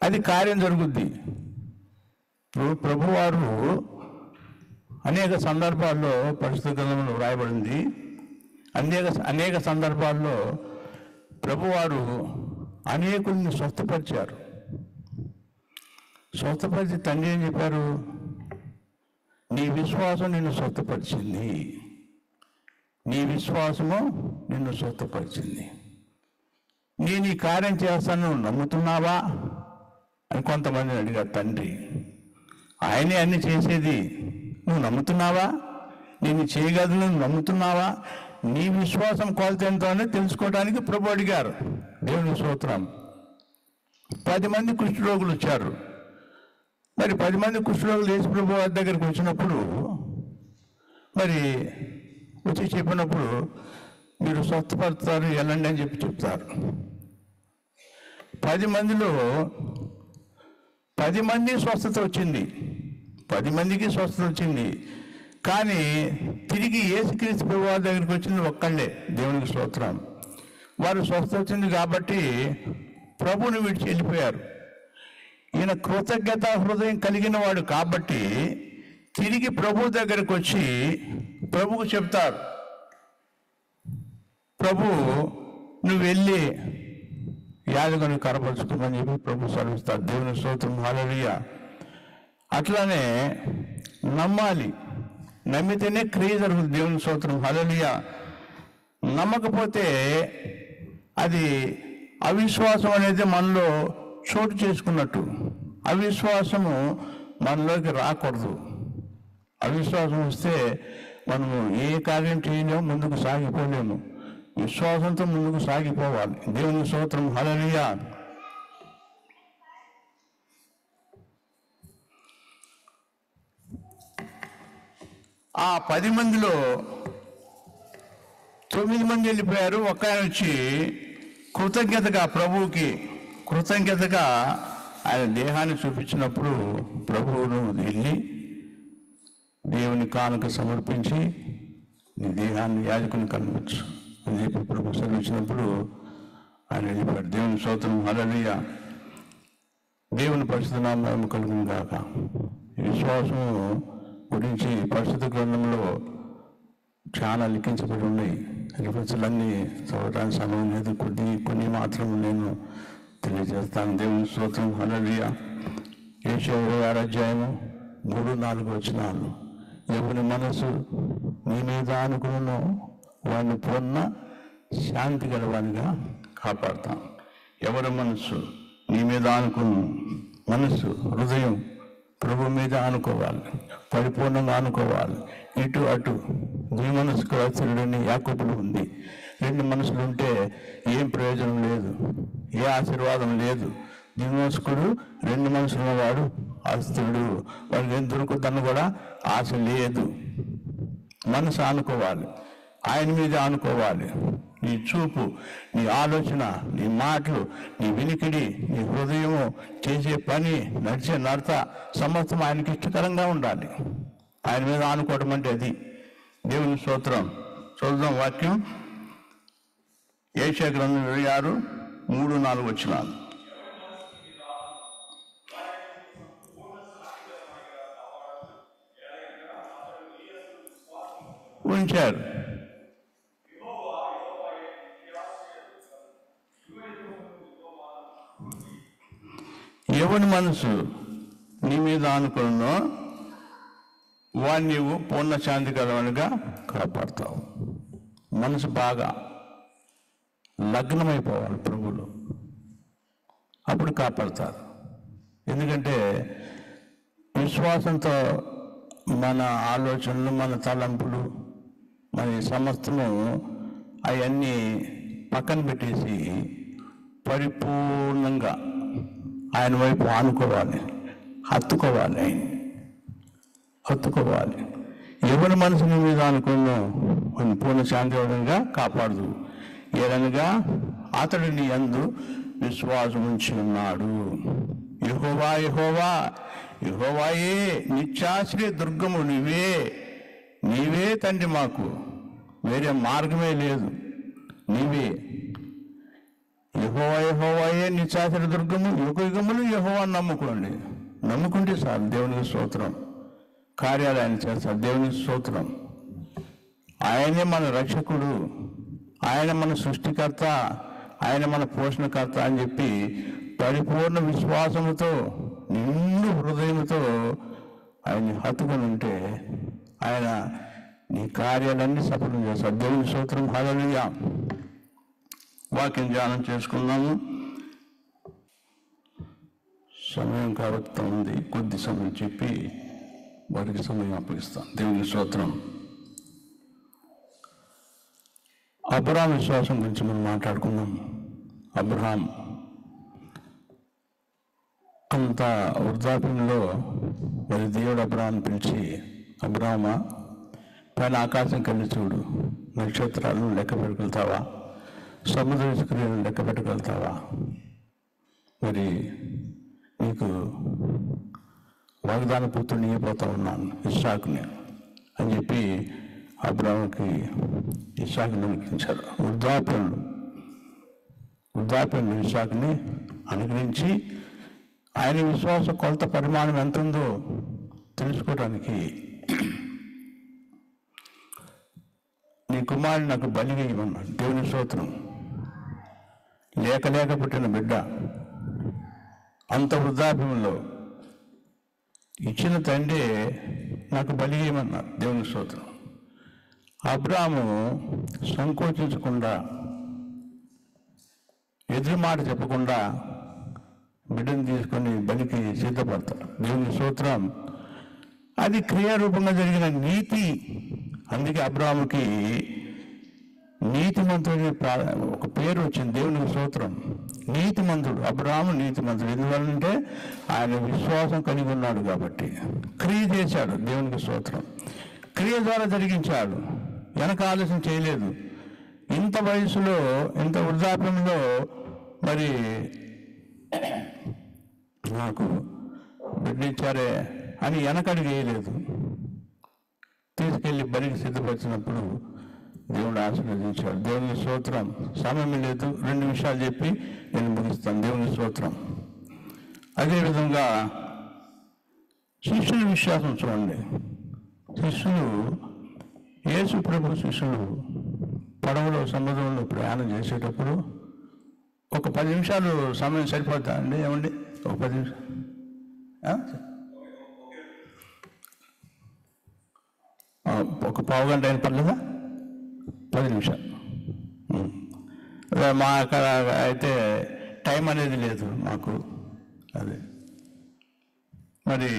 అది కార్యం జరుగుద్ది. ప్రభువారు అనేక సందర్భాల్లో పరిశుద్ధ గ్రంథంలో వ్రాయబడింది. అనేక సందర్భాల్లో ప్రభువారు అనేకుల్ని స్వస్థపరిచారు. స్వస్థపరిచి తండ్రి ఏం చెప్పారు? నీ విశ్వాసం నిన్ను స్వస్థపరిచింది, నీ విశ్వాసము నిన్ను స్వస్థపరిచింది. నేను ఈ కార్యం చేస్తాను, నువ్వు నమ్ముతున్నావా అని కొంతమందిని అడిగారు తండ్రి. ఆయనే అన్ని చేసేది, నువ్వు నమ్ముతున్నావా? నేను చేయగలను, నువ్వు నమ్ముతున్నావా? నీ విశ్వాసం కొలత ఎంతో అని తెలుసుకోవడానికి ప్రభు అడిగారు. దేవుని స్తోత్రం. 10 మంది కుష్ఠరోగులు వచ్చారు. మరి 10 మంది కుష్ఠరోగులు యేసు ప్రభు వారి దగ్గరికి వచ్చినప్పుడు, మరి వచ్చి చెప్పినప్పుడు మీరు స్వస్థపడతారు, వెళ్ళండి అని చెప్తారు. 10 మందిలో 10 మంది స్వస్థత వచ్చింది, 10 మందికి స్వస్థత వచ్చింది. కానీ తిరిగి యేసుక్రీస్తు ప్రభు వారి దగ్గరికి వచ్చింది ఒక్కళ్ళే. దేవునికి స్తోత్రం. వారు స్వస్థత వచ్చింది కాబట్టి ప్రభువుని విడిచి వెళ్ళిపోయారు. ఈయన కృతజ్ఞత హృదయం కలిగిన వాడు కాబట్టి తిరిగి ప్రభు దగ్గరకు వచ్చి ప్రభువుకు చెప్తారు, ప్రభు నువ్వు వెళ్ళి యాజకుని కనపరుచుకోమని చెప్పి ప్రభు సెలవిస్తారు. దేవుని స్తోత్రం. హల్లెలూయా. అట్లానే నమ్మాలి, నమ్మితేనే క్రియ జరుగుతుంది. దేవుని స్తోత్రం. హల్లెలూయా. నమ్మకపోతే అది అవిశ్వాసం అనేది మనలో చోటు చేసుకున్నట్టు. అవిశ్వాసము మనలోకి రాకూడదు. అవిశ్వాసం వస్తే మనము ఏ కార్యం చేయలేము, ముందుకు సాగిపోలేము. విశ్వాసంతో ముందుకు సాగిపోవాలి. దేవుని స్తోత్రం. హల్లెలూయా. ఆ 10 మందిలో 9 మంది వెళ్ళిపోయారు. ఒక్క ఆయన వచ్చి కృతజ్ఞతగా ప్రభువుకి కృతజ్ఞతగా ఆయన దేహాన్ని చూపించినప్పుడు ప్రభువును వెళ్ళి దేవుని కానుక సమర్పించి నీ దేహాన్ని యాజకుని కనవచ్చు అని చెప్పి ప్రభు సెలవిచ్చినప్పుడు ఆయన వెళ్ళిపోయాడు. దేవుని స్తోత్రం. హల్లెలూయా. దేవుని పరిశుద్ధ నామము కలుగును గాక. విశ్వాసం గురించి పరిశుద్ధ గ్రంథంలో చాలా లిఖించబడి ఉన్నాయి. రిఫరెన్స్లన్నీ చదవడానికి సమయం లేదు, కొన్ని మాత్రం నేను తెలియజేస్తాను. దేవుని స్తోత్రం. హల్లెలూయా. యెషయా 26 అధ్యాయము 3-4 వచనాలు. ఎవరి మనసు నీ మీద అనుకును వాడిని పూర్ణ శాంతి గలవానిగా కాపాడుతాను. ఎవరి మనసు నీ మీద అనుకును, మనసు హృదయం ప్రభు మీద ఆనుకోవాలి, పరిపూర్ణంగా ఆనుకోవాలి. ఇటు అటు నీ మనసుకు అస్థిరుడని యాకోబులో ఉంది. 2 మనసులు ఉంటే ఏం ప్రయోజనం లేదు, ఏ ఆశీర్వాదం లేదు. దినోసుకుడు 2 మనసులు ఉన్నవాడు అస్థిరుడు, వాడికి ఏం దొరుకుతుందని కూడా ఆశ లేదు. మనసు ఆనుకోవాలి. ఆయన మీదే ఆనుకోవాలి. నీ చూపు, నీ ఆలోచన, నీ మాటలు, నీ వినికిడి, నీ హృదయము, చేసే పని, నడిచే నడత సమస్తం ఆయనకి ఇష్టకరంగా ఉండాలి. ఆయన మీద ఆనుకోవడం అంటే అది. దేవుని స్తోత్రం. చూద్దాం వాక్యం. యెషయా గ్రంథం 26, 3-4 వచనాలు. ఉంచారు. ఎవరి మనసు నీ మీద ఆనుకున్నో వాడిని నీవు పూర్ణ శాంతి కలవనిగా కాపాడుతావు. మనసు బాగా లగ్నమైపోవాలి ప్రభువులు, అప్పుడు కాపాడుతారు. ఎందుకంటే విశ్వాసంతో మన ఆలోచనలు, మన తలంపులు, మన సమస్తము అవన్నీ పక్కన పెట్టేసి పరిపూర్ణంగా ఆయన వైపు ఆనుకోవాలి, హత్తుకోవాలి. ఎవరి మనసుని మీద అనుకున్నో పూర్ణ శాంతిగా కాపాడదు. ఏదనగా అతడు నీ యందు విశ్వాసం ఉంచి ఉన్నాడు. యెహోవా యెహోవా యెహోవాయే నిత్యాశ్రయ దుర్గము నీవే తండ్రి, మాకు వేరే మార్గమే లేదు, నీవే. యెహోవా యెహోవాయే నిత్యాశ్రయ దుర్గము, యుగములు యెహోవాను నమ్ముకుంటే చాలు. దేవునికి స్తోత్రం. కార్యాలు ఆయన చేస్తారు. దేవునికి స్తోత్రం. ఆయనే మన రక్షకుడు, ఆయన మన సృష్టికర్త, ఆయన మన పోషణకర్త అని చెప్పి పరిపూర్ణ విశ్వాసముతో, నిండు హృదయంతో ఆయన్ని హత్తుకొని ఉంటే ఆయన నీ కార్యాలన్నీ సఫలం చేస్తారు. దేవుని స్తోత్రం. హల్లెలూయా. వాక్యం ధ్యానం చేసుకున్నాము. సమయం కాబట్టి ఉంది, కొద్ది సమయం చెప్పి వారికి సమయం అప్పగిస్తాను. దేవుని స్తోత్రం. అబ్రహాం విశ్వాసం గురించి మనం మాట్లాడుకున్నాం. అబ్రహాం అంత వృద్ధాప్యంలో మరి దేవుడు అబ్రహాంని పిలిచి, అబ్రహామా పైన ఆకాశం కలిసి చూడు, నక్షత్రాలను లెక్క పెట్టగలుగుతావా, సముద్ర క్రియలను లెక్క పెట్టగలుగుతావా, మరి నీకు వాగ్దాన పుత్రుని ఇవ్వబోతా ఉన్నాను ఇస్సాకుని అని చెప్పి అబ్రహాముకి ఇస్సాకుని అనుగ్రహించారు. వృద్ధాప్యంలో ఇస్సాకుని అనుగ్రహించి ఆయన విశ్వాస కొలత పరిమాణం ఎంత ఉందో తెలుసుకోవడానికి, నీ కుమారుని నాకు బలిగా ఇవ్వమన్నాడు. దేవుని స్తోత్రం. లేక పుట్టిన బిడ్డ అంత వృద్ధాప్యంలో ఇచ్చిన తండ్రి నాకు బలి ఇవ్వమన్నారు. దేవుని స్తోత్రం. అబ్రాహాము సంకోచించకుండా, ఎదురు మాట చెప్పకుండా బిడ్డను తీసుకొని బలికి సిద్ధపడతాడు. దేవుని స్తోత్రం. అది క్రియారూపంగా జరిగిన నీతి. అందుకే అబ్రాహాముకి నీతిమంతుడు ఒక పేరు వచ్చింది. దేవునికి స్తోత్రం. నీతిమంతుడు. అబ్రాహాము నీతిమంతుడు. ఎందువల్లంటే ఆయన విశ్వాసం కలిగి ఉన్నాడు కాబట్టి. క్రియ చేశాడు. దేవునికి స్తోత్రం. క్రియ ద్వారా జరిగించాడు. వెనక ఆలోచన చేయలేదు. ఇంత వయసులో, ఇంత వృద్ధాప్యంలో మరి నాకు బిడ్డించారే అని వెనకడుగు వేయలేదు. తీసుకెళ్ళి బలికి సిద్ధపరిచినప్పుడు దేవుడు ఆశీర్వదించాడు. దేవుని స్తోత్రం. సమయం లేదు, 2 నిమిషాలు చెప్పి నేను ముగిస్తాను. దేవుని స్తోత్రం. అదేవిధంగా శిష్యుల విశ్వాసం చూడండి. శిష్యులు, యేసు ప్రభు శిష్యులు పడవలో సముద్రంలో ప్రయాణం చేసేటప్పుడు ఒక 10 నిమిషాలు సమయం సరిపోతా అండి? ఏమండి, ఒక 10 నిమిషాలు? ఒక పావు గంట అయిన పర్లేదా? 10 నిమిషాలు. మా అక్కడ అయితే టైం అనేది లేదు మాకు. అదే మరి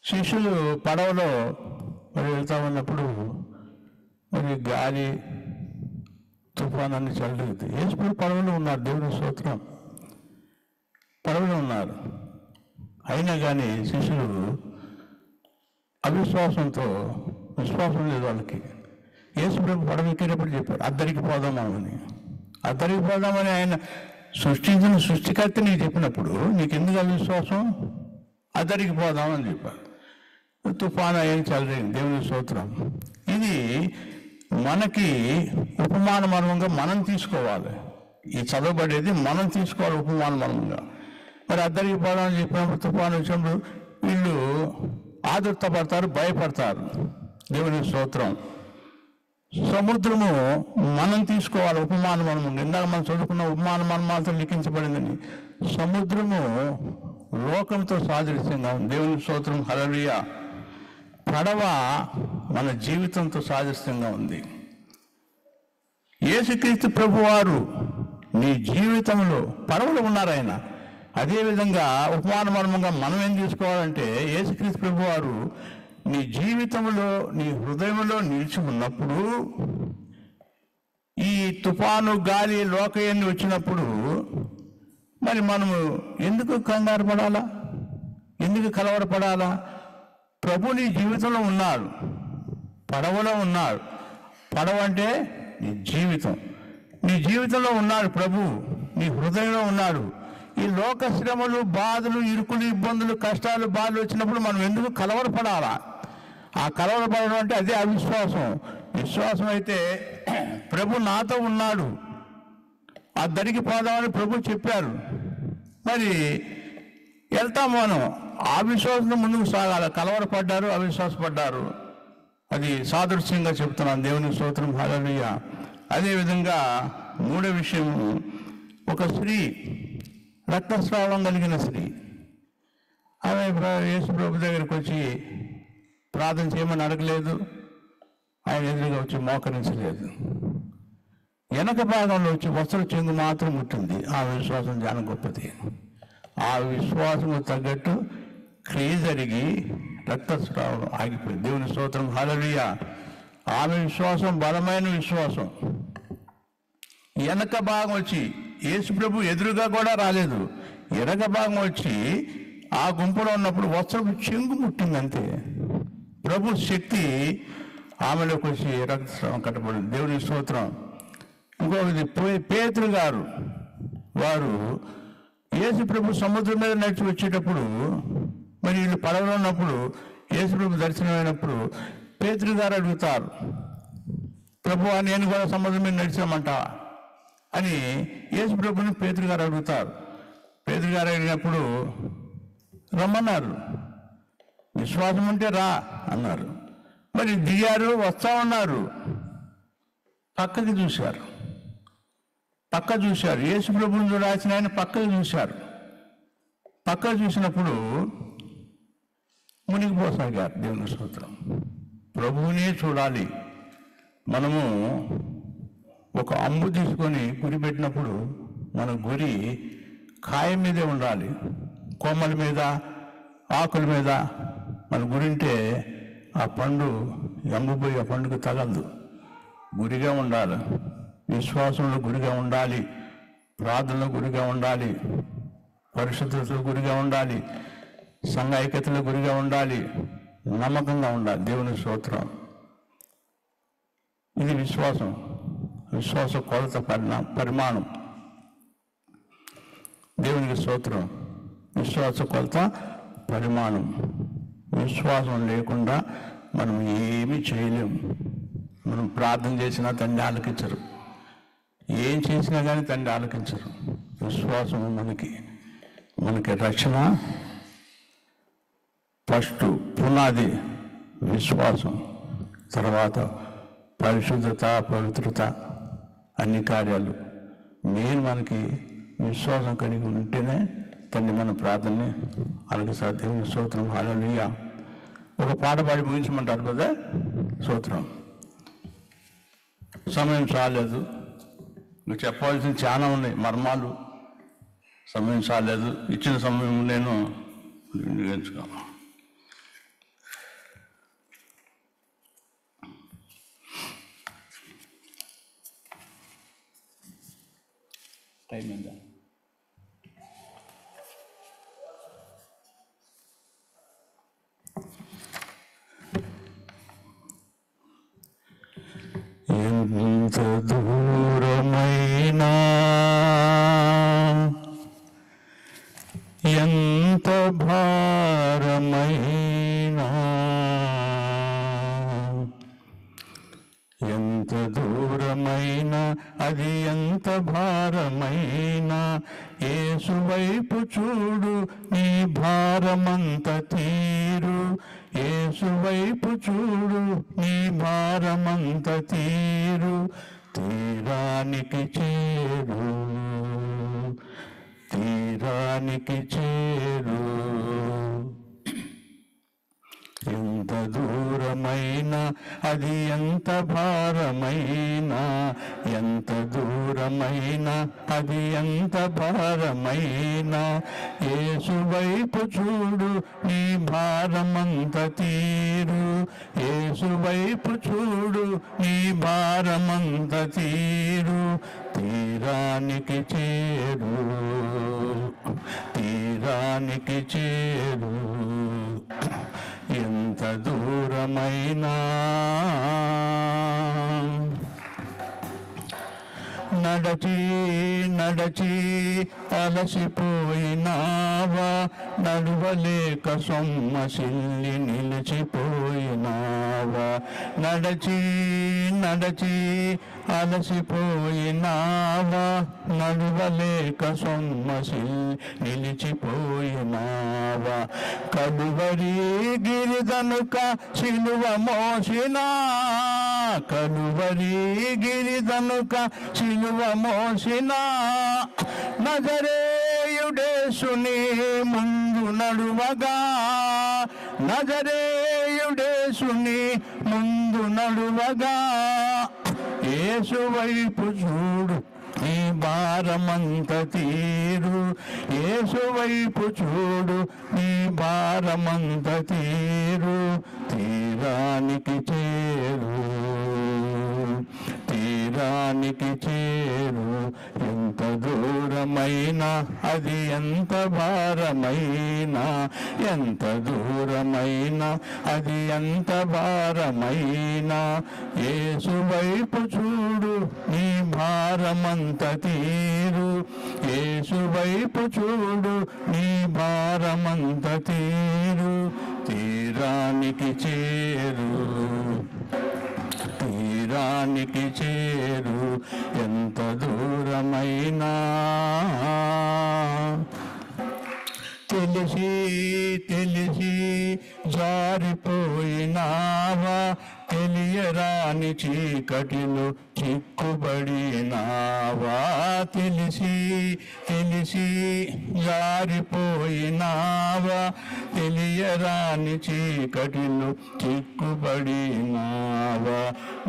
శిష్యులు పడవలో మరి వెళ్తా ఉన్నప్పుడు మరి గాలి, తుఫాన్ అన్ని చల్లలేదు. యేసు పడవలో ఉన్నారు. దేవుని స్తోత్రం. పడవలో ఉన్నారు. అయినా కానీ శిష్యులు అవిశ్వాసంతో, విశ్వాసం లేదు వాళ్ళకి. యేసు ప్రభు పడవెక్కేటప్పుడు చెప్పారు, అద్దరికి పోదామని. అద్దరికి పోదామని ఆయన సృష్టించిన సృష్టికర్త నీకు చెప్పినప్పుడు నీకు ఎందుకు అవిశ్వాసం? అద్దరికి పోదామని చెప్పారు. తుఫాను అయ్యేది చల్లరేగింది. దేవుని స్తోత్రం. ఇది మనకి ఉపమాన మర్మంగా మనం తీసుకోవాలి. ఈ చదవబడేది మనం తీసుకోవాలి ఉపమాన మర్మంగా. మరి అద్దరికి పోదామని చెప్పినప్పుడు తుఫాను వచ్చినప్పుడు వీళ్ళు ఆదుర్తపడతారు, భయపడతారు. దేవుని స్తోత్రం. సముద్రము మనం తీసుకోవాలి ఉపమాన మర్మంగా. ఇందాక మనం చదువుకున్న ఉపమాన మర్మాలతో లిఖించబడిందని. సముద్రము లోకంతో సాదృశ్యంగా ఉంది. దేవుని స్తోత్రం. హల్లెలూయా. పడవ మన జీవితంతో సాదృశ్యంగా ఉంది. యేసుక్రీస్తు ప్రభువారు నీ జీవితంలో పడవలో ఉన్నారు ఆయన. అదేవిధంగా ఉపమాన మర్మంగా మనం ఏం తీసుకోవాలంటే, యేసుక్రీస్తు ప్రభువారు నీ జీవితంలో, నీ హృదయంలో నిలిచి ఉన్నప్పుడు, ఈ తుఫాను, గాలి, లోకయాన్ని వచ్చినప్పుడు మరి మనము ఎందుకు కంగారు పడాలా? ఎందుకు కలవరపడాలా? ప్రభు నీ జీవితంలో ఉన్నాడు, పడవలో ఉన్నాడు. పడవ అంటే నీ జీవితం. నీ జీవితంలో ఉన్నాడు ప్రభు, నీ హృదయంలో ఉన్నాడు. ఈ లోక శ్రమలు, బాధలు, ఇరుకులు, ఇబ్బందులు, కష్టాలు, బాధలు వచ్చినప్పుడు మనం ఎందుకు కలవరపడాలా? ఆ కలవరపడడం అంటే అదే అవిశ్వాసం. విశ్వాసం అయితే ప్రభు నాతో ఉన్నాడు, ఆ దరికి పోదామని ప్రభు చెప్పారు, మరి వెళ్తాం మనం. ఆ విశ్వాసం ముందుకు సాగాలి. కలవరపడ్డారు, అవిశ్వాసపడ్డారు. అది సాదృశ్యంగా చెప్తున్నాను. దేవుని స్తోత్రం. హల్లెలూయా. అదేవిధంగా మూడో విషయం, ఒక స్త్రీ, రక్తస్రావం కలిగిన స్త్రీ, ఆమె యేసు ప్రభు దగ్గరికి వచ్చి ప్రార్థన చేయమని అడగలేదు, ఆయన ఎదురుగా వచ్చి మోకరించలేదు. వెనక భాగంలో వచ్చి వస్త్ర చెంగు మాత్రం ముట్టింది. ఆ విశ్వాసం చాలా గొప్పది. ఆ విశ్వాసము తగ్గట్టు క్రియ జరిగి రక్తస్రావం ఆగిపోయింది. దేవుని స్తోత్రం. హల్లెలూయా. ఆమె విశ్వాసం బలమైన విశ్వాసం. వెనక భాగం వచ్చి, యేసు ప్రభు ఎదురుగా కూడా రాలేదు, వెనక భాగం వచ్చి ఆ గుంపులో ఉన్నప్పుడు వస్త్రపు చెంగు ముట్టింది అంతే. ప్రభు శక్తి ఆమెలోకి వచ్చి రక్తస్రావం కట్టబడింది. దేవుని స్తోత్రం. ఇంకొకటి పేతురు గారు, వారు యేసు ప్రభు సముద్రం మీద నడిచి వచ్చేటప్పుడు, మరి వీళ్ళు పడవలో ఉన్నప్పుడు యేసు ప్రభు దర్శనమైనప్పుడు పేతురు గారు అడుగుతారు, ప్రభువా నేను కూడా సముద్రం మీద నడిచామంట అని యేసు ప్రభుని పేతురు గారు అడుగుతారు. పేతురు గారు అడిగినప్పుడు రమ్మన్నారు, విశ్వాసం ఉంటే రా అన్నారు. మరి దిగారు, వస్తా ఉన్నారు. పక్కకి చూశారు, పక్క చూశారు. యేసు ప్రభుని చూడాల్సిన ఆయన పక్కకి చూశారు. పక్కకు చూసినప్పుడు మునిగిపోసాగారు. దేవుని స్తోత్రం. ప్రభువునే చూడాలి. మనము ఒక అంబు తీసుకొని గురి పెట్టినప్పుడు మన గురి కాయ మీదే ఉండాలి. కొమ్మల మీద, ఆకుల మీద మన గురి ఉంటే ఆ పండు ఎంబుపోయి ఆ పండుగ తగలదు. గురిగా ఉండాలి. విశ్వాసంలో గురిగా ఉండాలి, ప్రార్థనలో గురిగా ఉండాలి, పరిశుద్ధతలో గురిగా ఉండాలి, సంఘ ఐక్యతలో గురిగా ఉండాలి, నమ్మకంగా ఉండాలి. దేవుని స్తోత్రం. ఇది విశ్వాసం. విశ్వాస కొలత పరిమాణం. దేవునికి స్తోత్రం. విశ్వాస కొలత పరిమాణం. విశ్వాసం లేకుండా మనం ఏమీ చేయలేము. మనం ప్రార్థన చేసినా తండ్రి ఆలకించరు, ఏం చేసినా కానీ తండ్రి ఆలకించరు. విశ్వాసం మనకి రక్షణ ఫస్ట్ పునాది విశ్వాసం, తర్వాత పరిశుద్ధత, పవిత్రత, అన్ని కార్యాలు మెయిన్. మనకి విశ్వాసం కలిగి ఉంటేనే తండ్రి మన ప్రార్థనని ఆలకిస్తారు. దేవుని స్తోత్రం. హల్లెలూయా. ఒక పాట పాడి ముగించమంటారు కదా. స్తోత్రం. సమయం చాలేదు, నువ్వు చెప్పాల్సిన చాలా ఉన్నాయి మర్మాలు. సమయం చాలేదు. ఇచ్చిన సమయం నేను ఎంచుకోను. టైం ఉందా? ఎంత దూరమైనా ఎంత భారమైనా ఎంత దూరమైనా అది ఎంత భారమైనా యేసు వైపు చూడు నీ భారమంత తీరు యేసు వైపు చూడు నీ భారమంత తీరు తీరానికి చేరు తీరానికి చేరు ఎంత దూరమైనా అది ఎంత భారమైనా ఎంత దూరమైనా అది ఎంత భారమైనా యేసు వైపు చూడు నీ భారమంత తీరు యేసు వైపు చూడు నీ భారమంత తీరు తీరానికి చేరు తీరానికి చేరు ఎంత దూరమైనా నడచి నడచి అలసిపోయినావా నడువలేక సొమ్మసిల్లి నిలిచిపోయినావా నడచి నడచి అలసిపోయినావా నడువలేక సొమ్మసిల్లి నిలిచిపోయినావా కలువరి గిరిదనుక సిలువ మోసినా కలువరి గిరిదనుక సిలువ మోసినా నజరేయుడేసుని ముందు నడువగా నజరేయుడేసుని ముందు నడువగా యేసు వైపు చూడు నీ భారమంత తీరు యేసు వైపు చూడు నీ భారమంత తీరు తీరానికి చేరు తీరానికి చేరు ఎంత దూరమైనా అది ఎంత భారమైనా ఎంత దూరమైనా అది ఎంత భారమైనా యేసు వైపు చూడు నీ భారమంత తీరు యేసు వైపు చూడు నీ భారమంత తీరు తీరానికి చేరు తీరానికి చేరు ఎంత దూరమైనా తెలిసి తెలిసి జారిపోయినావా తెలియరాని చీకటిలో చిక్కుబడినావా తెలిసి తెలిసి జారిపోయినావా తెలియరాని చీకటిలో చిక్కుబడినావా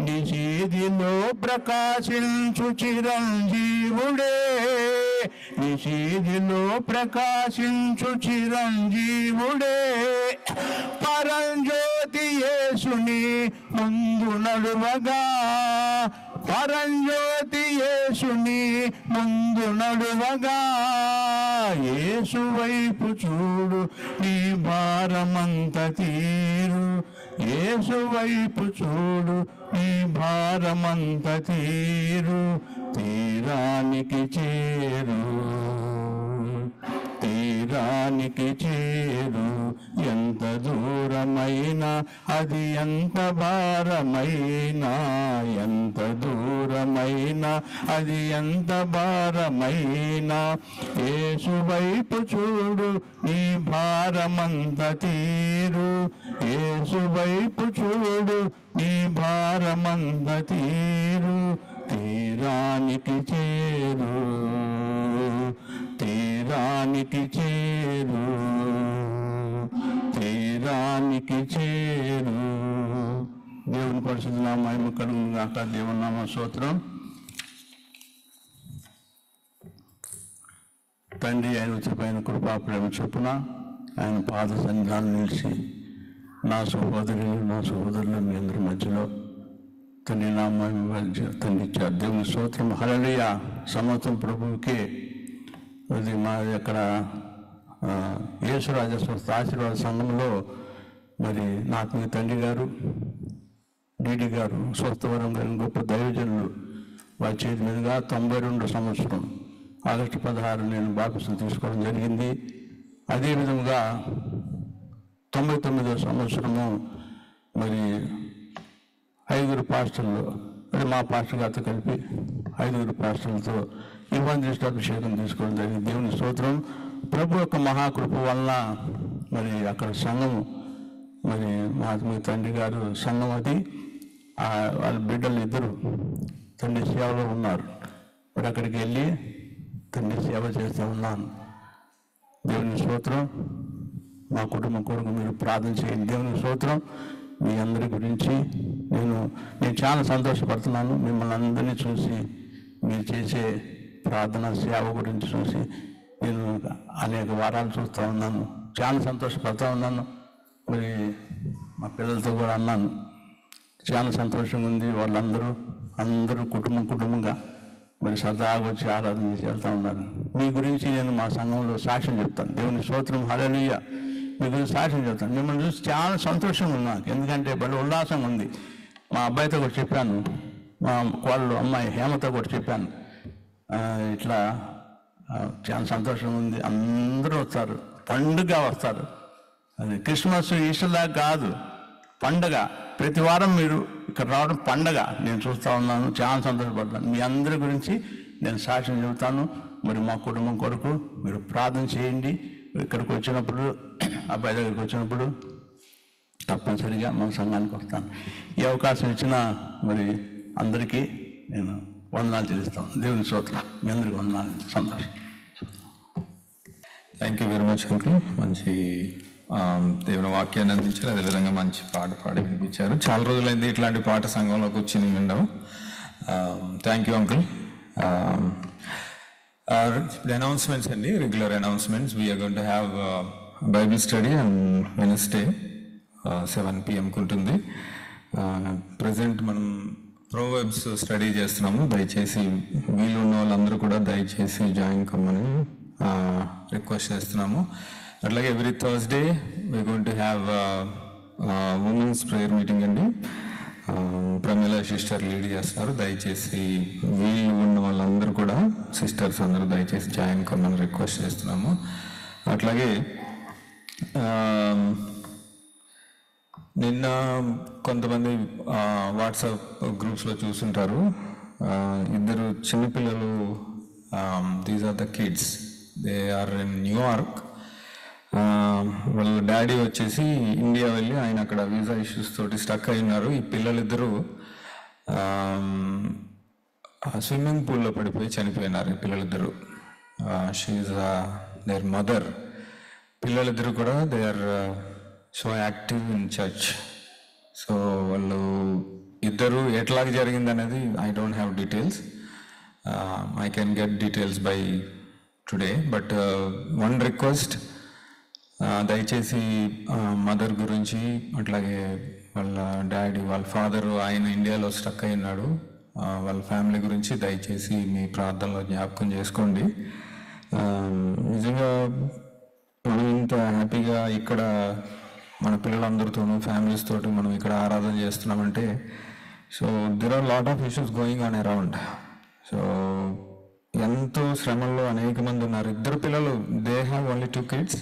నిషీదిలో ప్రకాశించు చిరంజీవుడే నిషీదిలో ప్రకాశించు చిరంజీవుడే పరంజ్యోతి యేసుని ముందు నడువగా పరంజ్యోతి యేసుని ముందు నడువగా యేసు వైపు చూడు నీ భారమంత తీరు యేసు వైపు చూడు నీ భారమంత తీరు తీరానికి చేరు తీరానికి చేరు ఎంత దూరమైనా అది ఎంత భారమైనా ఎంత దూరమైనా అది ఎంత భారమైనా యేసు వైపు చూడు నీ భారమంత తీరు యేసు వైపు చూడు నీ భారమంత తీరు తీరానికి చేరు తీరానికి చేరు తీరానికి చేరు దేవుని పరిశుద్ధ నామము కలుగును గాక దేవుని నామ స్తోత్రం తండ్రి ఆయన ఉచితమైన కృపా ప్రేమ చొప్పున ఆయన పాద సన్నిధానం నిలిచి నా సహోదరులు మీ అందరి మధ్యలో తండ్రి నామము తండ్రి దేవుని స్తోత్రం హల్లెలూయా సమస్తం ప్రభువుకే అది మా యొక్క యేసురాజ స్వస్థ ఆశీర్వాద సంఘంలో మరి నాకు మీ తండ్రి గారు డిడి గారు స్వస్థవరం గారు గొప్ప దైవజనులు వారి చేతి మీదుగా 92 సంవత్సరం ఆగస్టు 16 నేను బాప్తిసం తీసుకోవడం జరిగింది. అదేవిధంగా 99వ సంవత్సరము మరి 5 పాస్టర్లు, అది మా పాస్టర్ గారితో కలిపి 5 పాస్టర్లతో ఇవాంజలిస్ట్ అభిషేకం తీసుకోవడం జరిగింది. దేవుని స్తోత్రం. ప్రభు యొక్క మహాకృప వలన మరి అక్కడ సంఘం, మరి మీ తండ్రి గారు సంఘం అది, వాళ్ళ బిడ్డలు 2 తండ్రి సేవలో ఉన్నారు. మరి అక్కడికి వెళ్ళి తండ్రి సేవ చేస్తూ ఉన్నాను. దేవుని స్తోత్రం. మా కుటుంబం కొరకు మీరు ప్రార్థన చేయండి. దేవుని స్తోత్రం. మీ అందరి గురించి నేను చాలా సంతోషపడుతున్నాను. మిమ్మల్ని అందరినీ చూసి, మీరు చేసే ప్రార్థన సేవ గురించి చూసి నేను అనేక వారాలు చూస్తూ ఉన్నాను. చాలా సంతోషపడుతూ ఉన్నాను. మరి మా పిల్లలతో కూడా అన్నాను, చాలా సంతోషంగా ఉంది. అందరూ కుటుంబంగా మరి సరదాగా వచ్చి ఆరాధన చేసి వెళ్తూ ఉన్నారు. మీ గురించి నేను మా సంఘంలో సాక్ష్యం చెప్తాను. దేవుని స్తోత్రం. హల్లెలూయా. మీ గురించి సాక్ష్యం చెప్తాను. మిమ్మల్ని చూసి చాలా సంతోషంగా ఉన్నాను. ఎందుకంటే బలి ఉల్లాసంగా ఉంది. మా అబ్బాయితో కూడా చెప్పాను, మా కోళ్ళు అమ్మాయి హేమతో కూడా చెప్పాను, ఇట్లా చాలా సంతోషంగా ఉంది. అందరూ వస్తారు, పండుగ వస్తారు. అది క్రిస్మస్ ఈస్టర్లా కాదు, పండగ. ప్రతి వారం మీరు ఇక్కడ రావడం పండగ. నేను చూస్తూ ఉన్నాను, చాలా సంతోషపడతాను. మీ అందరి గురించి నేను సాక్ష్యం చెబుతాను. మరి మా కుటుంబం కొరకు మీరు ప్రార్థన చేయండి. ఇక్కడికి వచ్చినప్పుడు, అబ్బాయి దగ్గరికి వచ్చినప్పుడు తప్పనిసరిగా మన సంఘానికి వస్తాను. ఈ అవకాశం ఇచ్చిన మరి అందరికీ నేను వందనాలు చెల్లిస్తాను. దేవుని స్తోత్రం. మీ అందరికీ వందనాలు. సంతోషం. Thank you very much uncle. మంచి దేవుని వాక్యాన్ని అందించారు. అదేవిధంగా మంచి పాట పాడి వినిపించారు. చాలా రోజులైంది ఇట్లాంటి పాట సంఘంలోకి వచ్చి నేను వినడం. Thank you uncle. అనౌన్స్మెంట్స్ అండి, regular announcements. We're going to have Bible study on Wednesday 7 PM ఉంటుంది. ప్రజెంట్ మనం ప్రోవర్బ్స్ స్టడీ చేస్తున్నాము. దయచేసి వీళ్ళు ఉన్న వాళ్ళందరూ కూడా దయచేసి జాయిన్ కమ్మని రిక్వెస్ట్ చేస్తున్నాము. అట్లాగే every Thursday we're going to have women's prayer meeting అండి. ప్రమీల సిస్టర్ లీడ్ చేస్తారు. దయచేసి వీళ్ళు ఉన్న వాళ్ళందరూ కూడా, సిస్టర్స్ అందరూ దయచేసి జాయిన్ కమ్మని రిక్వెస్ట్ చేస్తున్నాము. అట్లాగే నిన్న కొంతమంది వాట్సాప్ గ్రూప్స్లో చూసుంటారు, 2 చిన్నపిల్లలు, these are the kids, they are in New York. వాళ్ళ డాడీ వచ్చేసి ఇండియా వెళ్ళి ఆయన అక్కడ వీసా ఇష్యూస్ తోటి స్టక్ అయి ఉన్నారు. ఈ పిల్లలిద్దరూ స్విమ్మింగ్ పూల్లో పడిపోయి చనిపోయినారు. ఈ పిల్లలిద్దరూ, షీఈ్ దేర్ మదర్. పిల్లలిద్దరూ కూడా they are so active in church. So వాళ్ళు ఇద్దరు ఎట్లాగా జరిగింది అనేది I don't have details. I can get details by today. But one request, దయచేసి మదర్ గురించి, అట్లాగే వాళ్ళ డాడీ, వాళ్ళ ఫాదరు ఆయన ఇండియాలో స్టక్ అయి ఉన్నాడు, వాళ్ళ ఫ్యామిలీ గురించి దయచేసి మీ ప్రార్థనలో జ్ఞాపకం చేసుకోండి. నిజంగా మనం ఇంత హ్యాపీగా ఇక్కడ మన పిల్లలందరితోనూ, ఫ్యామిలీస్ తోటి మనం ఇక్కడ ఆరాధన చేస్తున్నామంటే, so there are lot of issues going on around. So ఎంతో శ్రమల్లో అనేక మంది ఉన్నారు. 2 పిల్లలు, they have only 2 kids,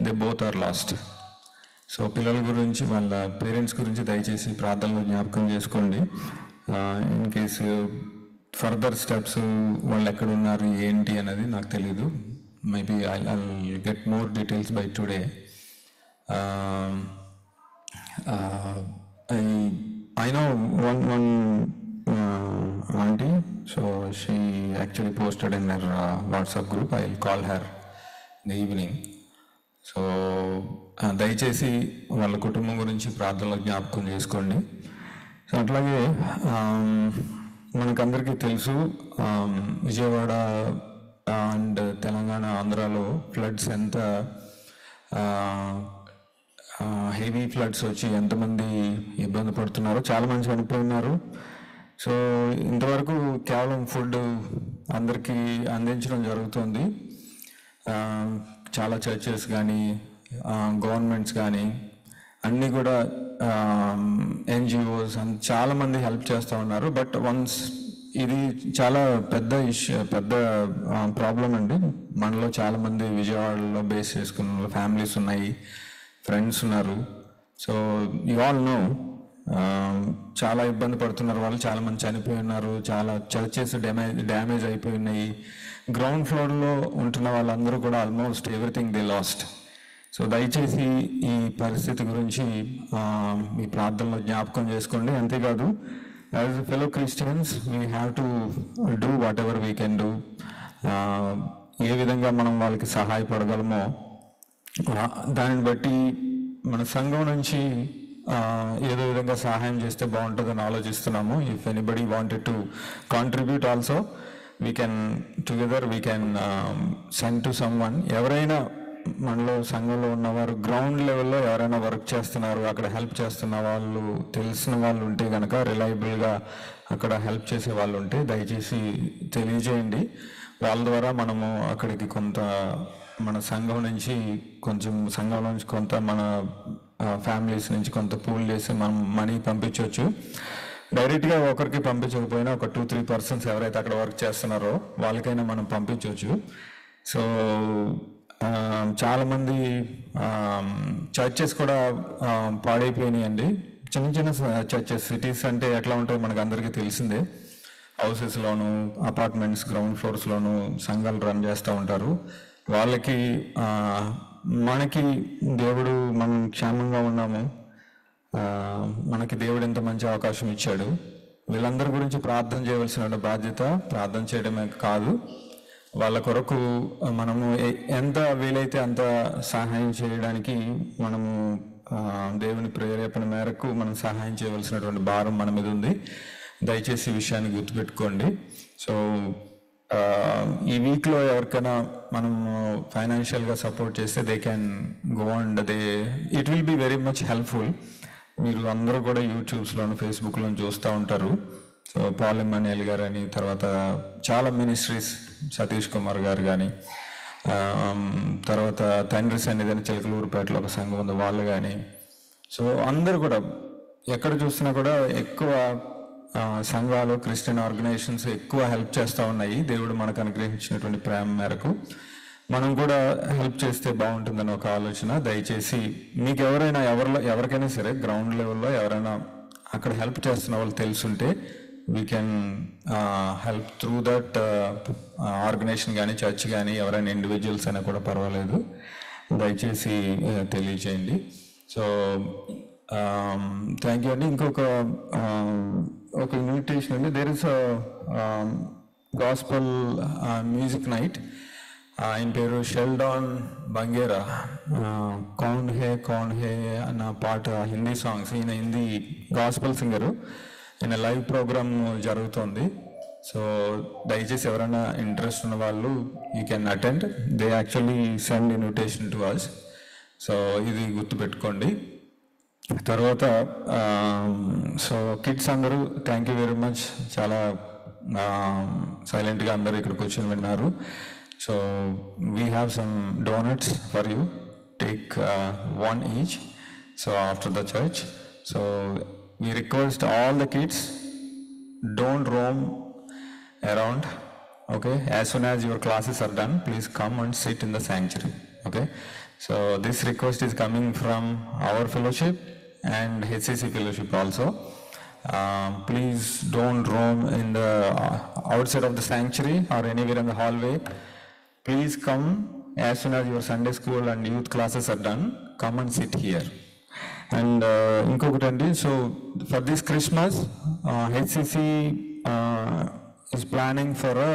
they both are lost. So పిల్లల గురించి, వాళ్ళ పేరెంట్స్ గురించి దయచేసి ప్రార్థనలో జ్ఞాపకం చేసుకోండి. ఇన్ కేసు ఫర్దర్ స్టెప్స్ వాళ్ళు ఎక్కడ ఉన్నారు ఏంటి అనేది నాకు తెలీదు. Maybe I get more details by today. I know one auntie, so she actually posted in her WhatsApp group. I'll call her in the evening. So దయచేసి వాళ్ళ కుటుంబం గురించి ప్రార్థనలో జ్ఞాపకం చేసుకోండి. సో అట్లాగే మనకందరికీ తెలుసు, విజయవాడ అండ్ తెలంగాణ, ఆంధ్రాలో ఫ్లడ్స్ ఎంత హెవీ ఫ్లడ్స్ వచ్చి ఎంతమంది ఇబ్బంది పడుతున్నారో, చాలామంది చనిపోయినారు. సో ఇంతవరకు కేవలం ఫుడ్ అందరికీ అందించడం జరుగుతుంది. చాలా చర్చెస్ కానీ, గవర్నమెంట్స్ కానీ అన్నీ కూడా, NGOs చాలామంది హెల్ప్ చేస్తూ ఉన్నారు. బట్ వన్స్ ఇది చాలా పెద్ద ఇష్యూ, పెద్ద ప్రాబ్లం అండి. మనలో చాలామంది విజయవాడలో బేస్ చేసుకున్న ఫ్యామిలీస్ ఉన్నాయి, ఫ్రెండ్స్ ఉన్నారు. సో యు ఆల్ నో చాలా ఇబ్బంది పడుతున్నారు వాళ్ళు, చాలామంది చనిపోయి ఉన్నారు, చాలా చర్చెస్ డ్యామేజ్ అయిపోయి ఉన్నాయి. గ్రౌండ్ ఫ్లోర్లో ఉంటున్న వాళ్ళందరూ కూడా almost everything they lost. So దయచేసి ఈ పరిస్థితి గురించి మీ ప్రార్థనలో జ్ఞాపకం చేసుకోండి. అంతేకాదు as a fellow Christians we have to do whatever we can do. ఏ విధంగా మనం వాళ్ళకి సహాయపడగలమో దానిని బట్టి మన సంఘం నుంచి ఏదో విధంగా సహాయం చేస్తే బాగుంటుందని ఆలోచిస్తున్నాము. If anybody wanted to contribute also we can together we can send to someone. ఎవరైనా మనలో సంఘంలో ఉన్నవారు గ్రౌండ్ లెవెల్లో ఎవరైనా వర్క్ చేస్తున్నారు, అక్కడ హెల్ప్ చేస్తున్న వాళ్ళు తెలిసిన వాళ్ళు ఉంటే కనుక, రిలయబుల్గా అక్కడ హెల్ప్ చేసే వాళ్ళు ఉంటే దయచేసి తెలియజేయండి. వాళ్ళ ద్వారా మనము అక్కడికి కొంత మన సంఘం నుంచి సంఘంలో నుంచి కొంత మన ఫ్యామిలీస్ నుంచి కొంత పూల్ చేసి మనం మనీ పంపించవచ్చు. డైరెక్ట్గా ఒకరికి పంపించకపోయినా ఒక 2-3 పర్సన్స్ ఎవరైతే అక్కడ వర్క్ చేస్తున్నారో వాళ్ళకైనా మనం పంపించవచ్చు. సో చాలామంది చర్చెస్ కూడా పాడైపోయినాయండి. చిన్న చిన్న చర్చెస్, సిటీస్ అంటే ఎట్లా ఉంటాయో మనకు అందరికీ తెలిసిందే. హౌసెస్లోను, అపార్ట్మెంట్స్, గ్రౌండ్ ఫ్లోర్స్లోను సంఘాలు రన్ చేస్తూ ఉంటారు. వాళ్ళకి మనకి దేవుడు మనం క్షేమంగా ఉన్నాము, మనకి దేవుడు ఎంత మంచి అవకాశం ఇచ్చాడు. వీళ్ళందరి గురించి ప్రార్థన చేయవలసిన బాధ్యత ప్రార్థన చేయడమే కాదు, వాళ్ళ కొరకు మనము ఎంత వీలైతే అంత సహాయం చేయడానికి మనము దేవుని ప్రేరేపణ మేరకు మనం సహాయం చేయవలసినటువంటి భారం మన మీద ఉంది. దయచేసి ఈ విషయాన్ని గుర్తుపెట్టుకోండి. సో ఈ వీక్లో ఎవరికైనా మనం ఫైనాన్షియల్గా సపోర్ట్ చేస్తే they can go and it will be very much helpful. మీరు అందరూ కూడా యూట్యూబ్స్లోను, ఫేస్బుక్లో చూస్తూ ఉంటారు. సో పాల్ ఎమ్మాన్యుయల్ గారు అని, తర్వాత చాలా మినిస్ట్రీస్, సతీష్ కుమార్ గారు కానీ, తర్వాత తండ్రి సన్నిధిని చిలకలూరుపేటలో ఒక సంఘం ఉంది వాళ్ళు కానీ. సో అందరూ కూడా ఎక్కడ చూసినా కూడా ఎక్కువ సంఘాలు, క్రిస్టియన్ ఆర్గనైజేషన్స్ ఎక్కువ హెల్ప్ చేస్తూ ఉన్నాయి. దేవుడు మనకు అనుగ్రహించినటువంటి ప్రేమ మేరకు మనం కూడా హెల్ప్ చేస్తే బాగుంటుందని ఒక ఆలోచన. దయచేసి మీకు ఎవరికైనా సరే గ్రౌండ్ లెవెల్లో ఎవరైనా అక్కడ హెల్ప్ చేస్తున్న వాళ్ళు తెలుసుంటే we can help through that organisation కానీ, చర్చ్ కానీ, ఎవరైనా ఇండివిజువల్స్ అయినా కూడా పర్వాలేదు, దయచేసి తెలియచేయండి. సో థ్యాంక్ యూ అండి. ఇంకొక ఇన్విటేషన్ అండి. There is gospel music night. ఆయన పేరు షెల్డాన్ బంగేరా. కౌన్ హే అన్న పాట, హిందీ సాంగ్స్, ఈయన హిందీ గాస్పల్ సింగరు. ఈయన లైవ్ ప్రోగ్రామ్ జరుగుతుంది. సో దయచేసి ఎవరైనా ఇంట్రెస్ట్ ఉన్న వాళ్ళు you can attend. They actually send invitation to us. So ఇది గుర్తుపెట్టుకోండి. తర్వాత సో కిడ్స్ అందరూ థ్యాంక్ యూ వెరీ మచ్. చాలా సైలెంట్గా అందరూ ఇక్కడ కూర్చొని విన్నారు. So we have some doughnuts for you. Take 1 each. So after the church, so we request all the kids don't roam around. Okay, as soon as your classes are done, please come and sit in the sanctuary. Okay, so this request is coming from our fellowship and HCC fellowship also. Please don't roam in the outside of the sanctuary or anywhere in the hallway. Please come as soon as your Sunday school and youth classes are done. Come and sit here. And ఇంకొకటి అండి, so for this Christmas HCC is planning for a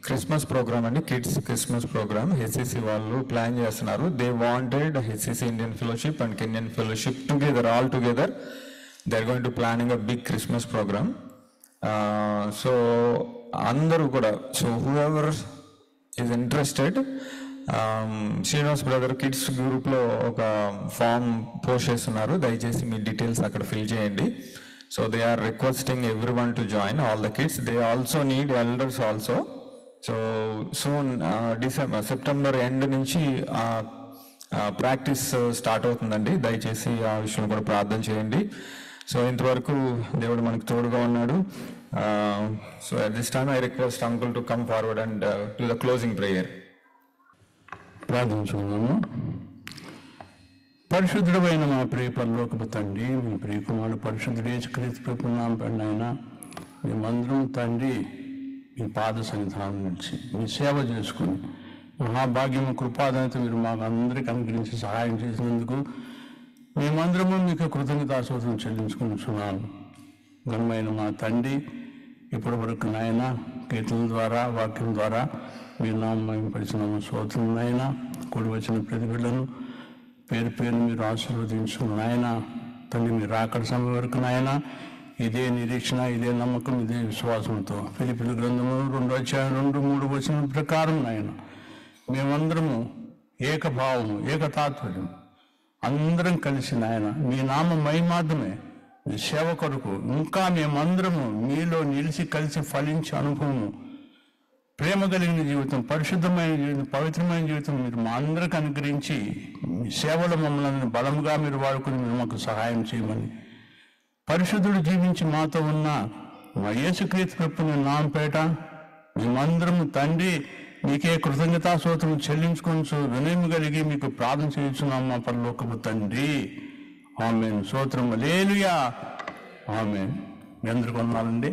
Christmas programme అండి, kids Christmas programme HCC వాళ్ళు plan చేస్తున్నారు. They wanted HCC Indian fellowship and Kenyan fellowship together, all together they are going to planning a big Christmas programme. So అందరూ కూడా, so whoever is interested, Srinivas brother kids గ్రూప్లో ఒక form post చేస్తున్నారు, దయచేసి మీ details అక్కడ fill చేయండి. So they are requesting everyone to join, all the kids. They also need elders also. So soon September end నుంచి ప్రాక్టీస్ స్టార్ట్ అవుతుందండి. దయచేసి ఆ విషయంలో కూడా ప్రార్థన చేయండి. సో ఇంతవరకు దేవుడు మనకు తోడుగా ఉన్నాడు. So at this time I request uncle to come forward and to the closing prayer. ప్రార్థించుకున్నాము. పరిశుద్ధుడమైన మా ప్రియ పరలోకపు తండ్రి, మీ ప్రియ కుమారుడు పరిశుద్ధుడు యేసుక్రీస్తు ప్రభువునామ పడినైనా మేమందరం తండ్రి మీ పాద సన్నిధానం నుంచి మీ సేవ చేసుకుని మహాభాగ్యము కృపాదనత మీరు మాకు అందరికీ అనుగ్రహించి సహాయం చేసినందుకు మేమందరము మీకు కృతజ్ఞతాస్తుతులు చెల్లించుకుంటున్నాను. ఘనమైన మా తండ్రి, ఇప్పటి వరకు నాయన కీర్తనల ద్వారా వాక్యం ద్వారా మీరు నామపరిచిన స్తోత్రం నాయన. కూడి వచ్చిన ప్రతి బిడ్డలను పేరు పేరు మీరు ఆశీర్వదించు నాయన. తండ్రి మీరు అక్కడ సమయం వరకు నాయన ఇదే నిరీక్షణ, ఇదే నమ్మకం, ఇదే విశ్వాసంతో ఫిలిప్పీయుల గ్రంథము 2:2-3 వచనం ప్రకారం నాయన మేమందరము ఏకభావము ఏకతాత్పర్యం అందరం కలిసి నాయన మీ నామ మహిమార్థమే మీ సేవ కొరకు ఇంకా మేమందరము మీలో నిలిచి కలిసి ఫలించే అనుభవము, ప్రేమ కలిగిన జీవితం, పరిశుద్ధమైన జీవితం, పవిత్రమైన జీవితం మీరు మా అందరికి అనుగ్రహించి మీ సేవలో మమ్మల్ని బలముగా మీరు వాడుకుని మీరు మాకు సహాయం చేయమని పరిశుద్ధుడు జీవించి మాతో ఉన్న మా యేసుక్రీస్తు ప్రభువుని నామపేట మేమందరము తండ్రి మీకే కృతజ్ఞతాస్తుతులు చెల్లించుకొని వినయము కలిగి మీకు ప్రార్థన చేస్తున్నాం మా పరలోకపు తండ్రి. ఆమేన్. స్తోత్రం. హల్లెలూయా. ఆమేన్. మీ అందరికీ వందనాలండి.